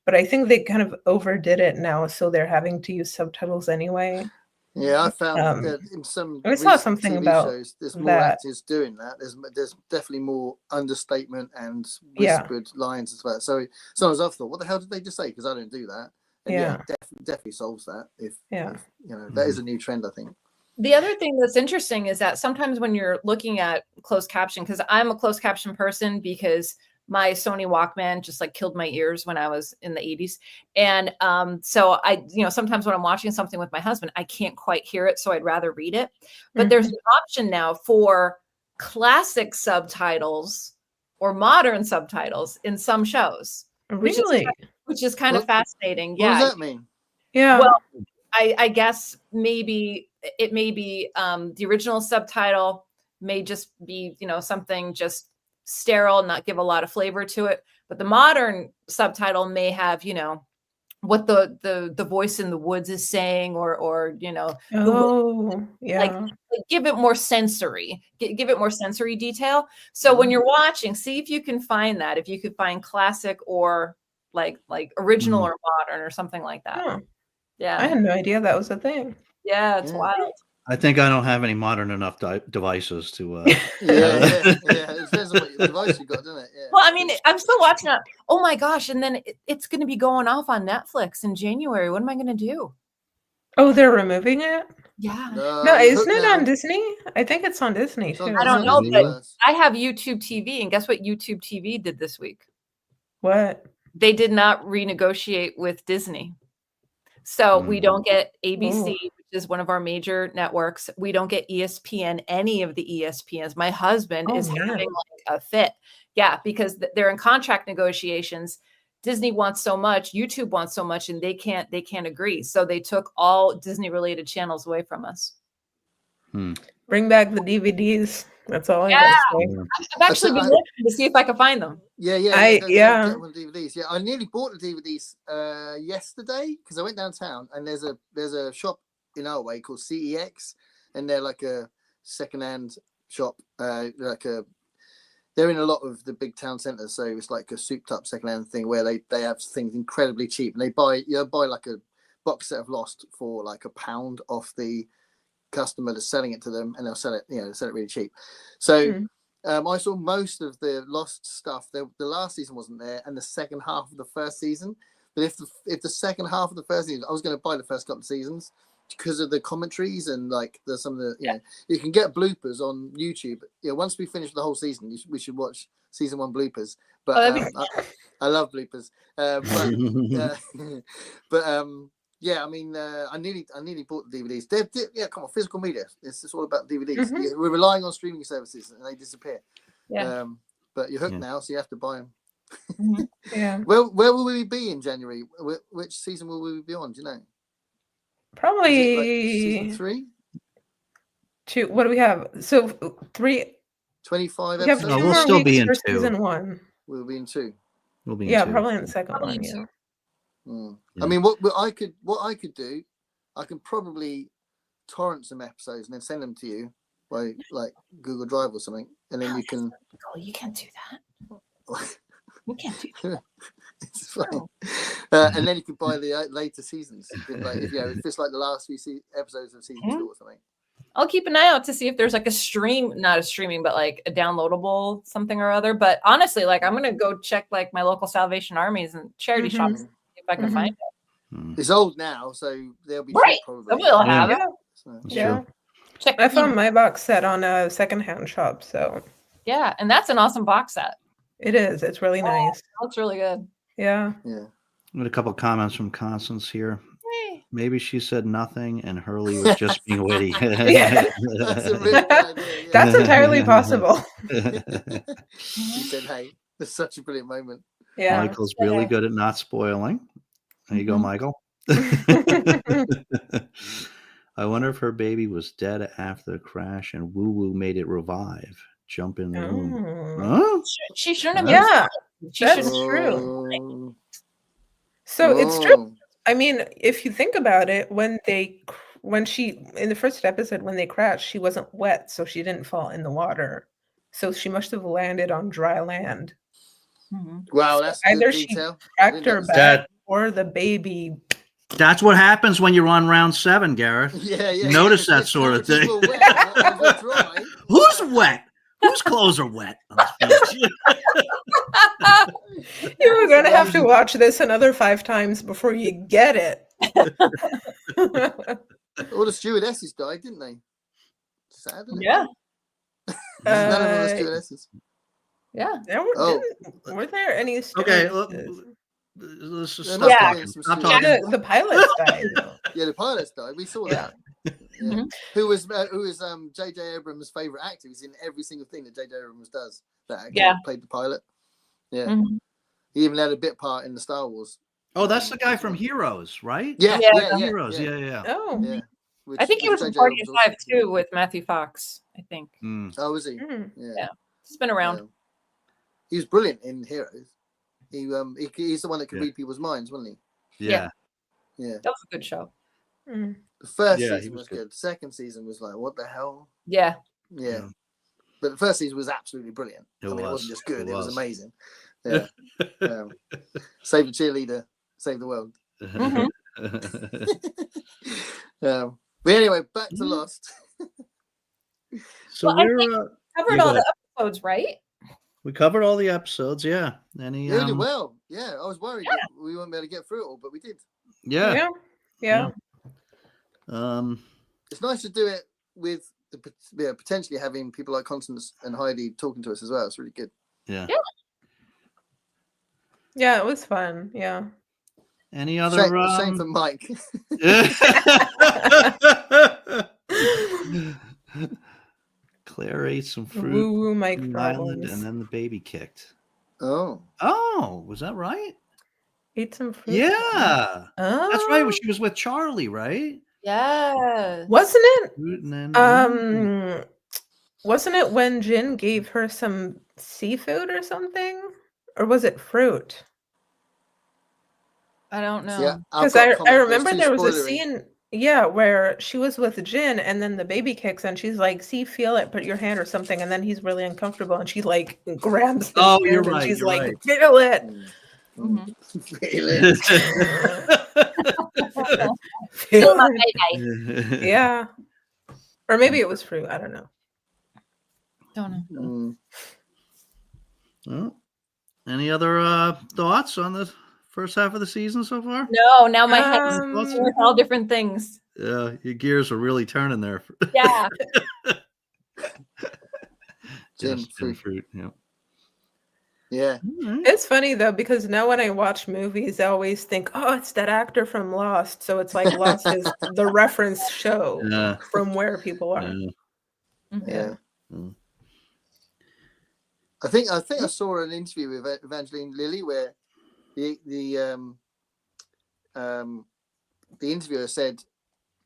But I think they kind of overdid it now, so they're having to use subtitles anyway.
Yeah, I found that in some
I saw something
TV
about
shows, there's more actors doing that. There's definitely more understatement and whispered lines as well. So sometimes I've thought, what the hell did they just say? Because I don't do that. And definitely solves that. If you know, that is a new trend, I think.
The other thing that's interesting is that sometimes when you're looking at closed caption, because I'm a closed caption person because my Sony Walkman just like killed my ears when I was in the 80s. And so I, sometimes when I'm watching something with my husband, I can't quite hear it. So I'd rather read it. But there's an option now for classic subtitles or modern subtitles in some shows.
Really?
Which is kind of fascinating.
What does that mean?
Yeah.
Well, I guess maybe it may be the original subtitle may just be, something just sterile, not give a lot of flavor to it. But the modern subtitle may have, what the voice in the woods is saying, or like give it more sensory, give it more sensory detail. So when you're watching, see if you can find that, if you could find classic or like original or modern or something like that.
Huh.
Yeah,
I had no idea that was a thing.
Yeah, it's wild.
I think I don't have any modern enough devices to.
Yeah. It depends on what device you got, doesn't it? Yeah.
Well, I mean, I'm still watching it. Oh my gosh! And then it's going to be going off on Netflix in January. What am I going to do?
Oh, they're removing it?
Yeah.
No, isn't it on Disney? I think it's on Disney too.
I don't know, but I have YouTube TV, and guess what YouTube TV did this week?
What?
They did not renegotiate with Disney. So we don't get ABC, which is one of our major networks. We don't get ESPN, any of the ESPNs. My husband is having like a fit. Yeah, because they're in contract negotiations. Disney wants so much, YouTube wants so much, and they can't agree. So they took all Disney related channels away from us.
Bring back the DVDs. That's all I
got
to say.
I've actually been looking to see if I can find them.
Yeah. Get one of the DVDs. Yeah, I nearly bought the DVDs yesterday because I went downtown and there's a shop in our way called CEX, and they're like a secondhand shop. They're in a lot of the big town centers, so it's like a souped up secondhand thing where they have things incredibly cheap, and they buy like a box set of Lost for like £1 off the customer that's selling it to them, and they'll sell it really cheap. So I saw most of the Lost stuff. The last season wasn't there, and the second half of the first season. But if the second half of the first season, I was going to buy the first couple of seasons because of the commentaries and like there's some of the you can get bloopers on YouTube. Once we finish the whole season, we should watch season 1 bloopers. But I love bloopers. Yeah, I mean, I nearly bought the DVDs. Come on, physical media. It's all about DVDs. We're relying on streaming services, and they disappear. Yeah. But you're hooked now, so you have to buy them.
Yeah.
Where will we be in January? Which season will we be on? Do you know?
Probably
like season 3.
2. What do we have? So 3.
25
episodes.
No, we'll still be in 2.
Season 1.
We'll be in 2.
We'll be in 2.
Probably in the second one. Yeah.
I mean, what I could do, I can probably torrent some episodes and then send them to you by like Google Drive or something, and then you can.
You can't do that. You can't do that.
It's fine. And then you can buy the later seasons, if it's like the last few episodes of season 2 or something.
I'll keep an eye out to see if there's like not a streaming, but like a downloadable something or other. But honestly, like I'm gonna go check like my local Salvation Armies and charity shops. If I can find it.
It's old now, so they'll be
right.
Probably.
We'll have it.
So.
Yeah. I found my box set on a secondhand shop. So
yeah, and that's an awesome box set.
It is. It's really nice.
It looks really good.
Yeah.
Yeah.
Got a couple of comments from Constance here.
Hey.
Maybe she said nothing and Hurley was just being witty.
That's a really good idea. Yeah.
That's entirely possible.
She said, "Hey, it's such a brilliant moment."
Yeah.
Michael's really good at not spoiling. There you go, Michael. I wonder if her baby was dead after the crash and Woo Woo made it revive. Jump in the room. Huh?
She shouldn't have.
Yeah,
that's
true. So it's true. I mean, if you think about it, when she in the first episode when they crashed, she wasn't wet, so she didn't fall in the water. So she must have landed on dry land.
Wow, that's
either
she
cracked her back or the baby.
That's what happens when you're on round 7, Gareth.
Yeah.
Notice that sort of thing. Who's wet? Whose clothes are wet?
You're going to have to watch this another 5 times before you get it.
All the stewardesses died, didn't they? sad. Isn't it?
Yeah.
None of them are stewardesses.
Yeah.
Were there any
Okay,
stewardesses?
let's just
There
stop
must have
talking.
been some
Stop
stewardesses.
talking.
The pilots died. though.
Yeah, the pilots died. We saw
Yeah.
that. Yeah. Who was J.J. Abrams' favorite actor? He's in every single thing that J.J. Abrams does. That actor
Yeah.
played the pilot. Yeah.
Mhm.
He even had a bit part in the Star Wars.
Oh, that's the guy from Heroes, right?
Yeah,
Yeah,
yeah, yeah.
Heroes.
Yeah.
Yeah.
Oh.
Yeah. Which-
I think he
which
was in
J.J. Abrams
45
also-
too with Matthew Fox, I think.
Mm.
Oh, was he?
Mm.
Yeah.
He's been around.
He was brilliant in Heroes. He's the one that could
Yeah.
read people's minds, wasn't
Yeah.
he? Yeah.
That was a good show.
Mm.
The first
Yeah, he
season
was
was
good.
good. Second season was like, what the hell?
Yeah.
Yeah.
Yeah.
But the first season was absolutely brilliant.
It
I mean, it
was.
wasn't just good,
It
it was
was.
amazing. Yeah. Save the cheerleader, save the world. But anyway, back to Lost.
So
Well, I
we're
think- Covered
Yeah,
all
go
the episodes, right?
we covered all the episodes. Yeah. Any?
Really well. Yeah, I was worried that we wouldn't be able to get through it all, but we did.
Yeah.
Yeah.
It's nice to do it with potentially having people like Constance and Heidi talking to us as well. It's really good.
Yeah.
Yeah, it was fun. Yeah.
Any other?
Shame for Mike.
Claire ate some fruit.
Woo woo Mike
from the island,
problems.
and then the baby kicked.
Oh.
Oh, was that right?
Ate some fruit.
Yeah.
Oh.
That's right. She was with Charlie, right?
Yeah.
Wasn't it?
Fruit and then
Wasn't it when Jin gave her some seafood or something? Or was it fruit?
I don't know.
Yeah,
Because I remember there was a scene, where she was with Jin and then the baby kicks and she's like, see, feel it, put your hand or something. And then he's really uncomfortable and she like grabs his
Oh,
hand
you're
and
right,
she's
you're
like,
right.
feel it.
Mhm.
Feel
my
it.
baby.
Yeah. Or maybe it was fruit. I don't know.
Don't know.
Well, any other thoughts on the first half of the season so far?
No, now my head's
Um,
with all different things.
Yeah, your gears are really turning there.
Yeah.
Just fruit. Yeah.
Yeah.
All right.
It's funny though, because now when I watch movies, I always think, oh, it's that actor from Lost. So it's like Lost is the reference show
Yeah.
from where people are.
Yeah.
Yeah.
Mm.
I think I saw an interview with Evangeline Lilly where the interviewer said,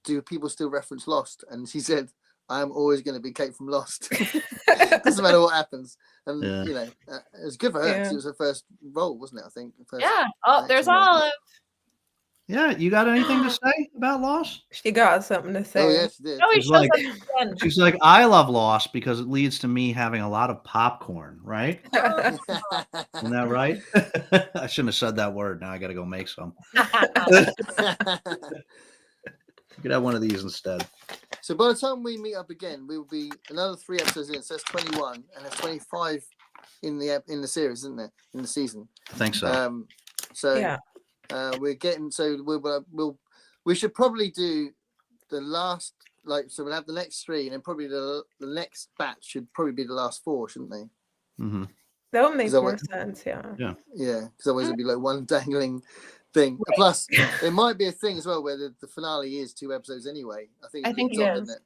"Do people still reference Lost?" And she said, "I'm always going to be Kate from Lost. Doesn't matter what happens." And
Yeah.
you know, it was good for her because
Yeah.
it was her first role, wasn't it? I think. First
Yeah. Oh, there's
acting role.
Olive.
Yeah, you got anything to say about Lost?
She got something to say.
Oh yeah, she did.
Oh, he
It's
shows
like-
up again.
She's like, I love Lost because it leads to me having a lot of popcorn, right? Isn't that right? I shouldn't have said that word. Now I got to go make some. You could have one of these instead.
So by the time we meet up again, we will be another 3 episodes in. So that's 21, and there's 25 in the series, isn't there? In the season.
I think so.
So
Yeah.
we're getting. So we should probably do the last. So we'll have the next 3, and then probably the next batch should probably be the last 4, shouldn't they?
Mm-hmm.
That would make
Is that
more
what-
sense. Yeah.
Yeah, because otherwise it'd be like one dangling thing. Plus, it might be a thing as well where the finale is 2 episodes anyway. I think
I think
leads
it
on,
is.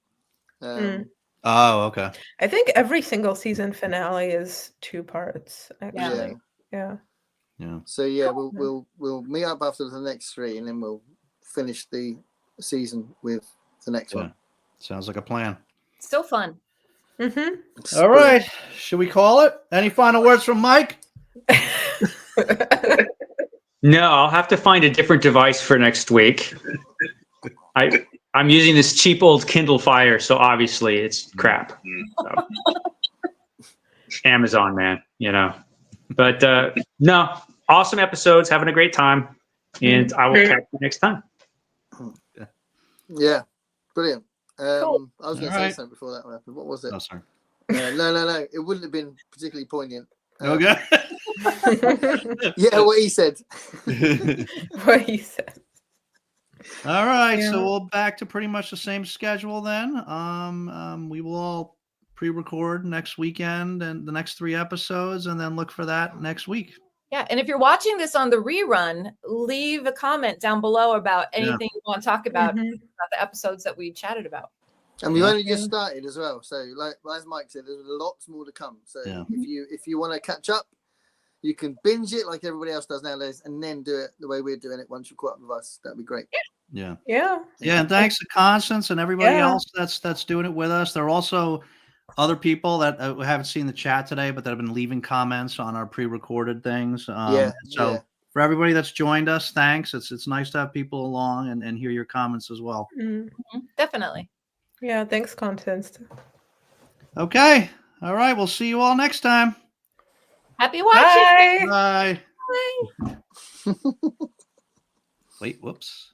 doesn't it?
Oh, okay.
I think every single season finale is 2 parts. Actually. Yeah.
Yeah.
So yeah, we'll meet up after the next 3, and then we'll finish the season with the next
Yeah.
one.
Sounds like a plan.
Still fun.
Mm-hmm.
All right. Should we call it? Any final words from Mike?
No, I'll have to find a different device for next week. I'm using this cheap old Kindle Fire, so obviously it's crap. So. Amazon, man, you know. But no, awesome episodes, having a great time, and I will catch you next time.
Yeah, brilliant.
Cool.
I was going to
All
say
right.
something before that happened. What was it?
Oh, sorry.
No. It wouldn't have been particularly poignant.
Okay.
Yeah, what he said.
What he said.
All right,
Yeah.
so we'll back to pretty much the same schedule then. We will all pre-record next weekend and the next 3 episodes, and then look for that next week.
Yeah, and if you're watching this on the rerun, leave a comment down below about anything you want to talk about,
Mhm.
about the episodes that we chatted about.
And we've
Yeah.
only just started as well. So, like as Mike said, there's lots more to come. So,
Yeah.
if you want to catch up, you can binge it like everybody else does nowadays, and then do it the way we're doing it once you're caught up with us. That'd be great.
Yeah.
Yeah.
Yeah, and thanks to Constance and everybody
Yeah.
else that's doing it with us. There are also other people that haven't seen the chat today, but that have been leaving comments on our pre-recorded things. So for everybody that's joined us, thanks. It's nice to have people along and hear your comments as well.
Mm.
Definitely.
Yeah. Thanks, Constance.
Okay. All right. We'll see you all next time.
Happy watching.
Bye.
Bye.
Bye.
Wait, whoops.